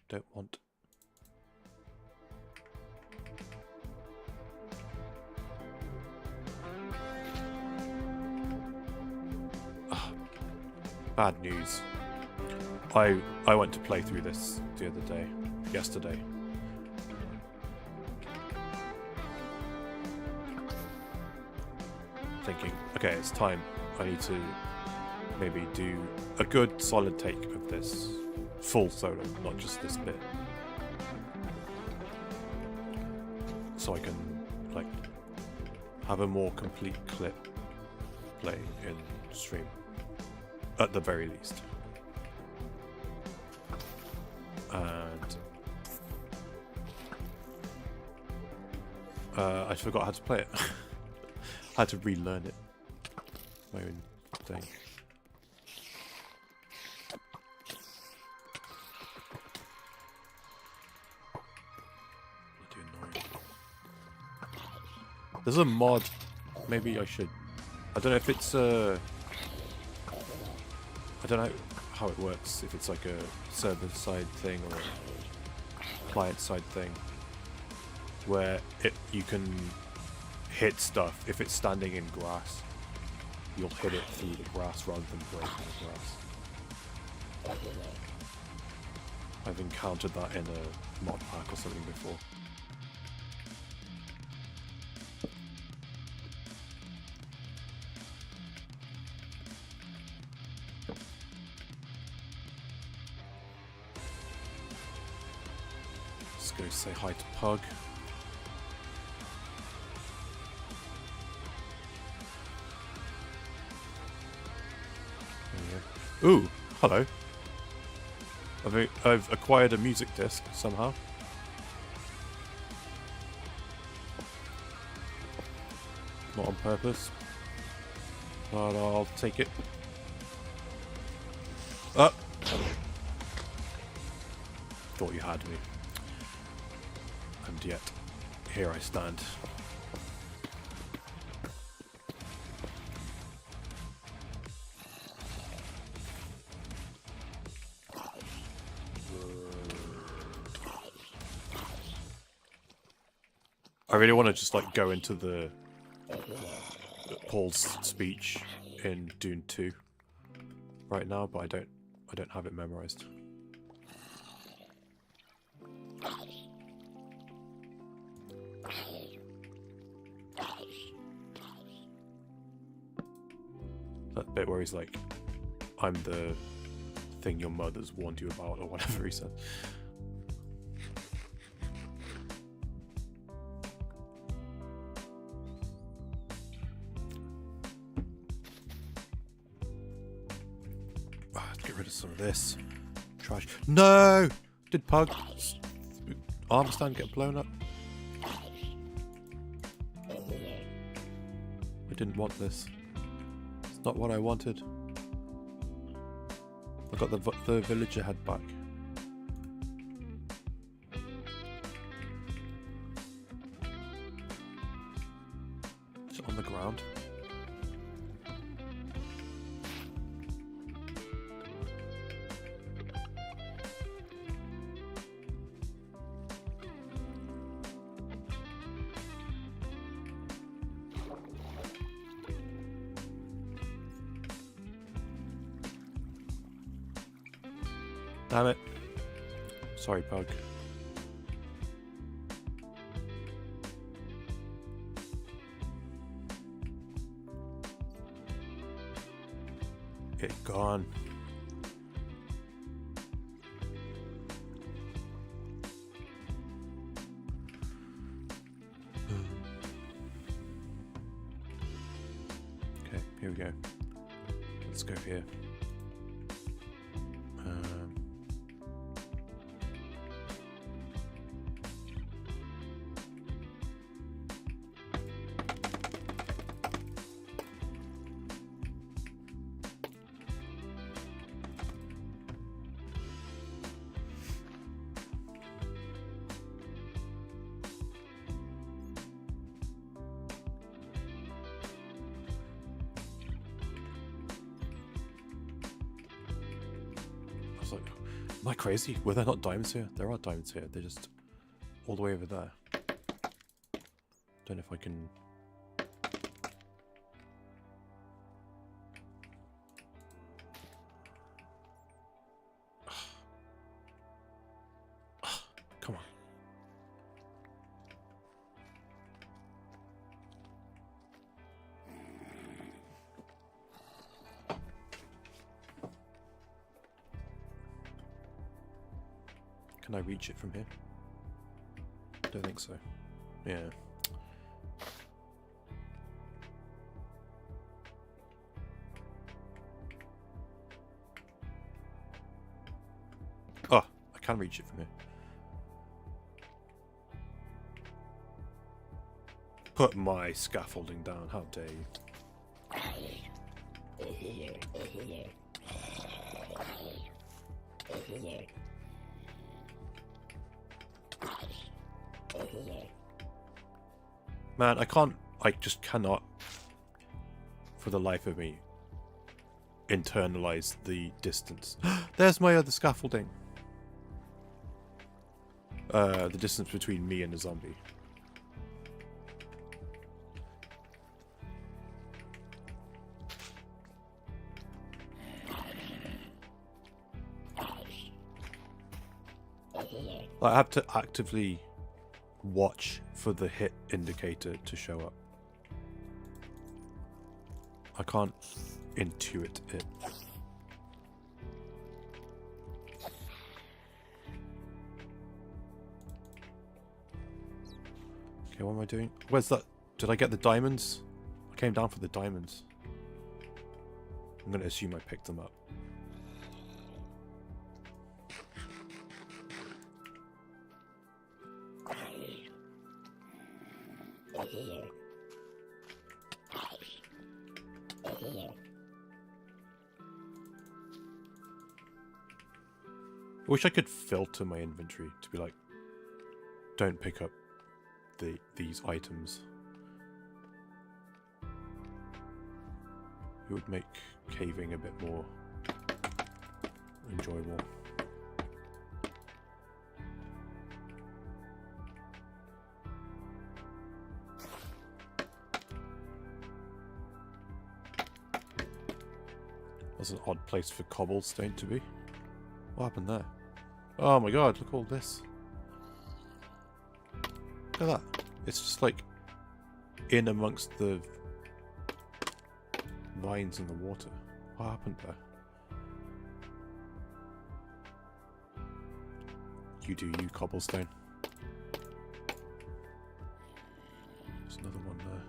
Don't want. Bad news. I went to play through this the other day, yesterday. Thinking, okay, it's time. I need to maybe do a good solid take of this. Full solo, not just this bit. So I can, like, have a more complete clip play in stream. At the very least. And I forgot how to play it. I had to relearn it. My own thing. There's a mod. Maybe I should. I don't know if it's I don't know how it works. If it's like a server side thing or a client side thing, where you can hit stuff if it's standing in grass. You'll hit it through the grass rather than breaking the grass. I've encountered that in a mod pack or something before. Let's go say hi to Pug. Ooh, hello. I've acquired a music disc somehow. Not on purpose. But I'll take it. Oh! Thought you had me. And yet, here I stand. I really want to just like go into the Paul's speech in Dune 2 right now, but I don't have it memorized. That bit where he's like, I'm the thing your mother's warned you about, or whatever he said. Get rid of some of this trash. No! Did Pug's arm stand get blown up? I didn't want this. It's not what I wanted. I got the villager head back. Is it on the ground? Damn it. Sorry, Pug. Get gone. Okay, here we go. Let's go here. Like, am I crazy? Were there not diamonds here? There are diamonds here. They're just all the way over there. Don't know if I can... Come on. Can I reach it from here? Don't think so. Yeah. Oh, I can reach it from here. Put my scaffolding down, how dare you. Man, I just cannot, for the life of me, internalize the distance. There's my other scaffolding. The distance between me and the zombie. I have to actively watch for the hit indicator to show up. I can't intuit it. Okay, what am I doing? Where's that? Did I get the diamonds? I came down for the diamonds. I'm going to assume I picked them up. I wish I could filter my inventory to be like, don't pick up these items. It would make caving a bit more enjoyable. That's an odd place for cobblestone to be. What happened there? Oh my god, look at all this. Look at that. It's just like in amongst the vines in the water. What happened there? You do you, cobblestone. There's another one there.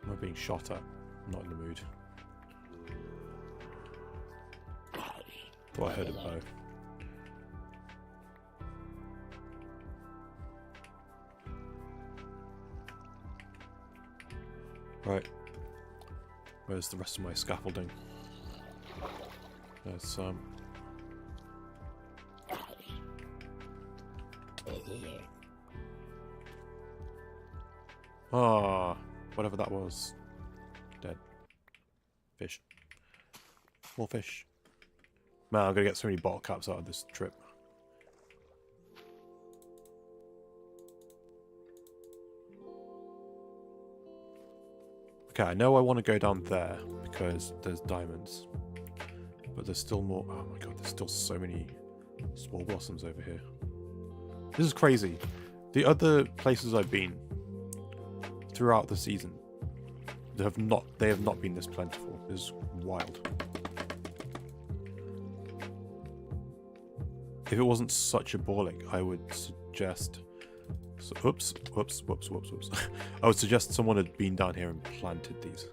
Am I being shot at? I'm not in the mood. Thought I heard a bow. Right. Where's the rest of my scaffolding? There's some. Ah, whatever that was. Dead. Fish. More fish. Man, I'm gonna get so many bottle caps out of this trip. Okay, I know I want to go down there because there's diamonds. But there's still more. Oh my god, there's still so many small blossoms over here. This is crazy. The other places I've been throughout the season, they have not been this plentiful. This is wild. If it wasn't such a bore lake, I would suggest. So, whoops. I would suggest someone had been down here and planted these.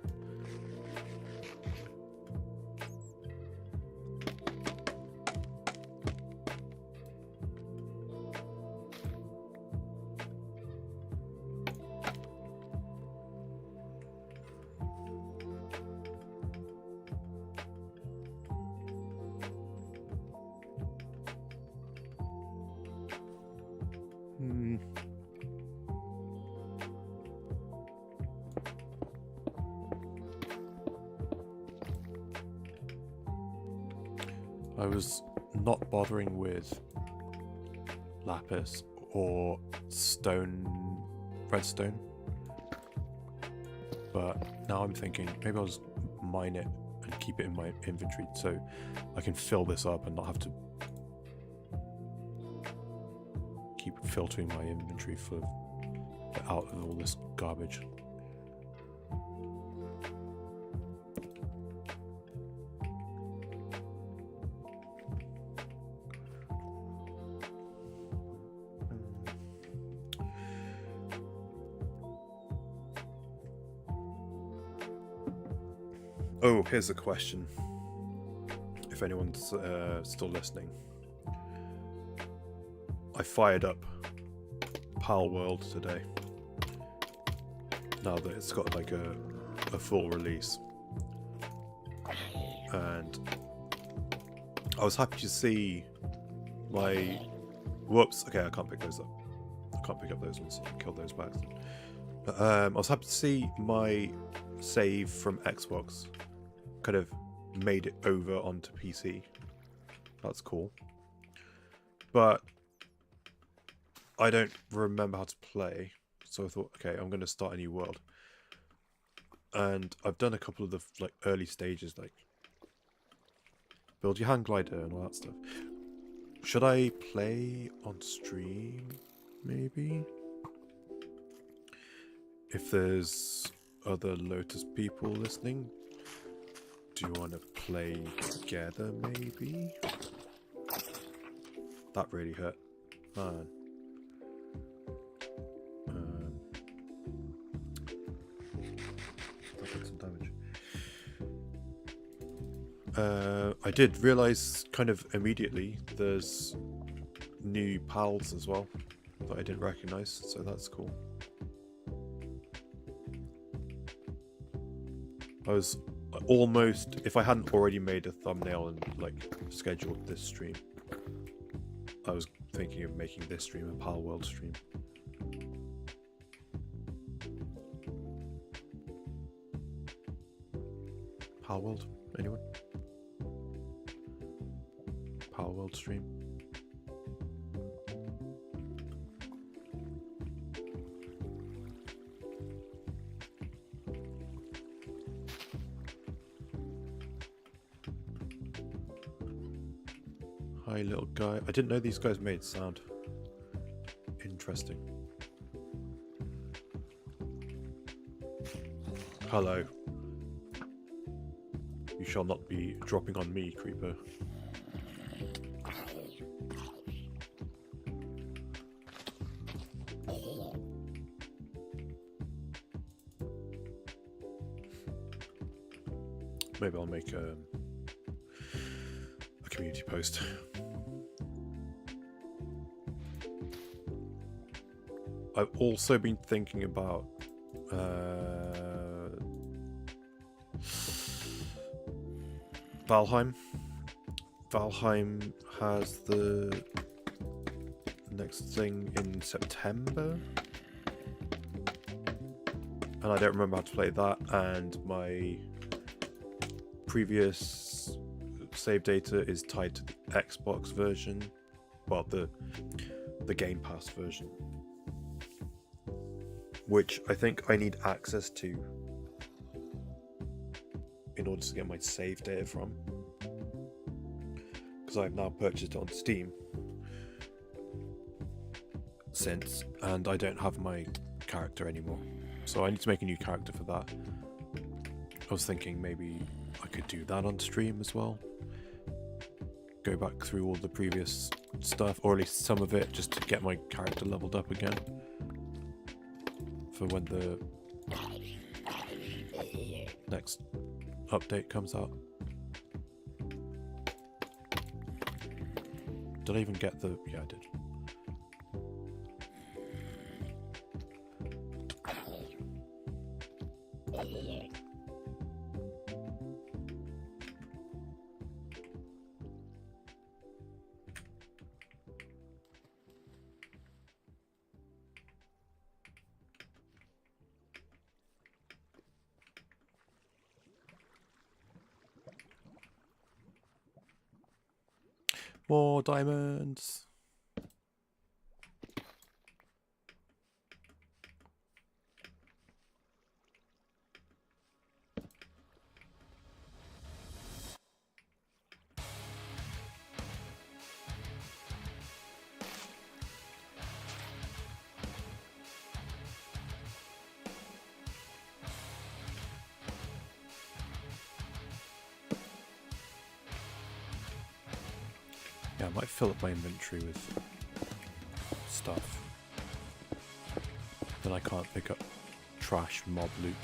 I was not bothering with lapis or redstone, but now I'm thinking maybe I'll just mine it and keep it in my inventory so I can fill this up and not have to keep filtering my inventory out of all this garbage. Oh, here's a question. If anyone's still listening. I fired up Pal World today. Now that it's got like a full release. And I was happy to see my... Whoops, okay, I can't pick those up. I can't pick up those ones. I killed those by accident. I was happy to see my save from Xbox kind of made it over onto PC. That's cool. But I don't remember how to play, so I thought, okay, I'm going to start a new world. And I've done a couple of the like early stages, like build your hang glider and all that stuff. Should I play on stream, maybe? If there's other Lotus people listening, do you want to play together, maybe? That really hurt. Man. That did some damage. I did realise kind of immediately there's new pals as well that I didn't recognise, so that's cool. I was almost, if I hadn't already made a thumbnail and like scheduled this stream, I was thinking of making this stream a Pal World stream. Pal World? Anyone? Pal World stream? Hi, little guy. I didn't know these guys made sound. Interesting. Hello. You shall not be dropping on me, creeper. Maybe I'll make a community post. I've also been thinking about Valheim. Valheim has the next thing in September, and I don't remember how to play that, and my previous save data is tied to the Xbox version, well, the Game Pass version, which I think I need access to in order to get my save data from, because I've now purchased it on Steam since, and I don't have my character anymore, so I need to make a new character for that. I was thinking maybe I could do that on stream as well, go back through all the previous stuff, or at least some of it, just to get my character leveled up again for when the next update comes out. Did I even get the... yeah, I did. More diamonds. Yeah, I might fill up my inventory with stuff. Then I can't pick up trash mob loot.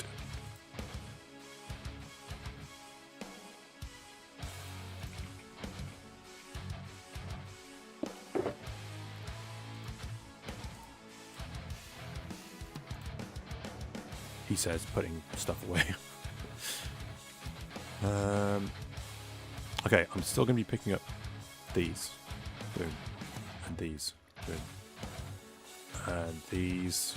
He says, putting stuff away. Okay, I'm still going to be picking up these, boom, and these, boom, and these,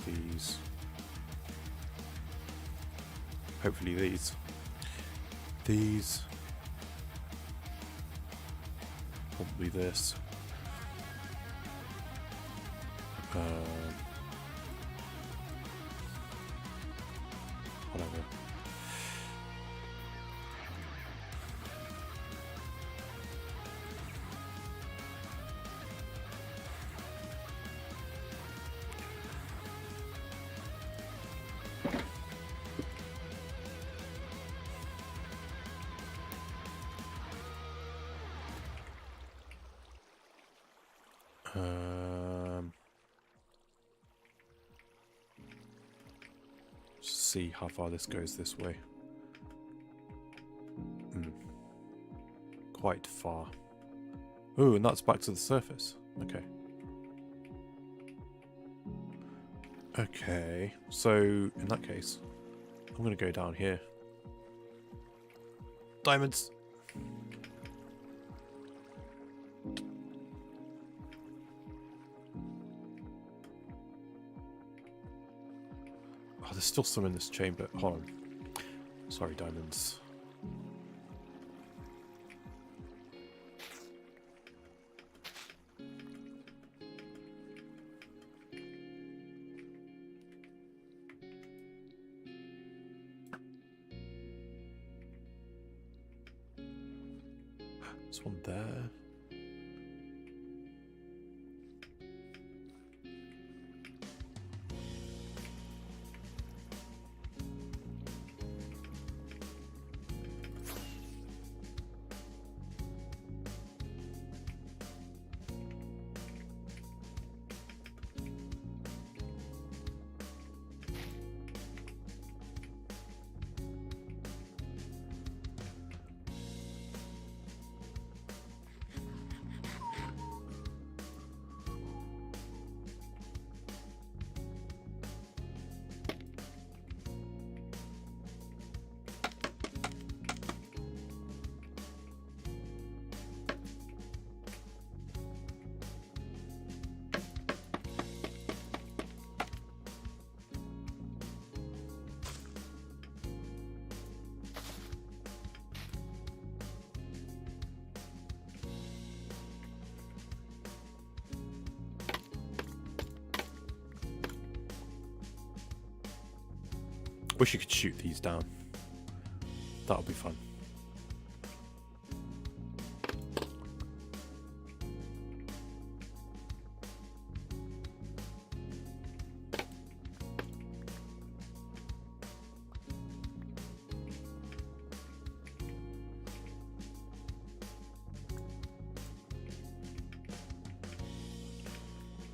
these, hopefully these, probably this, whatever. see how far this goes this way. Quite far. Ooh, and that's back to the surface. Okay. Okay, so in that case, I'm going to go down here. Diamonds! Oh, there's still some in this chamber. Hold on. Sorry, diamonds. There's one there. Wish you could shoot these down. That'll be fun.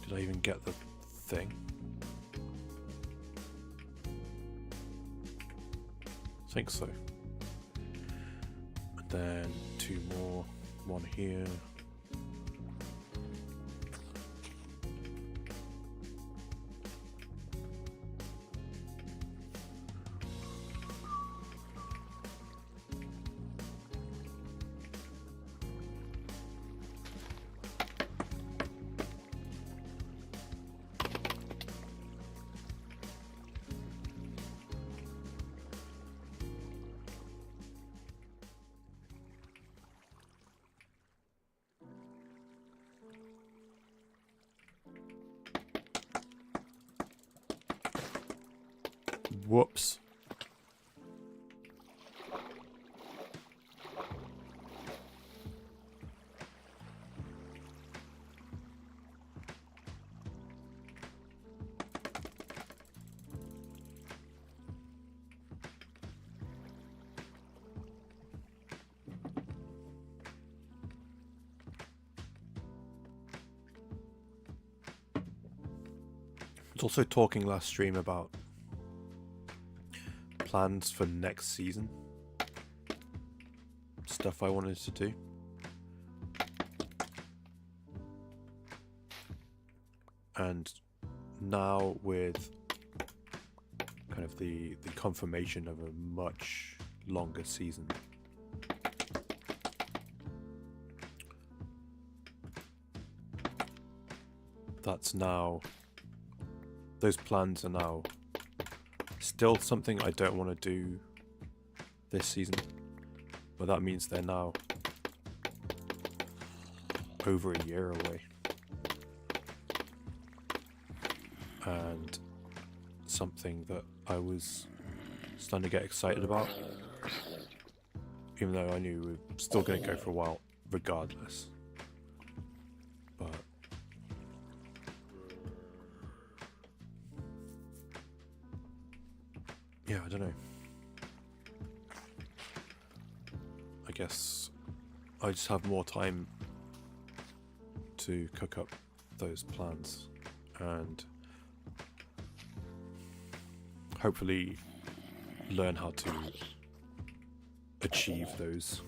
Did I even get the thing? I think so. And then two more. One here. Whoops. I was also talking last stream about plans for next season, stuff I wanted to do, and now with kind of the confirmation of a much longer season, that's now, those plans are now still something I don't want to do this season, but that means they're now over a year away, and something that I was starting to get excited about, even though I knew we were still going to go for a while regardless. But yeah, I don't know. I guess I just have more time to cook up those plans, and hopefully learn how to achieve those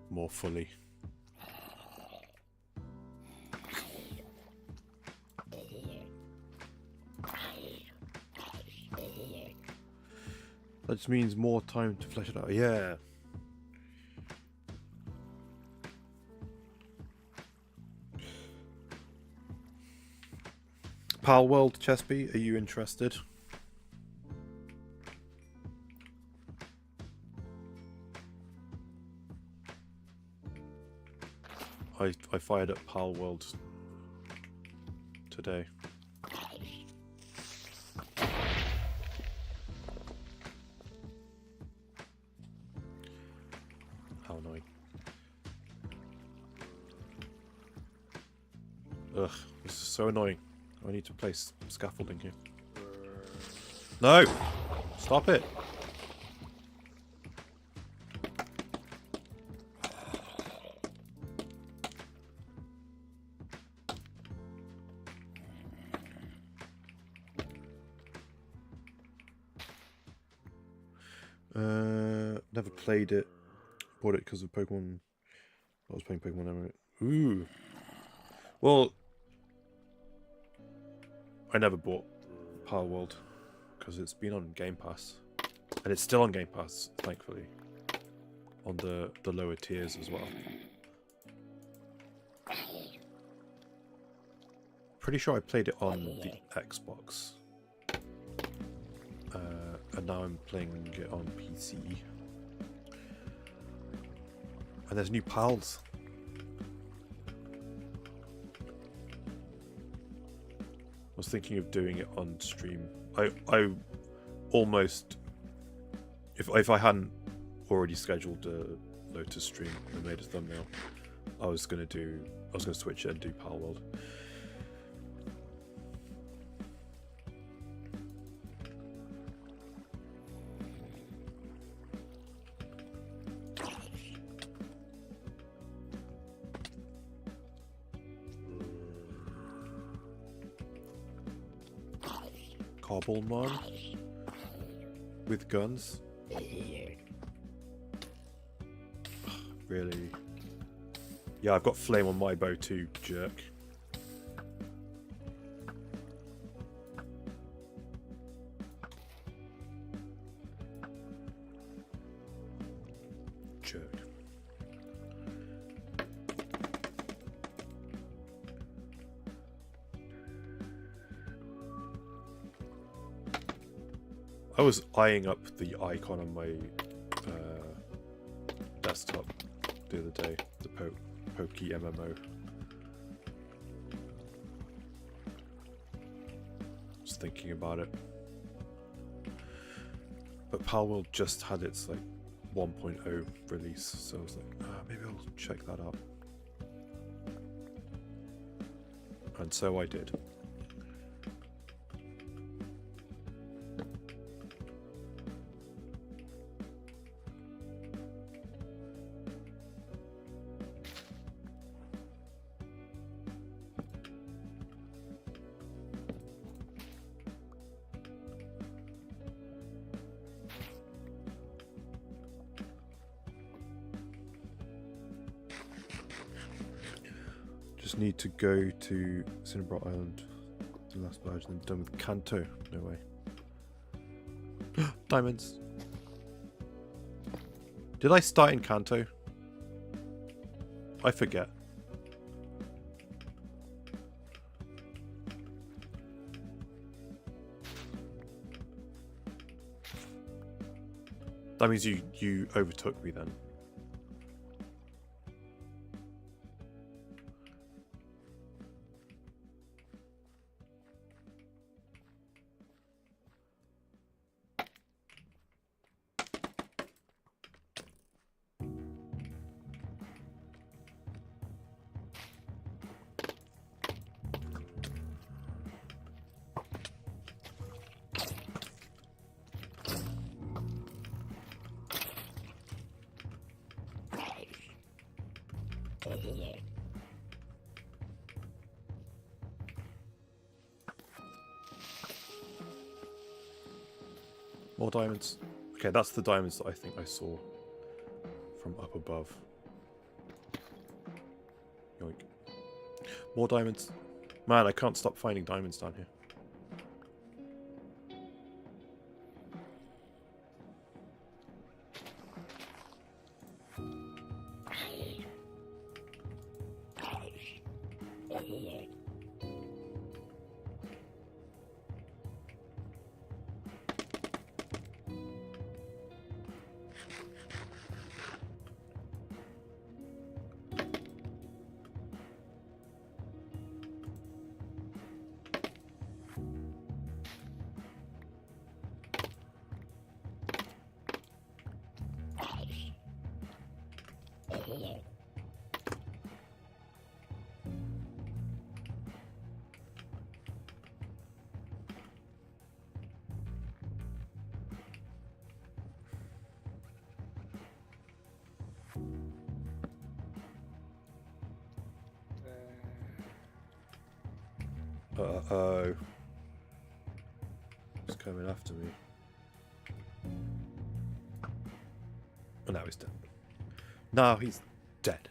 more fully. That just means more time to flesh it out. Yeah. Pal World Chesby, are you interested? I fired up Pal World today. How annoying. Ugh, this is so annoying. I need to place scaffolding here. No! Stop it! Never played it. Bought it because of Pokemon. I was playing Pokemon Emerald. Ooh. Well, I never bought Power World because it's been on Game Pass, and it's still on Game Pass, thankfully, on the lower tiers as well. Pretty sure I played it on the Xbox, and now I'm playing it on PC. And there's new pals. I was thinking of doing it on stream. I almost, if I hadn't already scheduled a Lotus stream and made a thumbnail, I was gonna switch it and do Pal World. Cobblemon with guns. Really? Yeah, I've got flame on my bow too, jerk. Jerk. I was eyeing up the icon on my desktop the other day, the Pokey MMO. Just thinking about it. But Pal World just had its like 1.0 release, so I was like, maybe I'll check that out. And so I did. Just need to go to Cinnabar Island, the last badge, and then done with Kanto. No way. Diamonds. Did I start in Kanto? I forget. That means you overtook me then. More diamonds. Okay, that's the diamonds that I think I saw from up above. Yoink. More diamonds. Man, I can't stop finding diamonds down here. Uh-oh. He's coming after me. Oh, now he's dead. No, he's dead.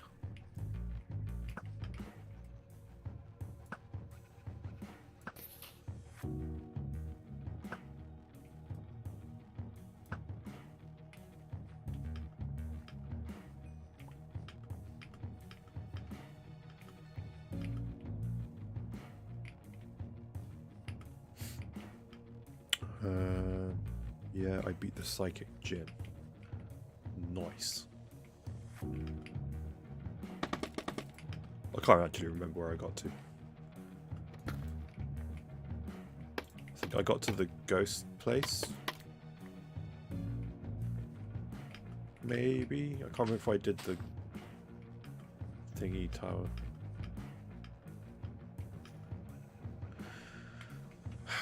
Yeah, I beat the psychic Jin. Nice. I can't actually remember where I got to. I think I got to the ghost place. Maybe? I can't remember if I did the thingy tower.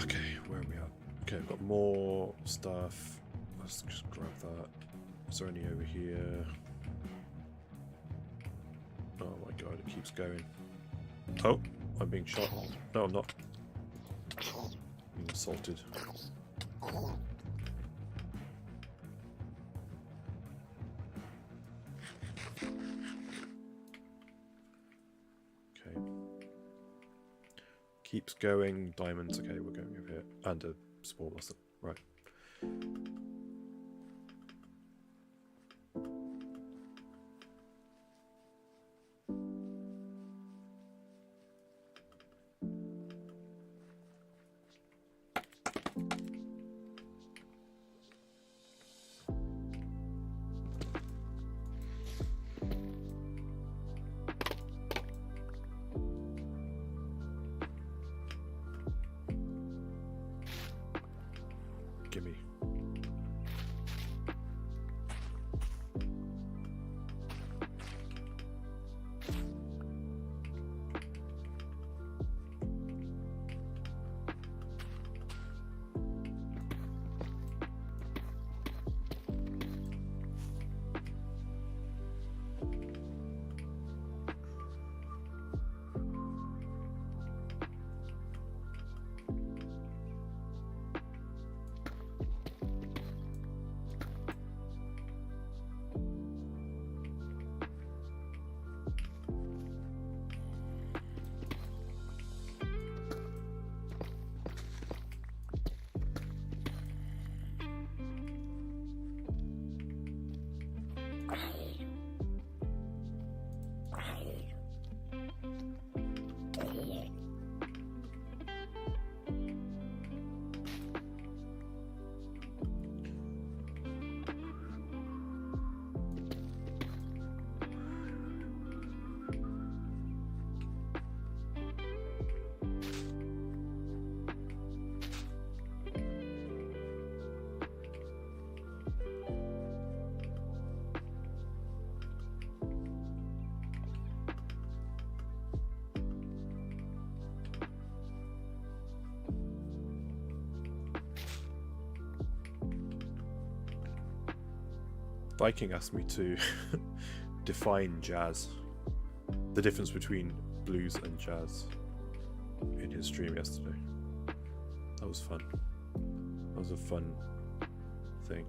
Okay, where are we at? Okay, I've got more stuff. Let's just grab that. Is there any over here? Oh my god, it keeps going. Oh, I'm being shot. No, I'm not. I'm being assaulted. Okay. Keeps going. Diamonds. Okay, we're going over here. And a spore blossom. Right. Gimme. Viking asked me to define jazz, the difference between blues and jazz, in his stream yesterday. That was fun. That was a fun thing.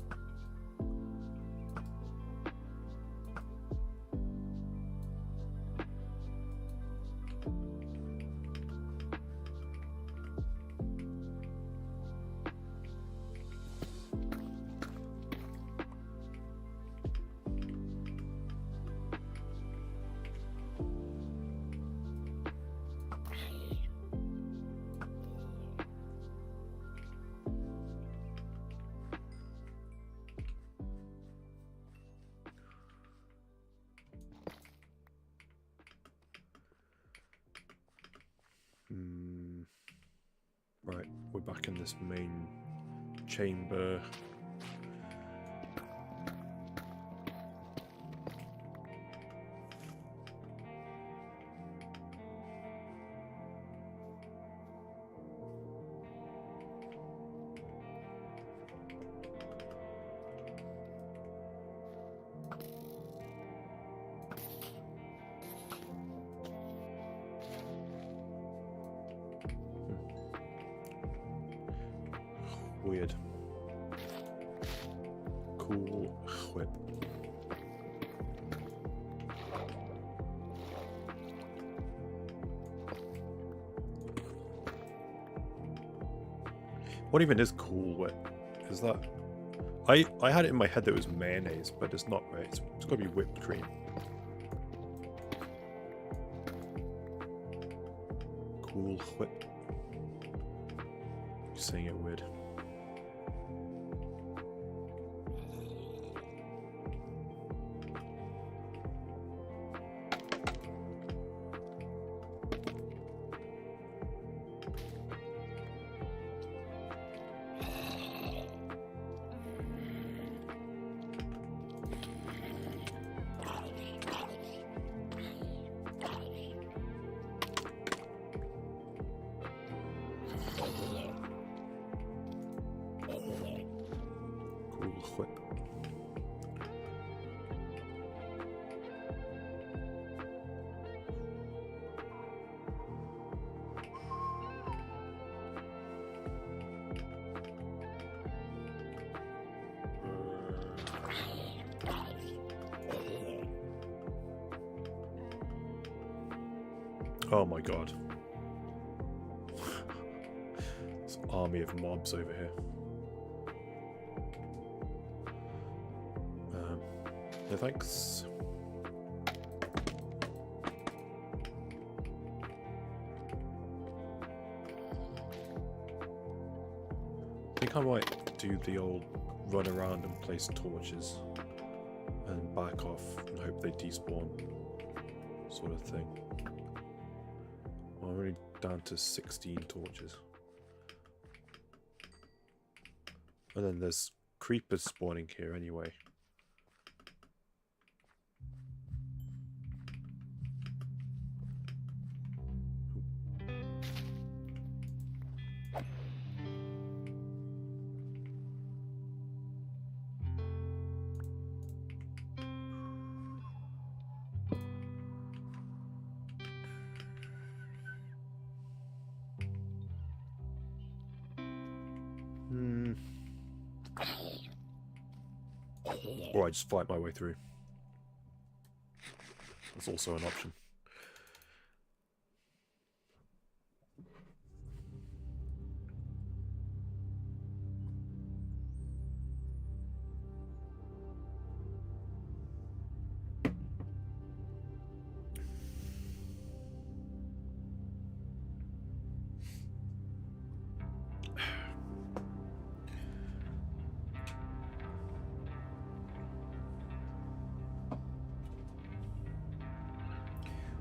Right, we're back in this main chamber. Weird. Cool whip. What even is Cool Whip? Is that... I had it in my head that it was mayonnaise, but it's not, right? It's got to be whipped cream. Cool Whip. You're saying it weird. Whip. Oh my god. This army of mobs over here. No thanks. I think I might do the old run around and place torches and back off and hope they despawn sort of thing. Well, I'm only down to 16 torches. And then there's creepers spawning here anyway. Or I just fight my way through. That's also an option.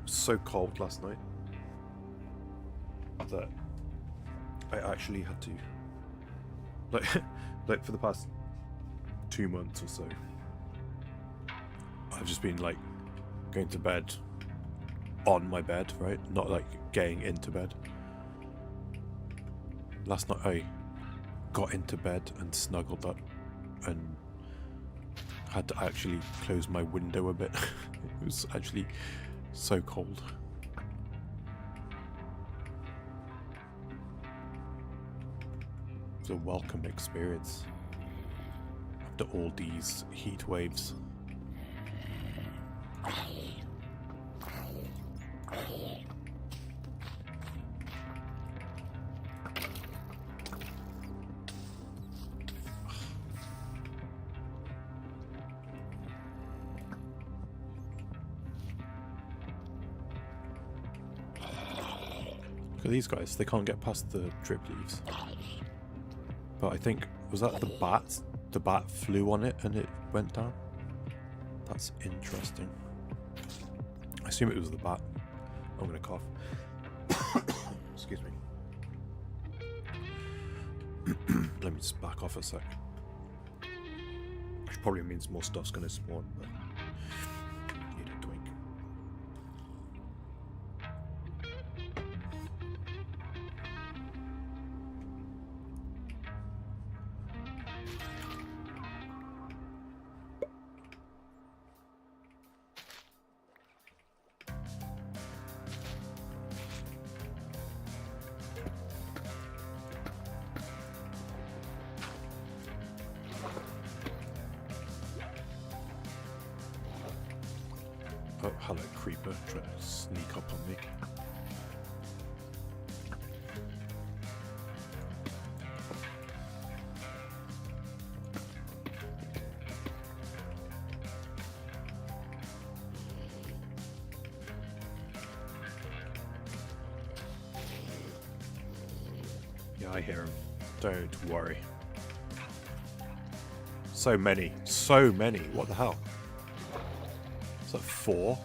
So cold last night that I actually had to like for the past 2 months or so I've just been like going to bed on my bed, right? Not like getting into bed. Last night I got into bed and snuggled up and had to actually close my window a bit. It was actually so cold. It was a welcome experience. to all these heat waves. Look at these guys, they can't get past the drip leaves. But I think, was that the bat? The bat flew on it and it went down? That's interesting. I assume it was the bat. I'm gonna cough. Excuse me. Let me just back off a sec. Which probably means more stuff's gonna spawn, but need a drink. Oh, hello, creeper, trying to sneak up on me. Yeah, I hear him. Don't worry. So many. So many. What the hell? Is that 4?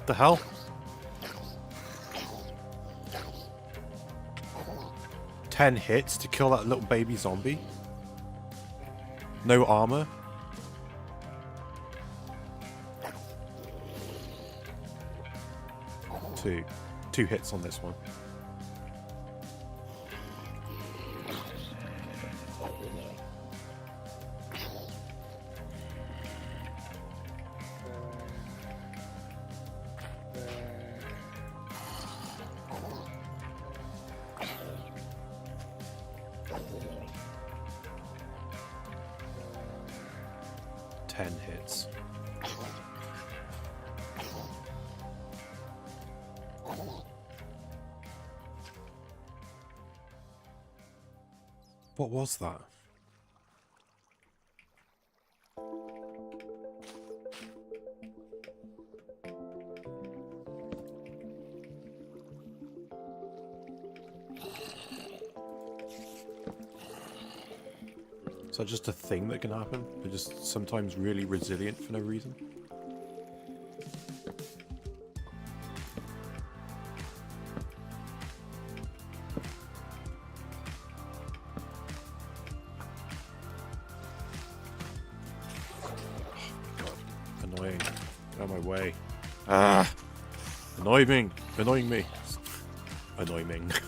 The hell? Ten hits to kill that little baby zombie? No armor? Two hits on this one. Hits. What was that? Is that just a thing that can happen? They're just sometimes really resilient for no reason? Annoying. Get out of my way. Ah! Annoying! Annoying me. Annoying. 'Cause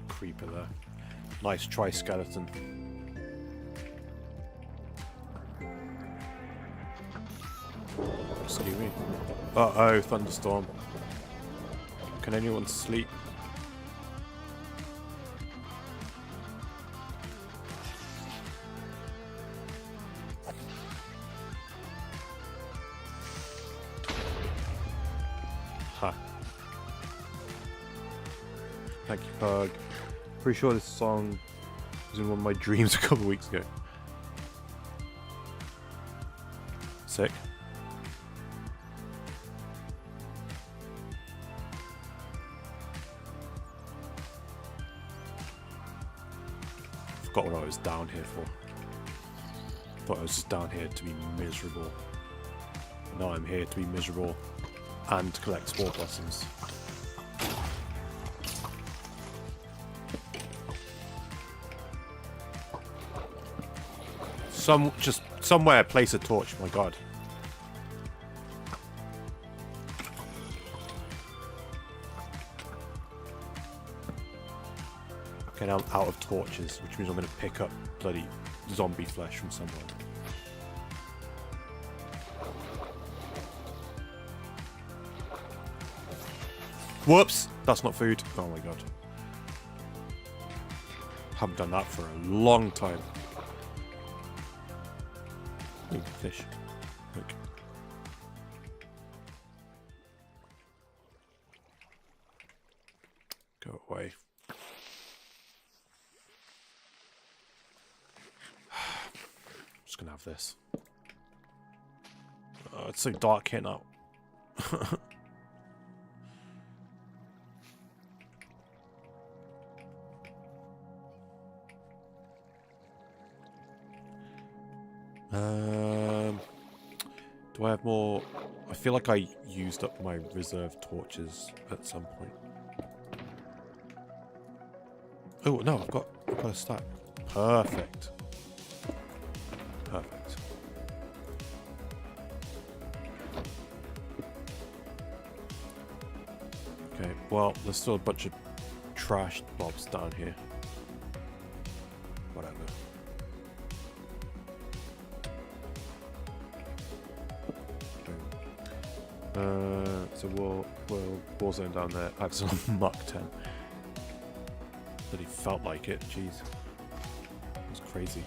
creeper there. Nice tri-skeleton. Excuse me. Uh-oh, thunderstorm. Can anyone sleep? Ha. Thank you, Pug. Pretty sure this song was in one of my dreams a couple of weeks ago. Sick. Forgot what I was down here for. Thought I was just down here to be miserable. Now I'm here to be miserable. and collect spore blossoms. Just somewhere place a torch, my god. Okay, now I'm out of torches, which means I'm going to pick up bloody zombie flesh from somewhere. Whoops! That's not food. Oh my god. Haven't done that for a long time. Ooh, fish. Look. Go away. Just gonna have this. Oh, it's so dark here now. Do I have more? I feel like I used up my reserve torches at some point. Oh no, I've got a stack. Perfect. Perfect. Okay, well, there's still a bunch of trash blobs down here. Whatever. So we'll Warzone down there. I have some Mach 10. But he felt like it. Jeez. It was crazy.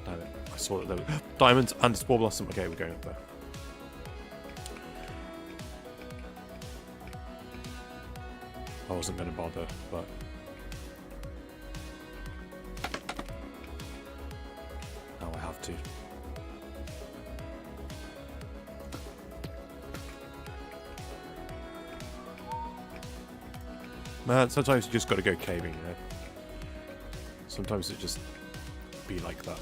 I saw that there were diamonds and spore blossom. Okay, we're going up there. I wasn't going to bother, but now I have to. Man, sometimes you just got to go caving, you know? Sometimes it just be like that.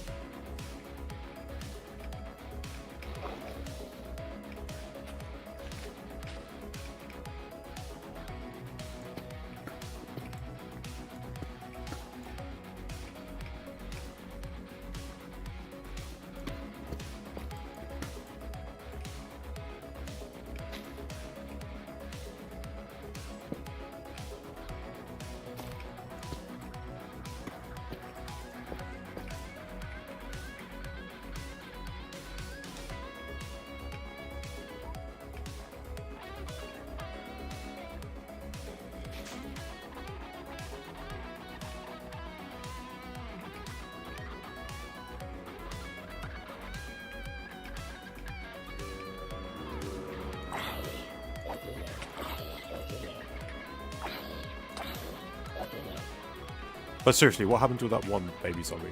But seriously, what happened to that one baby zombie?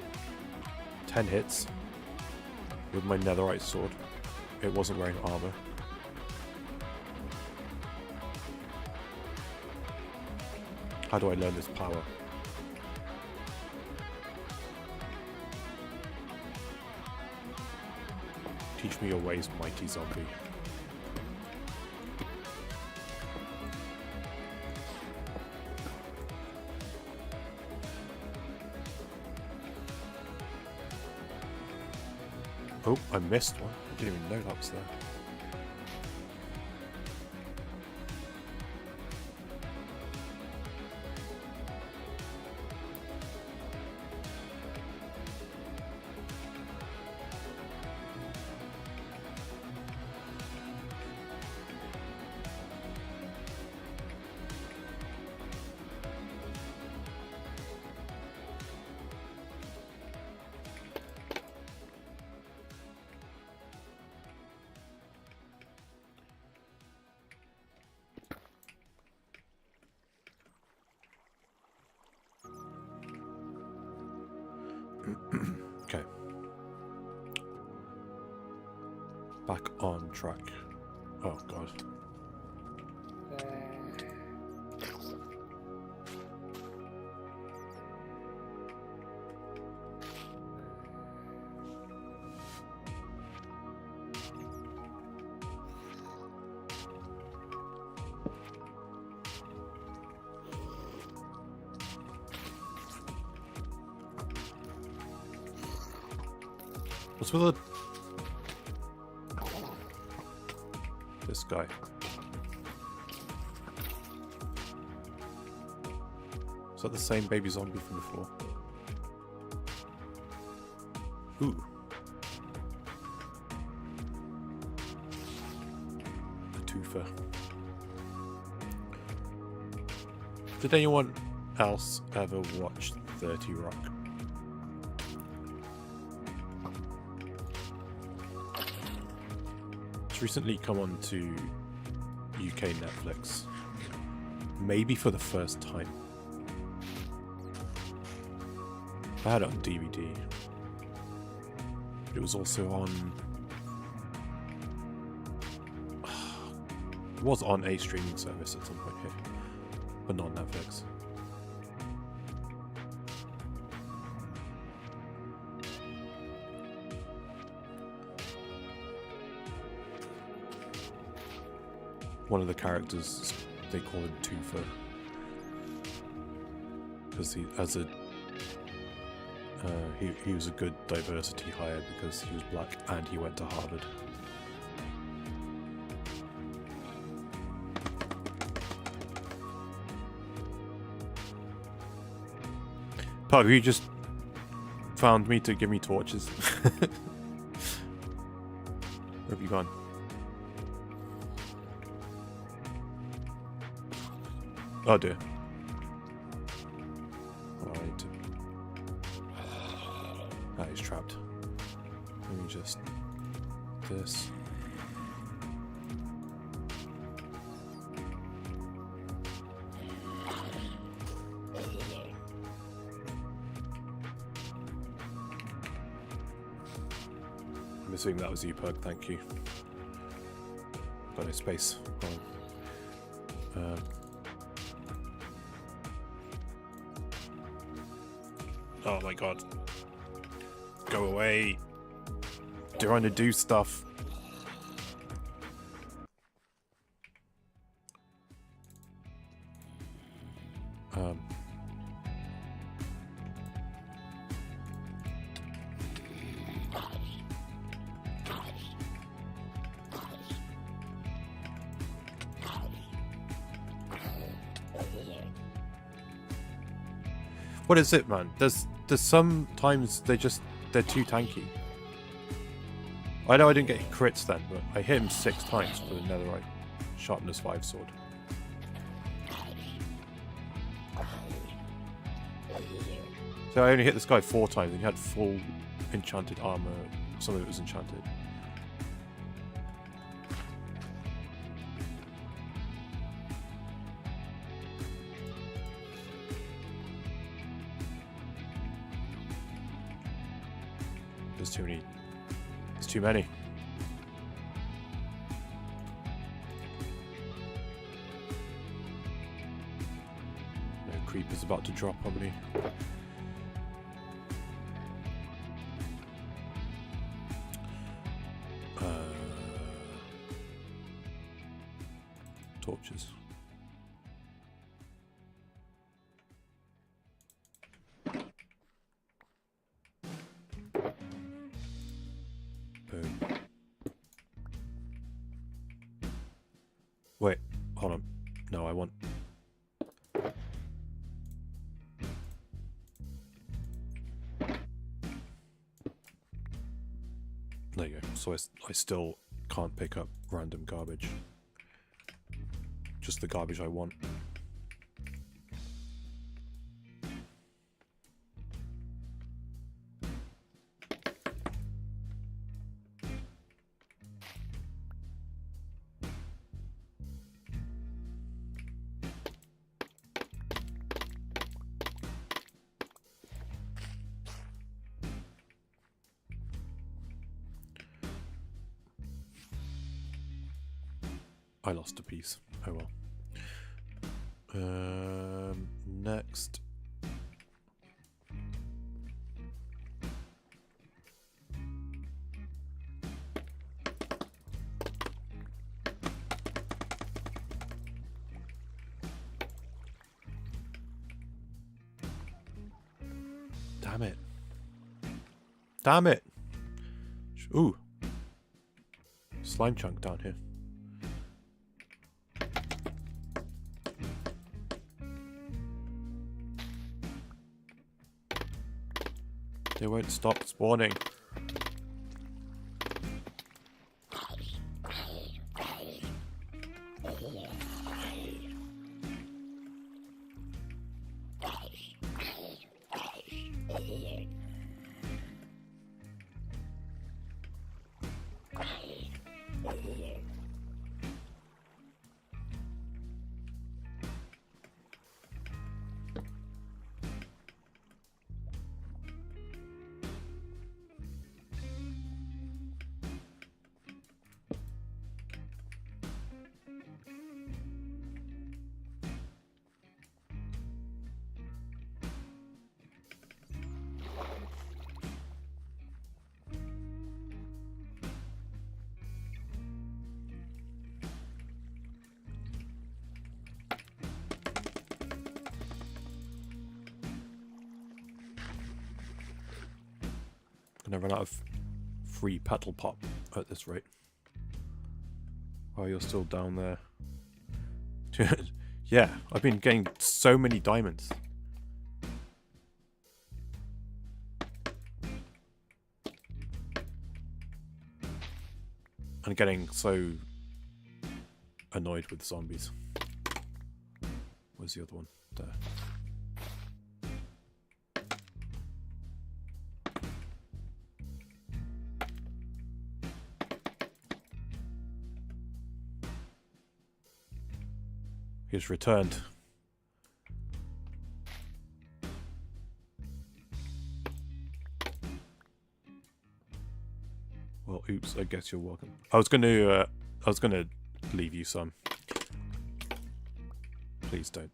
10 hits with my netherite sword. It wasn't wearing armor. How do I learn this power? Teach me your ways, mighty zombie. Oh, I missed one. I didn't even know that was there. Back on track. Oh god. What's with this guy? Is that the same baby zombie from before? Ooh. A twofer. Did anyone else ever watch 30 Rock? It's recently come on to UK Netflix. Maybe for the first time. I had it on DVD. It was also on... It was on a streaming service at some point here, but not Netflix. One of the characters, they call him Twofer, because he was a good diversity hire because he was black and he went to Harvard. Pug, you just found me to give me torches. Where have you gone? Oh dear. Right. Ah, he's trapped. Let me just... this. I'm assuming that was you, Pug, thank you. Got no space. Oh my god. Go away. Trying to do stuff. What is it, man? There's sometimes they're too tanky. I know I didn't get crits then, but I hit him 6 times with a netherite sharpness 5 sword. So I only hit this guy 4 times and he had full enchanted armor. Some of it was enchanted. There's too many. There's too many. No, creeper's about to drop on me. Torches. Boom. Wait, hold on. No, I want... There you go. So I still can't pick up random garbage. Just the garbage I want. I lost a piece. Oh well. Next. Damn it. Damn it. Ooh. Slime chunk down here. They won't stop spawning. Gonna run out of free petal pop at this rate. Oh, you're still down there. Yeah, I've been getting so many diamonds. And getting so annoyed with zombies. Where's the other one? There. He's returned. Well, oops, I guess you're welcome. I was gonna leave you some. Please don't.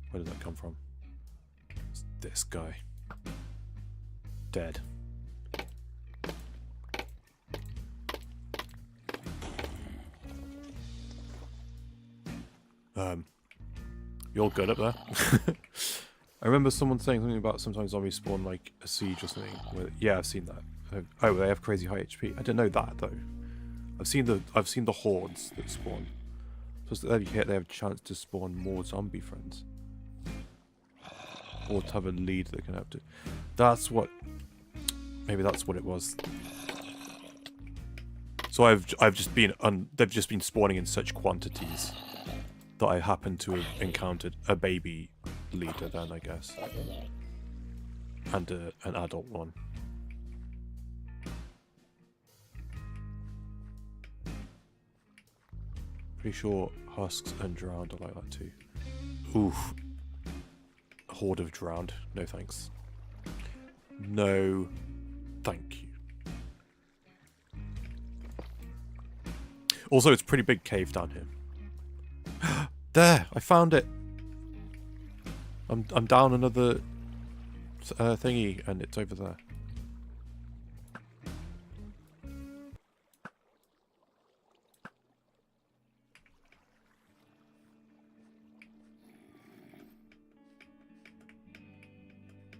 Where did that come from? It's this guy. Dead. You're good up there. I remember someone saying something about sometimes zombies spawn like a siege or something. Yeah, I've seen that. Oh, they have crazy high HP. I didn't know that though. I've seen the hordes that spawn. So they have a chance to spawn more zombie friends, or to have a lead that can help to. That's what. Maybe that's what it was. So I've just been they've just been spawning in such quantities that I happen to have encountered a baby leader then, I guess. And an adult one. Pretty sure husks and drowned are like that too. Oof. A horde of drowned. No thanks. No thank you. Also, it's a pretty big cave down here. There! I found it! I'm down another thingy, and it's over there.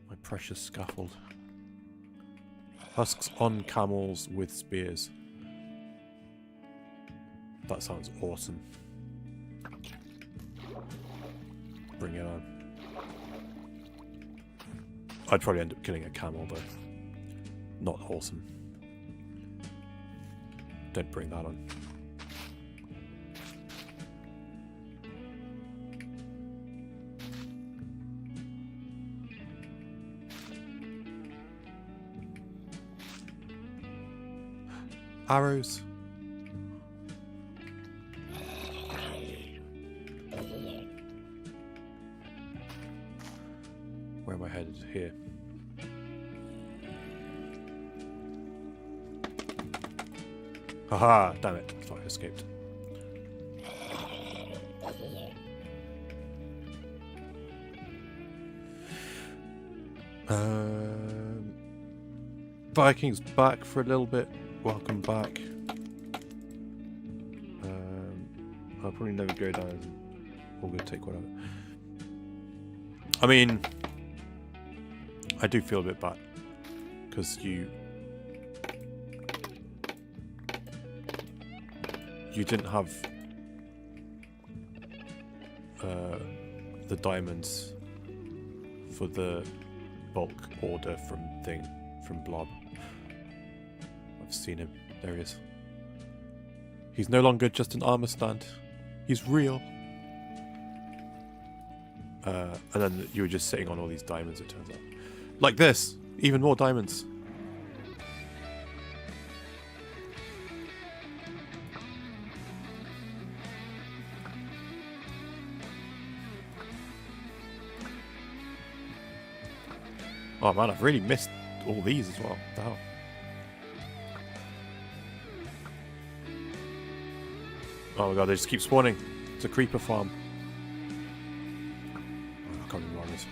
My precious scaffold. Husks on camels with spears. That sounds awesome. Bring it on. I'd probably end up killing a camel though. Not awesome. Don't bring that on. Arrows. Where am I headed? Here. Haha, damn it. I thought I escaped. Vikings back for a little bit. Welcome back. I'll probably never go down. We're going to take one of it. I mean, I do feel a bit bad because you didn't have the diamonds for the bulk order from Blob. I've seen him. There he is. He's no longer just an armor stand. He's real. And then you were just sitting on all these diamonds, it turns out. Like this! Even more diamonds. Oh man, I've really missed all these as well. What the hell? Oh my god, they just keep spawning. It's a creeper farm. Oh, I can't even run this.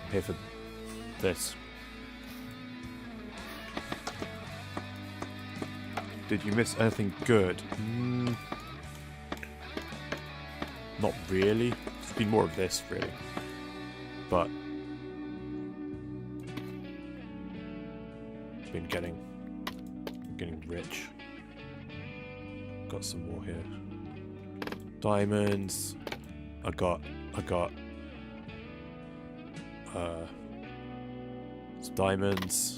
I'm here for this. Did you miss anything good? Not really. It's been more of this, really. But been getting rich. Got some more here. Diamonds. I got some diamonds.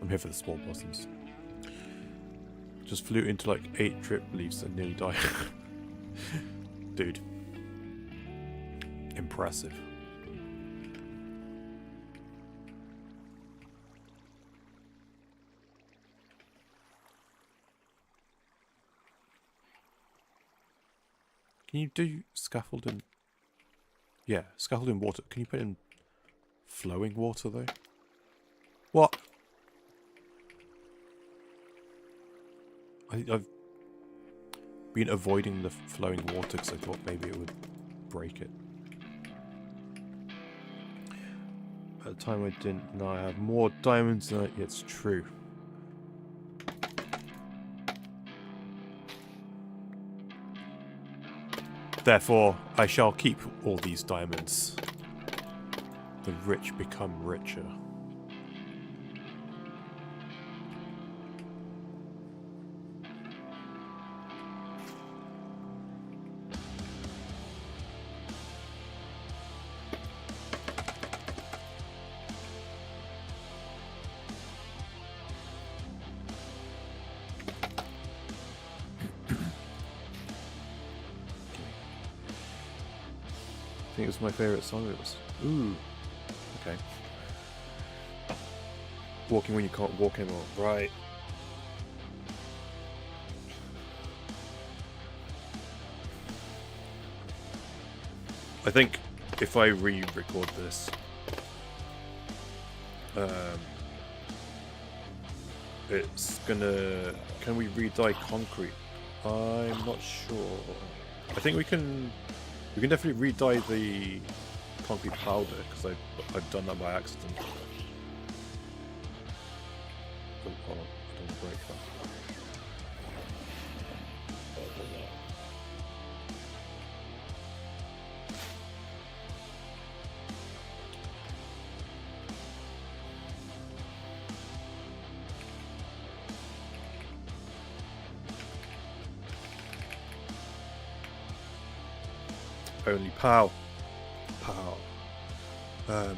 I'm here for the small blossoms. Just flew into like 8 drip leaves and nearly died. Dude. Impressive. Can you do scaffold in... Yeah, scaffold in water. Can you put in flowing water though? What? I've been avoiding the flowing water because I thought maybe it would break it. At the time I didn't know I have more diamonds than it's true. Therefore, I shall keep all these diamonds. The rich become richer. I think it was my favourite song. It was... Ooh. Okay. Walking when you can't walk anymore. Right. I think if I re-record this... it's gonna... Can we re-dye concrete? I'm not sure. I think we can... We can definitely re-dye the concrete powder, because I've done that by accident. Oh, hold on. I don't want to break that. Only pow.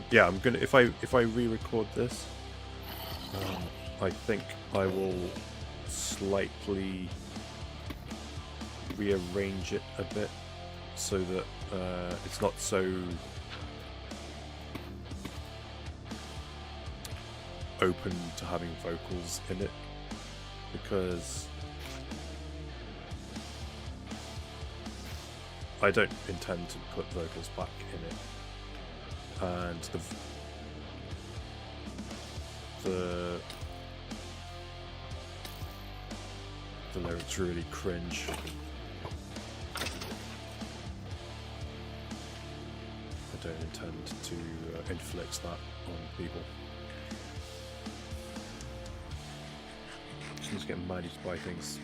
Yeah, I'm gonna if I re-record this, I think I will slightly rearrange it a bit so that it's not so open to having vocals in it, because I don't intend to put vocals back in it, and the the lyrics really cringe. I don't intend to inflict that on people. Just get mad to buy things.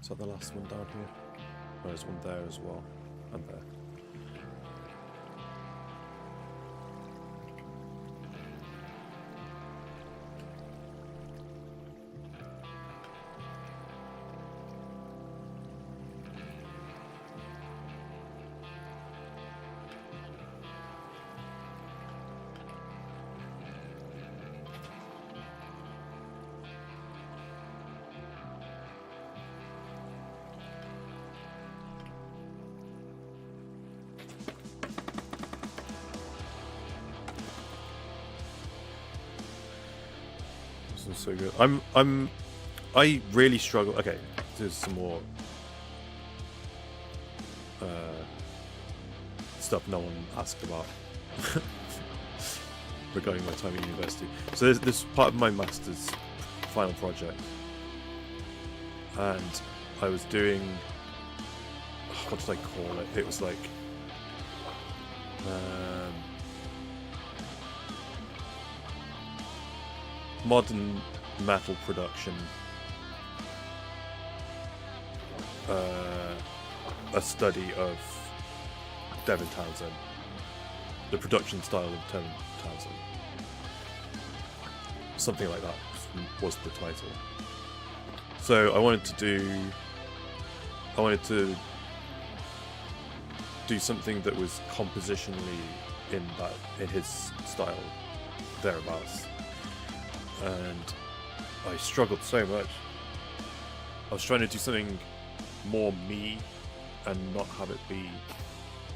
Is that the last one down here? Oh, there's one there as well, and there. So good. I really struggle. Okay, there's some more stuff no one asked about regarding my time at university. So there's this part of my master's final project, and I was doing, what did I call it? It was like modern metal production, a study of Devin Townsend, the production style of Devin Townsend, something like that was the title. So I wanted to do something that was compositionally in his style, thereabouts. And I struggled so much. I was trying to do something more me and not have it be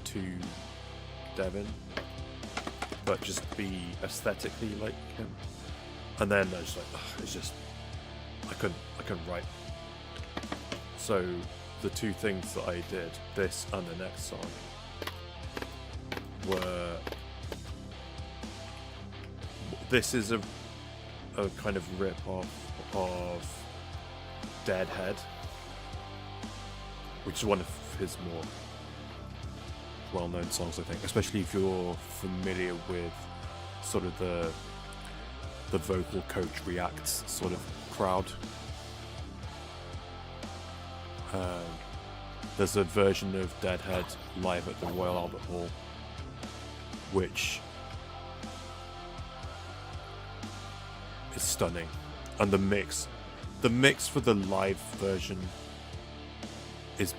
too Devin, but just be aesthetically like him. And then I was like, it's just I couldn't write. So the two things that I did, this and the next song, were, this is a kind of rip-off of Deadhead, which is one of his more well-known songs, I think, especially if you're familiar with sort of the vocal coach reacts sort of crowd. There's a version of Deadhead live at the Royal Albert Hall, which is stunning, and the mix for the live version is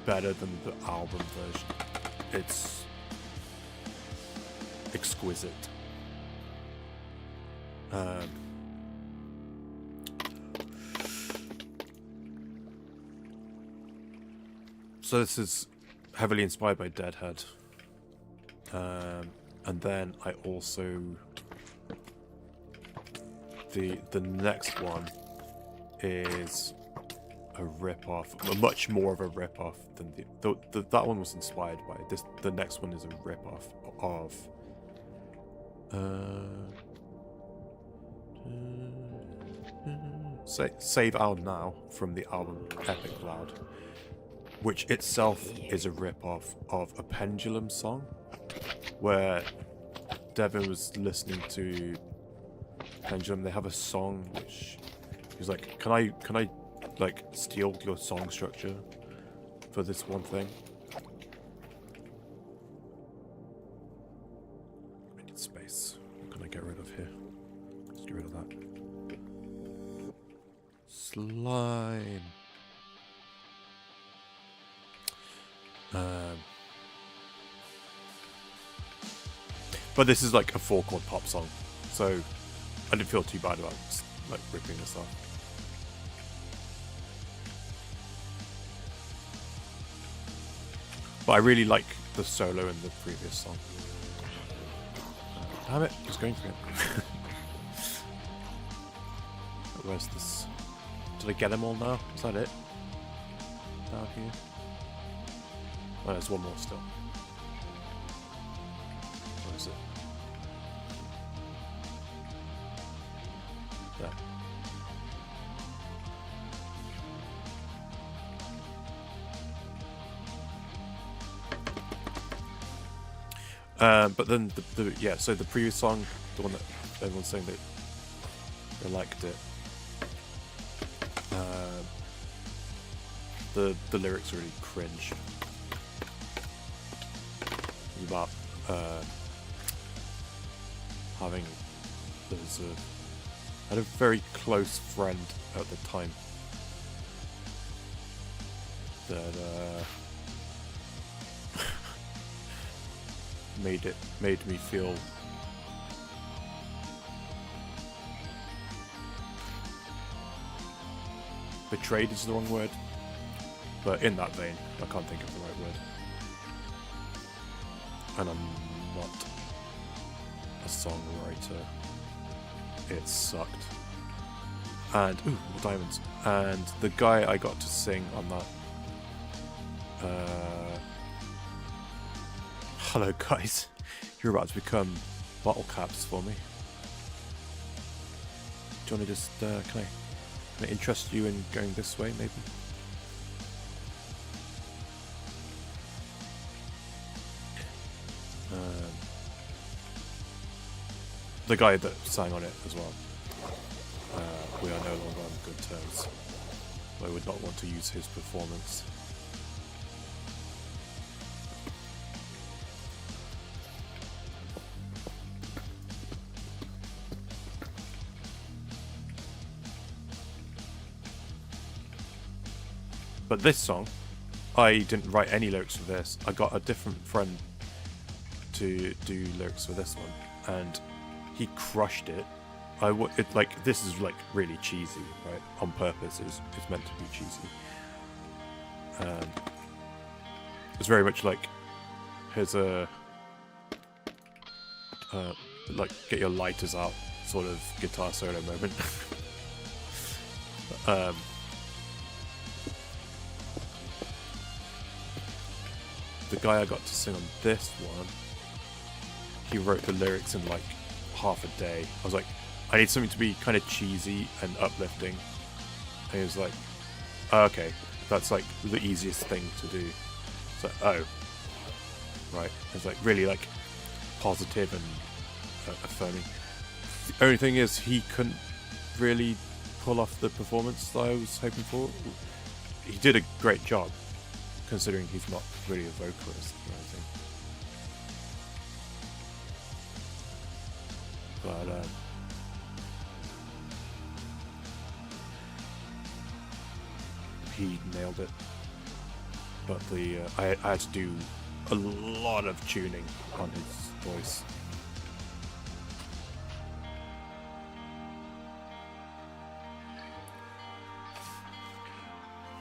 better than the album version. It's exquisite. So this is heavily inspired by Deadhead, and then I also, the next one is a rip-off, much more of a rip-off than that one was inspired by this. The next one is a rip-off of Save Our Now from the album Epic Loud, which itself is a rip-off of a Pendulum song, where Devin was listening to Pendulum. They have a song which he's like, can I like steal your song structure for this one thing? I need space. What can I get rid of here? Let's get rid of that. Slime. But this is like a 4-chord pop song, so I didn't feel too bad about like ripping this off. But I really like the solo in the previous song. Damn it, I was going for it. Where's this? Did I get them all now? Is that it? Down here. Oh, there's one more still. Where is it? There. But then yeah, so the previous song, the one that everyone's saying that they liked it. The lyrics are really cringe. About having I had a very close friend at the time that made me feel betrayed is the wrong word, but in that vein. I can't think of the right word. And I'm not a songwriter. It sucked. And ooh, diamonds. And the guy I got to sing on that. Hello guys, you're about to become bottle caps for me. Do you want to just can I interest you in going this way maybe? The guy that sang on it as well. We are no longer on good terms. I would not want to use his performance. But this song, I didn't write any lyrics for this. I got a different friend to do lyrics for this one, and he crushed it. This is like really cheesy, right? On purpose, it's meant to be cheesy. It's very much like here's a like get your lighters out sort of guitar solo moment. The guy I got to sing on this one, he wrote the lyrics in like half a day. I was like, I need something to be kind of cheesy and uplifting. And he was like, oh, okay, that's like the easiest thing to do. So, oh, right. It's like really like positive and affirming. The only thing is he couldn't really pull off the performance that I was hoping for. He did a great job, considering he's not really a vocalist or anything. But he nailed it. But I had to do a lot of tuning on his voice.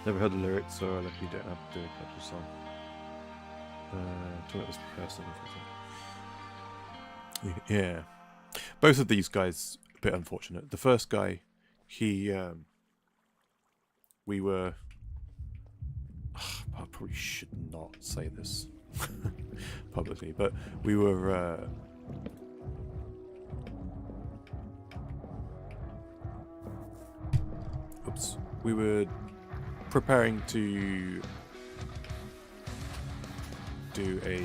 Never heard the lyrics, so like you don't have to catch the song. Talk about this person. Yeah. Both of these guys, a bit unfortunate. The first guy, he, we were... I probably should not say this publicly, but we were... we were preparing to do a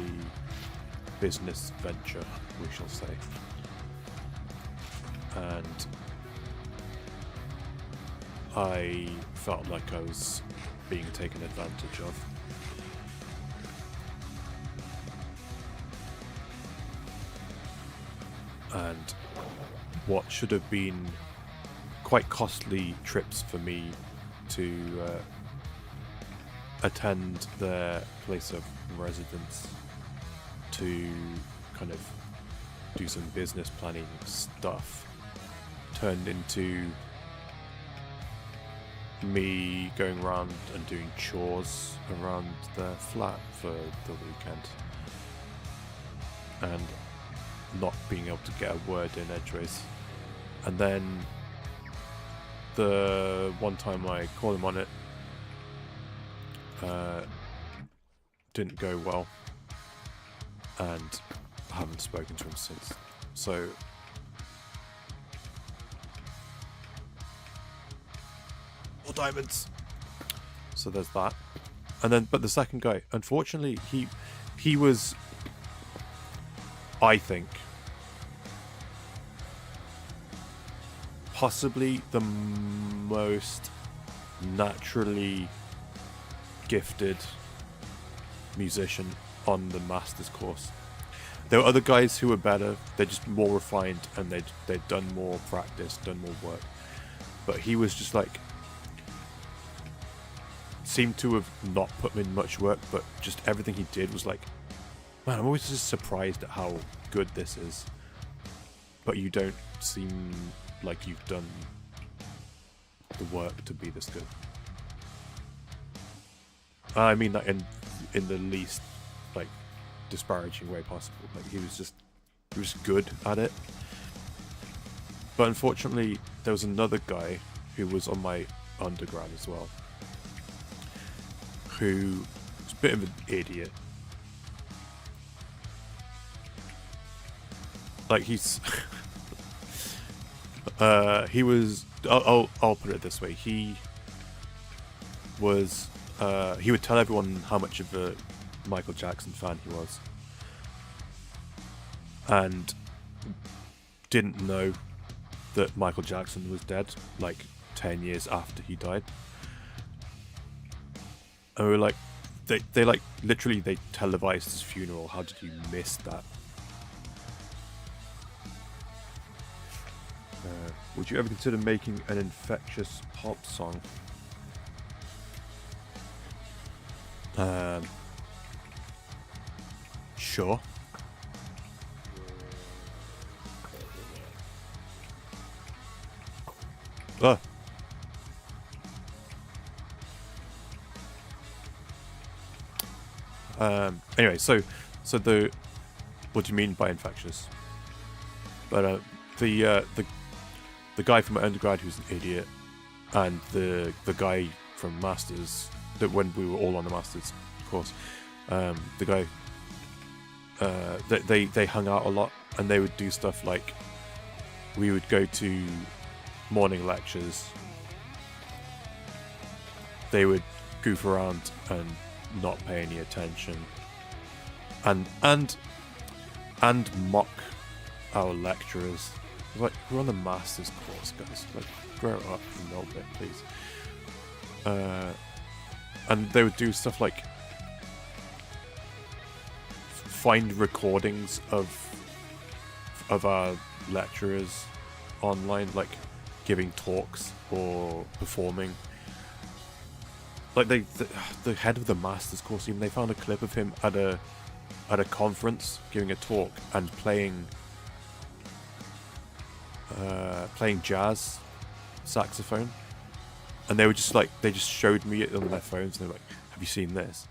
business venture, we shall say. And I felt like I was being taken advantage of. And what should have been quite costly trips for me to attend their place of residence to kind of do some business planning stuff turned into me going around and doing chores around their flat for the weekend and not being able to get a word in edgeways. And then the one time I called him on it, didn't go well, and I haven't spoken to him since. So more diamonds. So there's that. And then, but the second guy, unfortunately, he was, I think, possibly the most naturally gifted musician on the master's course. There were other guys who were better. They're just more refined, and they'd done more practice, done more work. But he was just like, seemed to have not put in much work, but just everything he did was like, man, I'm always just surprised at how good this is. But you don't seem like you've done the work to be this good. I mean that in the least like disparaging way possible. Like he was good at it. But unfortunately, there was another guy who was on my undergrad as well, who was a bit of an idiot. Like he's he was, I'll put it this way, he was he would tell everyone how much of a Michael Jackson fan he was, and didn't know that Michael Jackson was dead like 10 years after he died. And we were like, they like literally they televised his funeral. How did you miss that? Would you ever consider making an infectious pop song? Sure. Anyway, so the, what do you mean by infectious? But the guy from my undergrad who's an idiot, and the guy from masters, that when we were all on the masters course, the guy, they hung out a lot, and they would do stuff like, we would go to morning lectures, they would goof around and not pay any attention, and mock our lecturers. Like, we're on the master's course, guys. Like, grow up a little bit, please. And they would do stuff like find recordings of our lecturers online, like giving talks or performing. Like the head of the master's course, even, they found a clip of him at a conference giving a talk and playing jazz saxophone, and they were just like, they just showed me it on their phones, and they were like, have you seen this?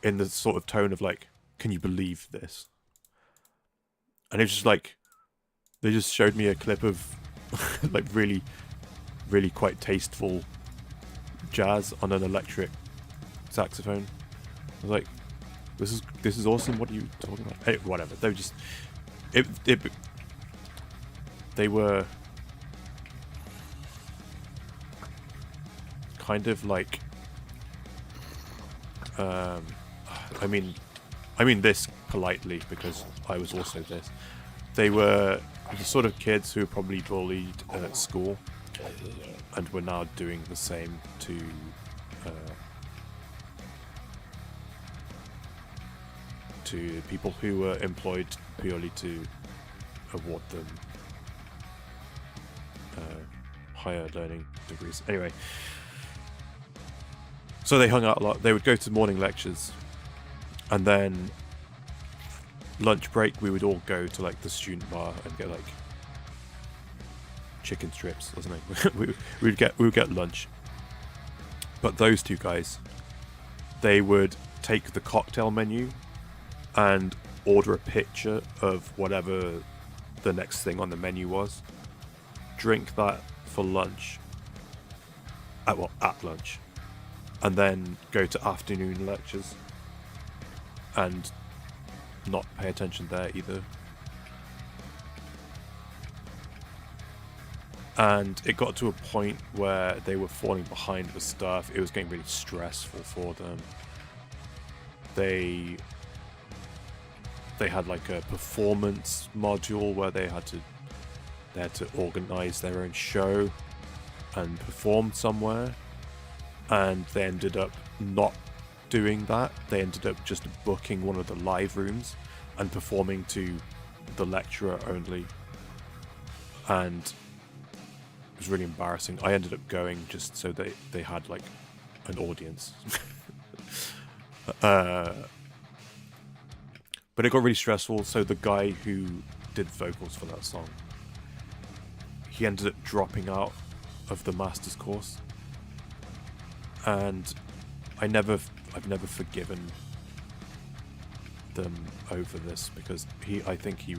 In the sort of tone of like, can you believe this? And it was just like, they just showed me a clip of like really, really quite tasteful jazz on an electric saxophone. I was like, this is awesome. What are you talking about? Hey, whatever. They were just they were kind of like, I mean this politely because I was also this. They were the sort of kids who were probably bullied at school and were now doing the same to people who were employed purely to award them higher learning degrees. Anyway, so they hung out a lot. They would go to morning lectures, and then lunch break we would all go to like the student bar and get like chicken strips or something. we would get lunch. But those two guys, they would take the cocktail menu and order a picture of whatever the next thing on the menu was, drink that for lunch, at lunch, and then go to afternoon lectures. and not pay attention there either. And it got to a point where they were falling behind with stuff. It was getting really stressful for them. They had like a performance module where they had to organize their own show and perform somewhere, and they ended up not doing that. They ended up just booking one of the live rooms and performing to the lecturer only, and it was really embarrassing. I ended up going just so they had like an audience. But it got really stressful, so the guy who did vocals for that song, he ended up dropping out of the master's course. And I've never forgiven them over this, because I think he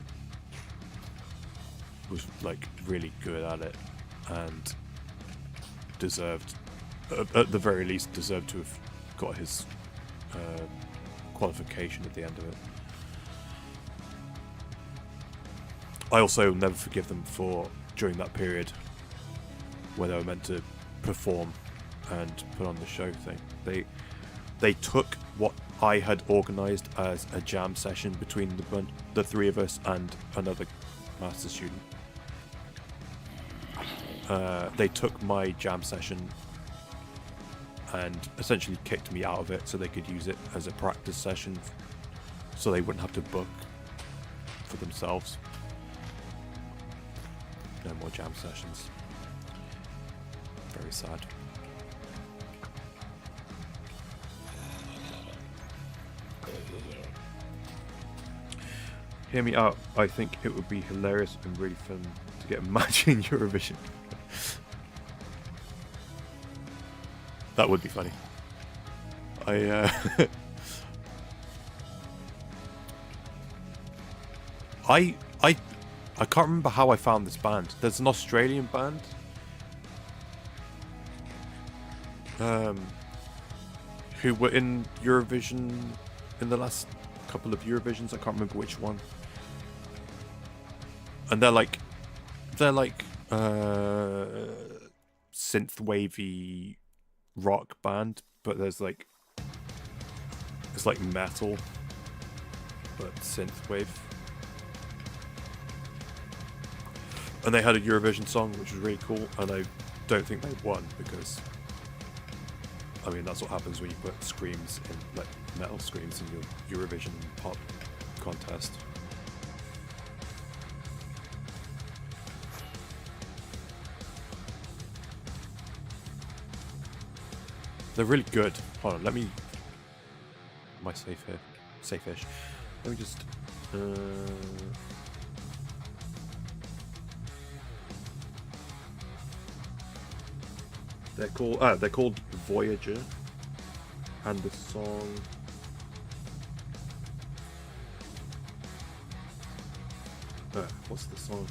was like really good at it and deserved, at the very least, deserved to have got his qualification at the end of it. I also never forgive them for, during that period where they were meant to perform and put on the show thing, they took what I had organised as a jam session between the three of us and another master student. They took my jam session and essentially kicked me out of it so they could use it as a practice session, so they wouldn't have to book for themselves. No more jam sessions. Very sad. Hear me out. I think it would be hilarious and really fun to get a match in Eurovision. That would be funny. I can't remember how I found this band. There's an Australian band. Who were in Eurovision in the last couple of Eurovisions. I can't remember which one. And they're like synth wavy rock band, but it's like metal but synth wave. And they had a Eurovision song which was really cool, and I don't think they won, because I mean that's what happens when you put screams in, like metal screams, in your Eurovision pop contest. They're really good. Hold on, let me... Am I safe here? Safe-ish. Let me just... They're called Voyager, and the song... what's the song?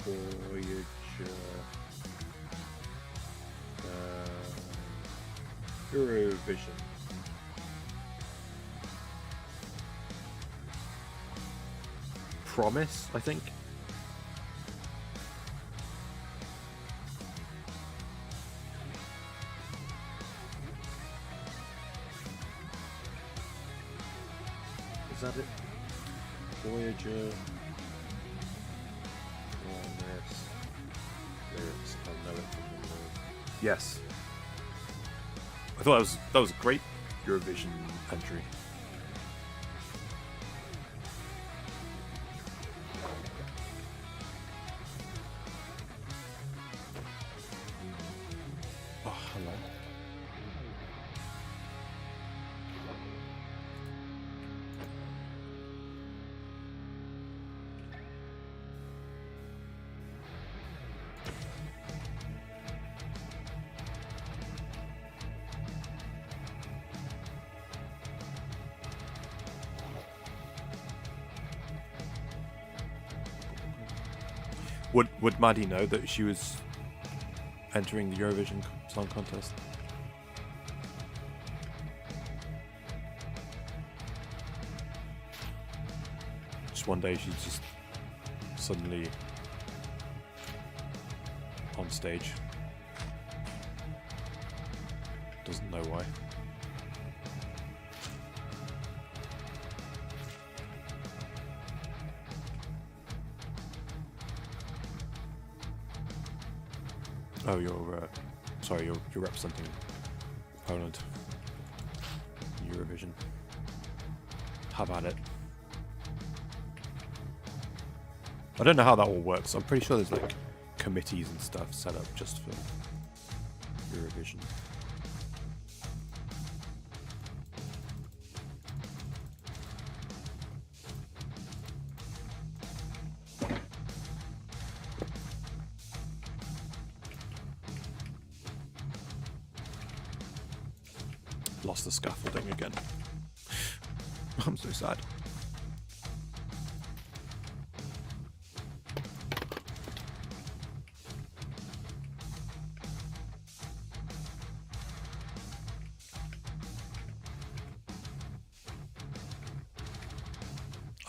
Voyager... Eurovision. Promise, I think. Is that it? Voyager. Promise. Lyrics. I'll know it from the lyrics. Yes. I thought that was a great Eurovision entry. Oh, hello. Would Maddie know that she was entering the Eurovision Song Contest. Just one day she's just suddenly on stage. Doesn't know why. Oh, you're sorry, you're representing Poland. Eurovision. Have at it. I don't know how that all works. I'm pretty sure there's like committees and stuff set up just for Eurovision. Lost the scaffolding again. I'm so sad.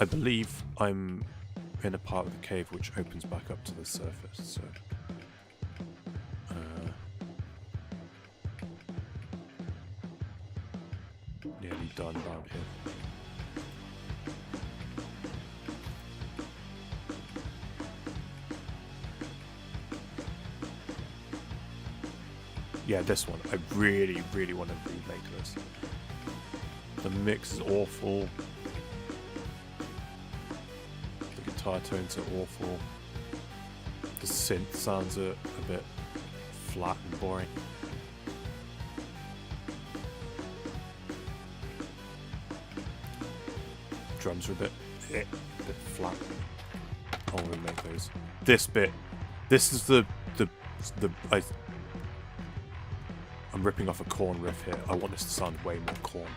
I believe I'm in a part of the cave which opens back up to the surface, so nearly done down here. Yeah, this one. I really, really want to remake this. The mix is awful. The guitar tones are awful. The synth sounds a bit flat and boring. Drums are a bit flat. I'll remake those. This bit. This is I'm ripping off a Korn riff here. I want this to sound way more Korn.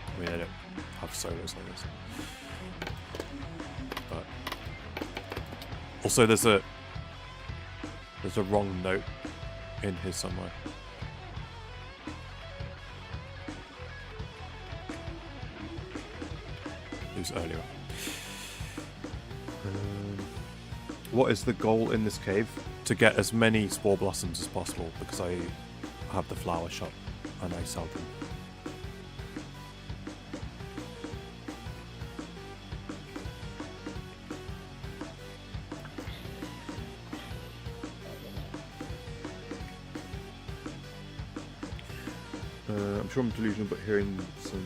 I mean, I don't have solos like this. But also there's a wrong note in here somewhere. It was earlier. What is the goal in this cave? To get as many spore blossoms as possible, because I have the flower shop and I sell them. I'm sure I'm delusional, but hearing some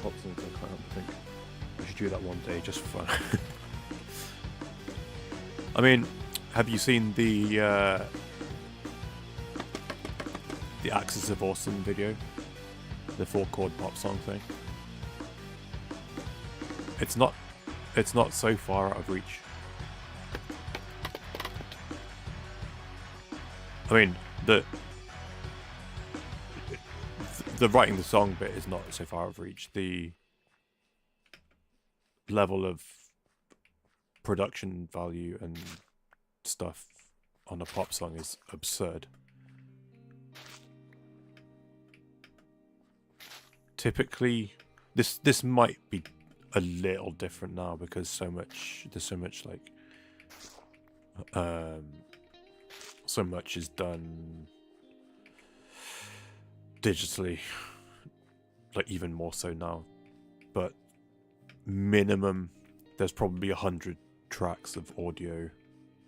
pop songs I can't help but think I should do that one day just for fun. I mean, have you seen the Axis of Awesome video? The 4-chord pop song thing? It's not so far out of reach. I mean, the writing the song bit is not so far out of reach. The level of production value and stuff on a pop song is absurd. Typically, this might be a little different now because there's so much like so much is done digitally, like even more so now. But minimum, there's probably 100 tracks of audio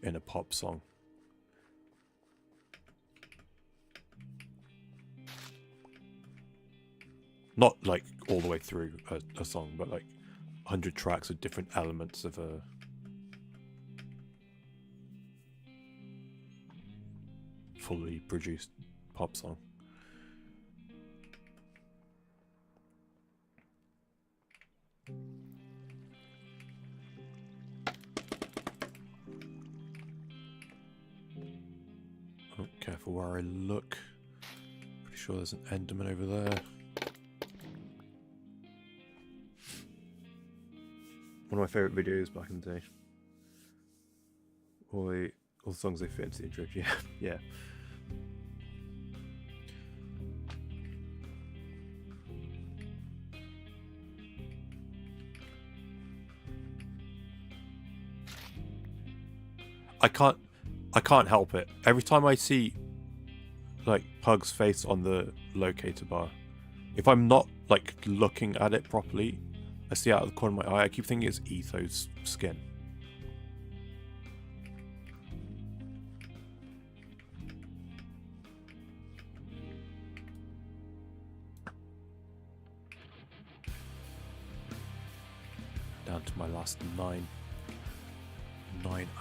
in a pop song. Not like all the way through a song, but like 100 tracks of different elements of a fully produced pop song. Oh, careful where I look. Pretty sure there's an Enderman over there. One of my favourite videos back in the day. All the songs they fit into the intro. Yeah, yeah. I can't help it. Every time I see like Pug's face on the locator bar, if I'm not like looking at it properly, I see out of the corner of my eye, I keep thinking it's Etho's skin. Down to my last 9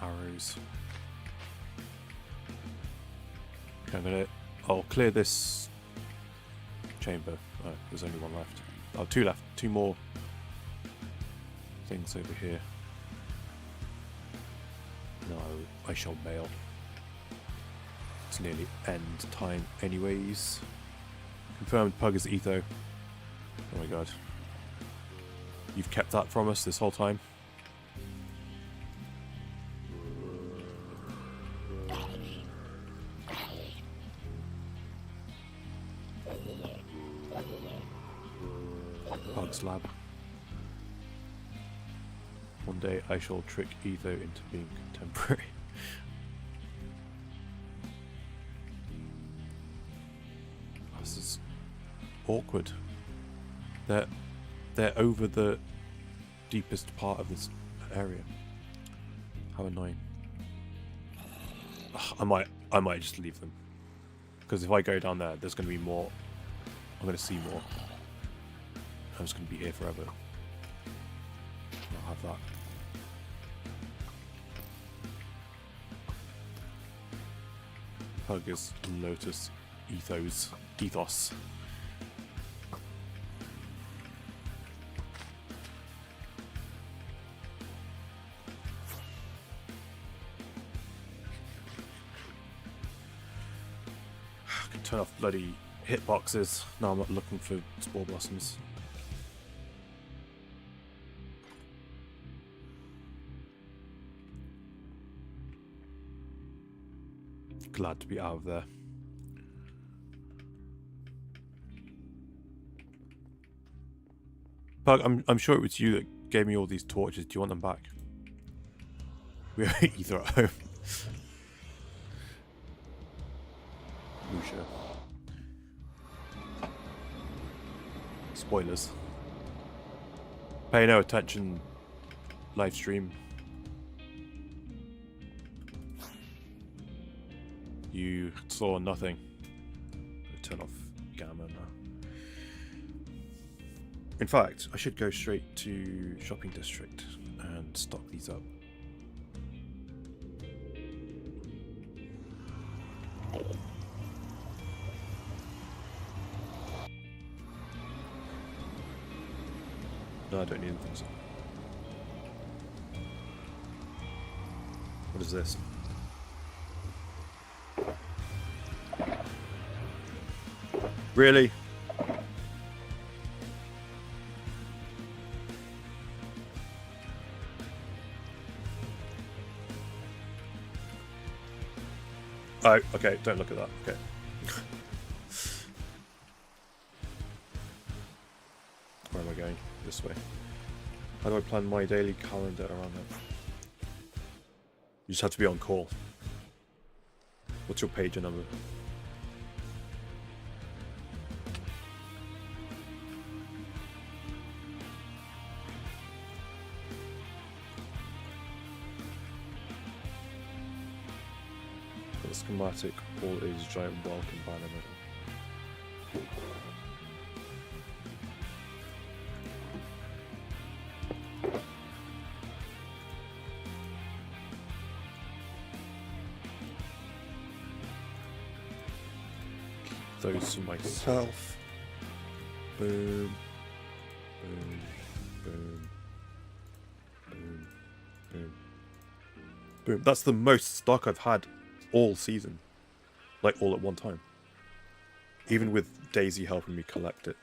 arrows. Okay, I'll clear this chamber. Oh, there's only one left. Oh, 2 left. 2 more things over here. No, I shall bail. It's nearly end time anyways. Confirmed Pug is Etho. Oh my god. You've kept that from us this whole time? Pug's lab. One day I shall trick Etho into being contemporary. This is awkward. They're over the deepest part of this area. How annoying. Ugh, I might just leave them. Because if I go down there, there's going to be more. I'm going to see more. I'm just going to be here forever. I'll have that. Pug is Lotus ethos. I can turn off bloody hitboxes. Now I'm not looking for spore blossoms. Glad to be out of there. Pug, I'm sure it was you that gave me all these torches. Do you want them back? We are either at home. Lucia. Spoilers. Pay no attention. Live stream. You saw nothing. Turn off gamma now. In fact, I should go straight to shopping district and stock these up. No, I don't need anything. So. What is this? Really? Oh, okay, don't look at that. Okay. Where am I going? This way. How do I plan my daily calendar around that? You just have to be on call. What's your pager number? Schematic, all is giant welcome banner metal. Those for myself. Boom. Boom. Boom. Boom. Boom. Boom. That's the most stock I've had all season, like all at one time, even with Daisy helping me collect it.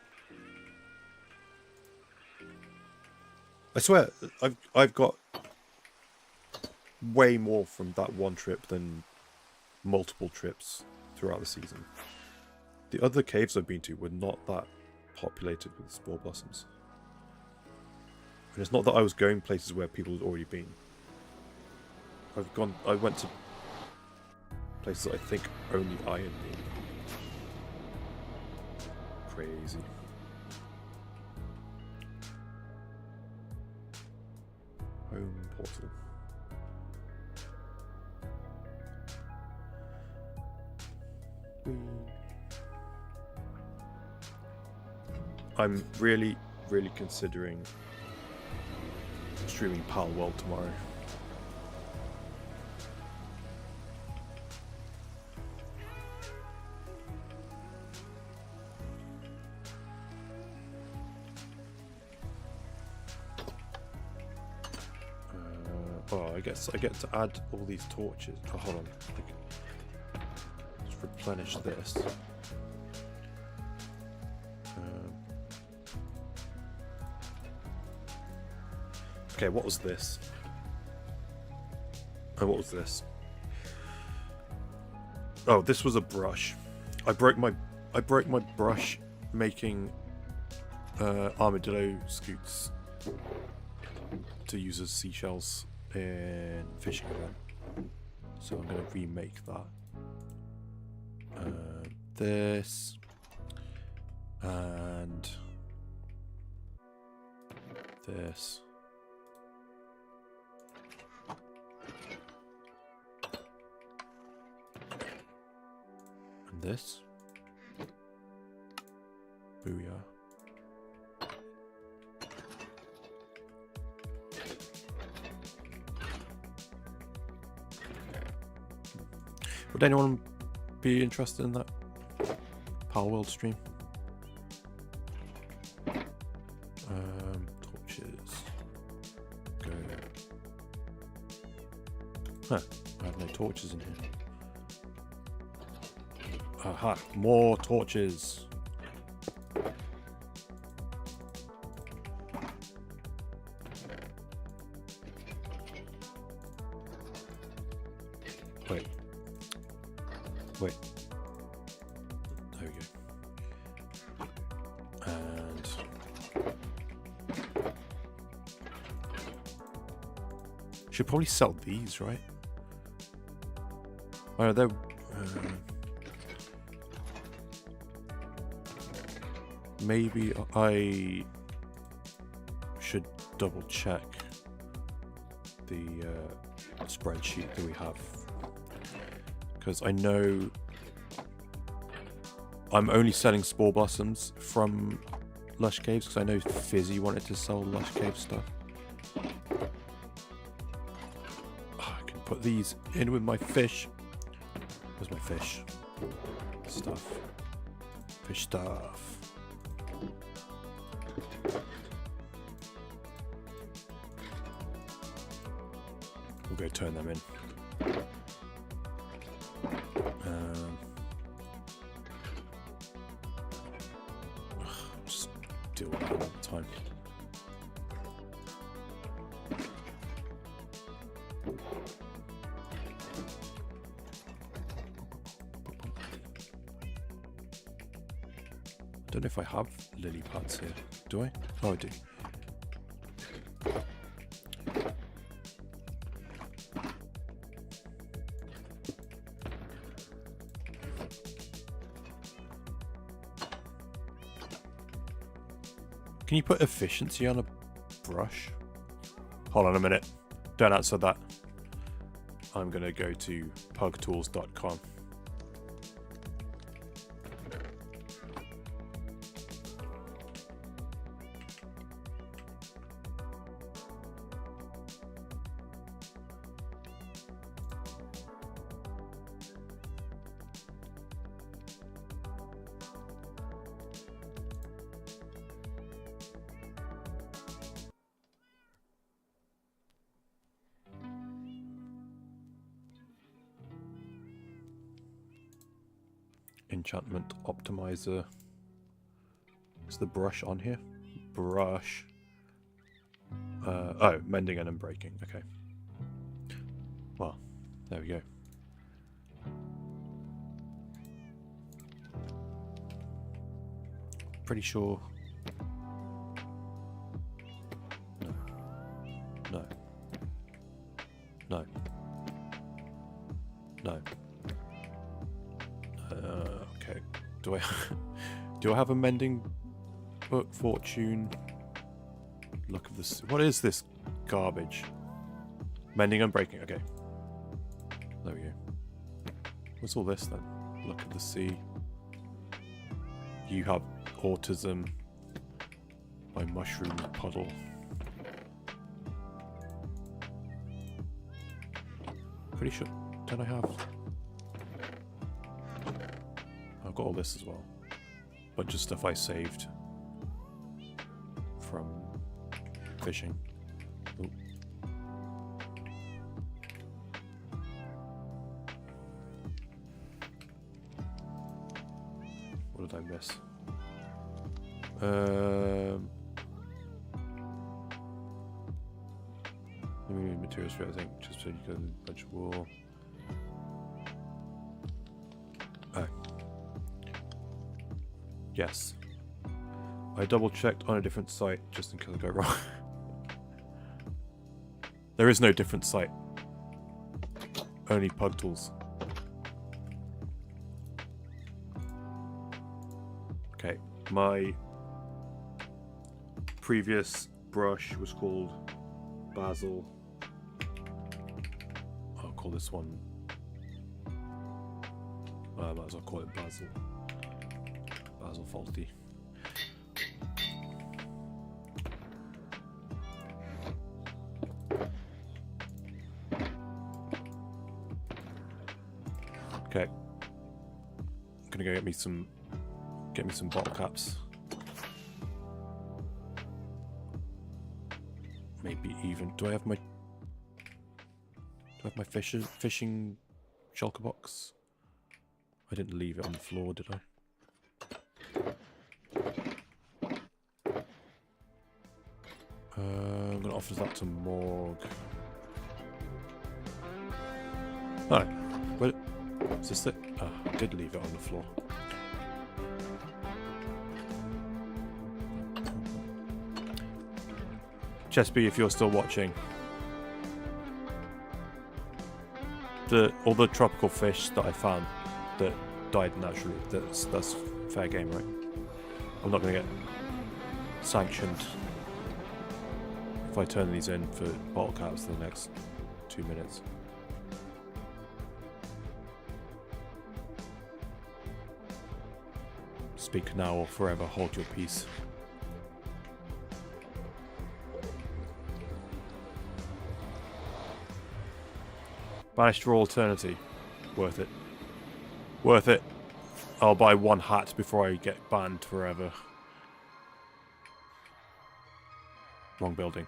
I swear, I've got way more from that one trip than multiple trips throughout the season. The other caves I've been to were not that populated with spore blossoms. And it's not that I was going places where people had already been. I went to places that I think only I had been. Crazy. Home portal. I'm really considering streaming Pal World tomorrow. Oh, I guess I get to add all these torches. Oh, hold on. Let's replenish this. Okay, what was this? Oh, what was this? Oh, this was a brush. I broke my brush making armadillo scoots to use as seashells in fishing event. So I'm going to remake that. This and this. And this. Booyah. Would anyone be interested in that Pal World stream? Torches. Go. Huh, I have no torches in here. Aha, more torches. Wait. There we go. And should probably sell these, right? Oh, they're maybe I should double check the spreadsheet that we have. Because I know I'm only selling spore blossoms from Lush Caves, because I know Fizzy wanted to sell Lush Cave stuff. Oh, I can put these in with my fish. Where's my fish? Stuff. Fish stuff. We'll go turn them in. Just deal with that all the time. I don't know if I have lily pads here. Do I? Oh, I do. Can you put efficiency on a brush? Hold on a minute. Don't answer that. I'm going to go to pugtools.com. Enchantment optimizer. Is the brush on here? Brush. Oh, mending and unbreaking. Okay. Well, there we go. Pretty sure. No. No. No. No. Okay. Do I do I have a mending book? Fortune. Look of this. What is this garbage? Mending and breaking. Okay. There we go. What's all this then? Look of the sea. You have autism. My mushroom puddle. Pretty sure. Don't I have? I've got all this as well. Bunch of stuff I saved from fishing. Ooh. What did I miss? Materials for everything, just so you can a bunch of wool. Oh. Yes. I double checked on a different site just in case I go wrong. There is no different site. Only Pug Tools. Okay, my previous brush was called Basil. I'll call this one. I might as well call it Basil. Basil Faulty. Okay. I'm gonna go get me some bottle caps. Maybe even do I have my fishing shulker box? I didn't leave it on the floor, did I? I'm gonna offer that to Morg. Oh, wait, is this it? Oh, I did leave it on the floor. Chesby, if you're still watching, all the tropical fish that I found that died naturally, that's fair game, right? I'm not going to get sanctioned if I turn these in for bottle caps for the next 2 minutes. Speak now or forever hold your peace. Banished for all eternity. Worth it. Worth it. I'll buy one hat before I get banned forever. Wrong building.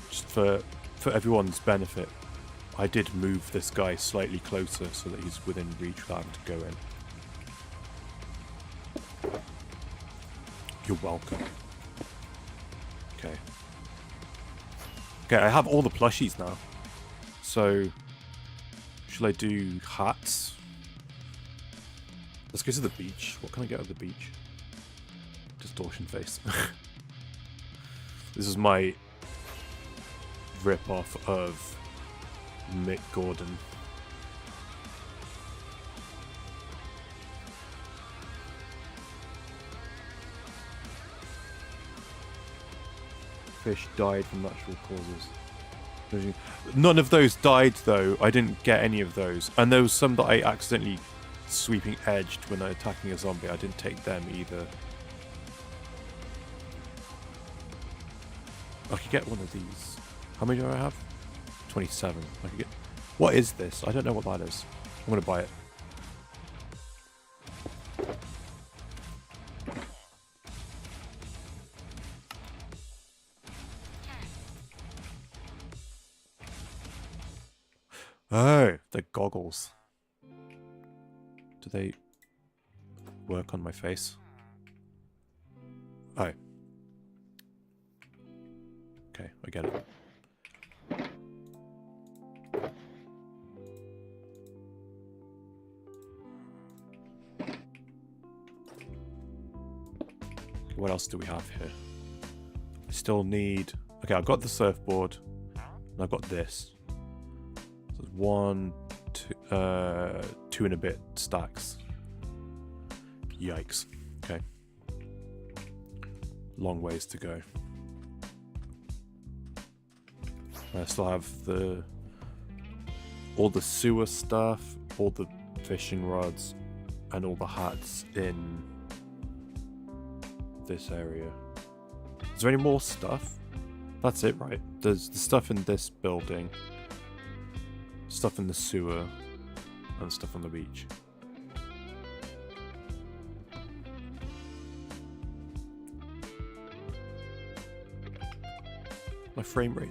Just for everyone's benefit, I did move this guy slightly closer so that he's within reach without having to go in. You're welcome. Okay. Okay, I have all the plushies now. So, shall I do hats? Let's go to the beach. What can I get at the beach? Distortion face. This is my rip-off of Mick Gordon. Fish died from natural causes. None of those died though. I didn't get any of those. And there was some that I accidentally sweeping edged when I attacking a zombie. I didn't take them either. I could get one of these. How many do I have? 27. I could get. What is this? I don't know what that is. I'm gonna buy it. Oh, the goggles. Do they work on my face? Oh. Okay, I get it. What else do we have here? I still need... Okay, I've got the surfboard. And I've got this. So there's 1, 2 and a bit stacks. Yikes. Okay. Long ways to go. I still have all the sewer stuff, all the fishing rods, and all the hats in this area. Is there any more stuff? That's it, right? There's the stuff in this building, stuff in the sewer, and stuff on the beach. My frame rate.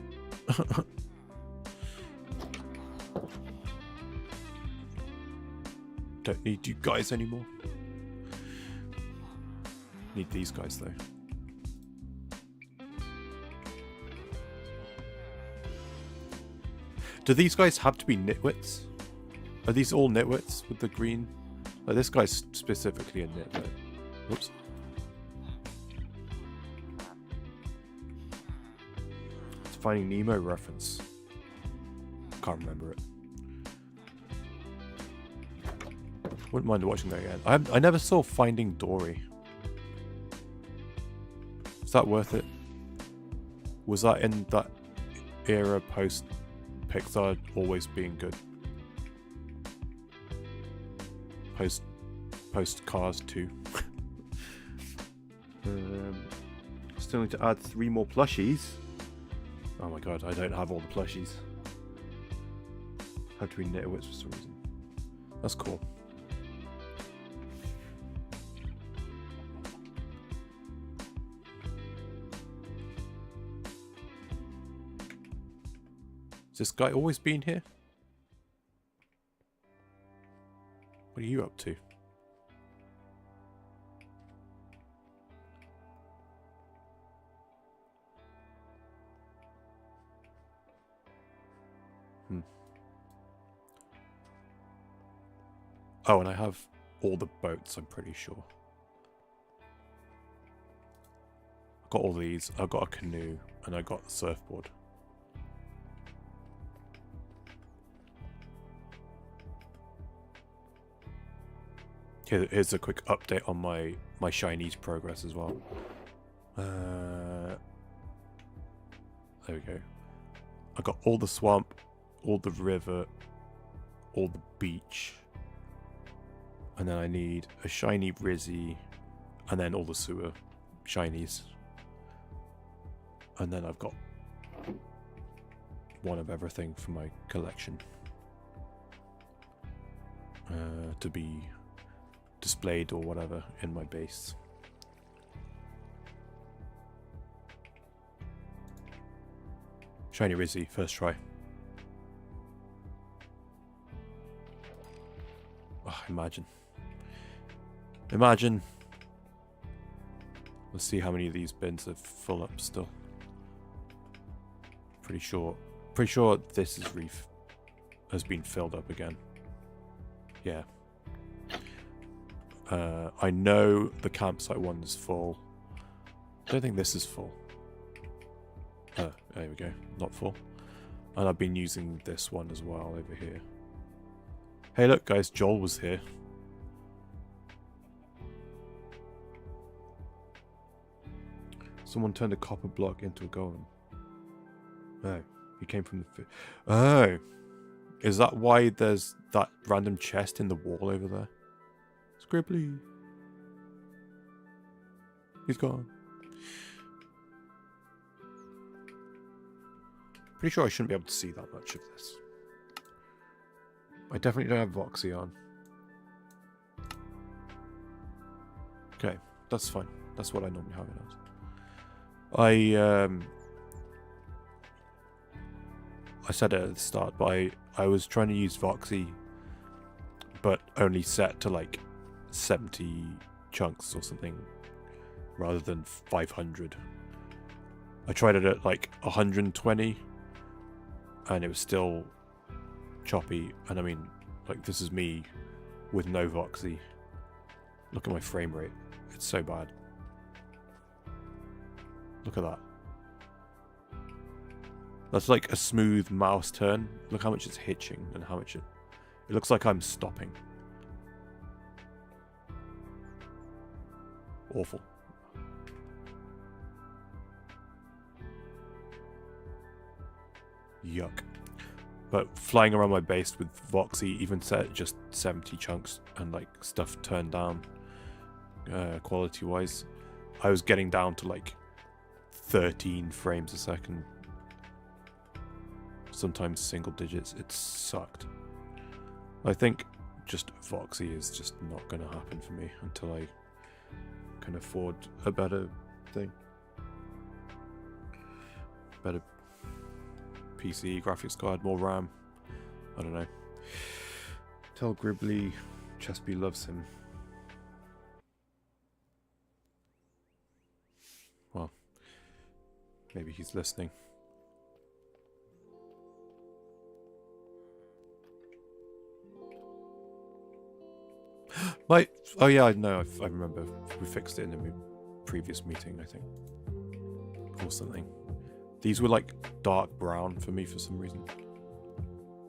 Don't need you guys anymore. Need these guys though. Do these guys have to be nitwits? Are these all nitwits with the green? Like this guy's specifically a nitwit. Whoops. It's Finding Nemo reference. Can't remember it. Wouldn't mind watching that again. I never saw Finding Dory. Is that worth it? Was that in that era post Pixar always being good? Post Cars 2. Still need to add 3 more plushies. Oh my god, I don't have all the plushies. Have to be nitwits for some reason. That's cool. Has this guy always been here? What are you up to? Oh, and I have all the boats, I'm pretty sure. I've got all these. I've got a canoe, and I got the surfboard. Here's a quick update on my shinies progress as well. There we go. I got all the swamp, all the river, all the beach, and then I need a shiny Rizzy, and then all the sewer shinies, and then I've got one of everything for my collection to be displayed or whatever in my base. Shiny Rizzy, first try. Oh, imagine. Let's see how many of these bins are full up still. Pretty sure this has been filled up again. Yeah. I know the campsite one is full. I don't think this is full. There we go. Not full. And I've been using this one as well over here. Hey look guys, Joel was here. Someone turned a copper block into a golem. Oh, he came from the... Oh! Is that why there's that random chest in the wall over there? Scribbly. He's gone. Pretty sure I shouldn't be able to see that much of this. I definitely don't have Voxy on. Okay, that's fine. That's what I normally have it as. I said it at the start, but I was trying to use Voxy, but only set to like 70 chunks or something, rather than 500. I tried it at like 120, and it was still choppy. And I mean, like, this is me with no Voxy. Look at my frame rate. It's so bad. Look at that. That's like a smooth mouse turn. Look how much it's hitching and how much it looks like I'm stopping. Awful. Yuck. But flying around my base with Voxy, even set at just 70 chunks and like stuff turned down quality wise, I was getting down to like 13 frames a second. Sometimes single digits. It sucked. I think just Voxy is just not going to happen for me until I can afford a better thing. Better PC, graphics card, more RAM. I don't know. Tell Gribbly Chesby loves him. Well, maybe he's listening. Like, oh yeah, no, I remember. We fixed it in the previous meeting, I think. Or something. These were like dark brown for me for some reason.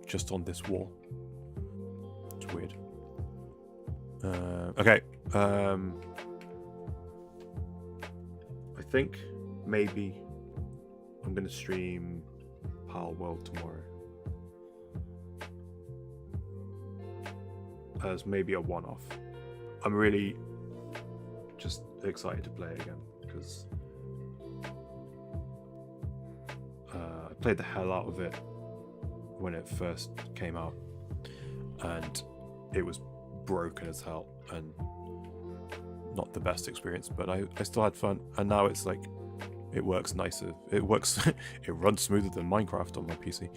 Just on this wall. It's weird. Okay. I think maybe I'm going to stream Pal World tomorrow. As maybe a one-off. I'm really just excited to play again because I played the hell out of it when it first came out, and it was broken as hell and not the best experience, but I still had fun. And now it's like it works nicer. It works. It runs smoother than Minecraft on my PC.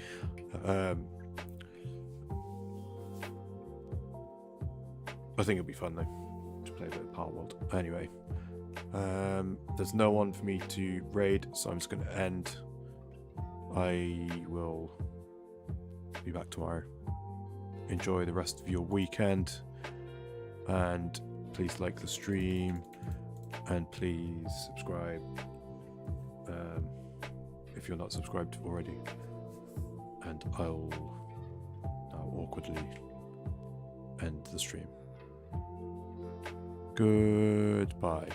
I think it'll be fun though to play a bit of Power World. Anyway, there's no one for me to raid, so I'm just going to end. I will be back tomorrow. Enjoy the rest of your weekend, and please like the stream, and please subscribe if you're not subscribed already. And I'll now awkwardly end the stream. Goodbye.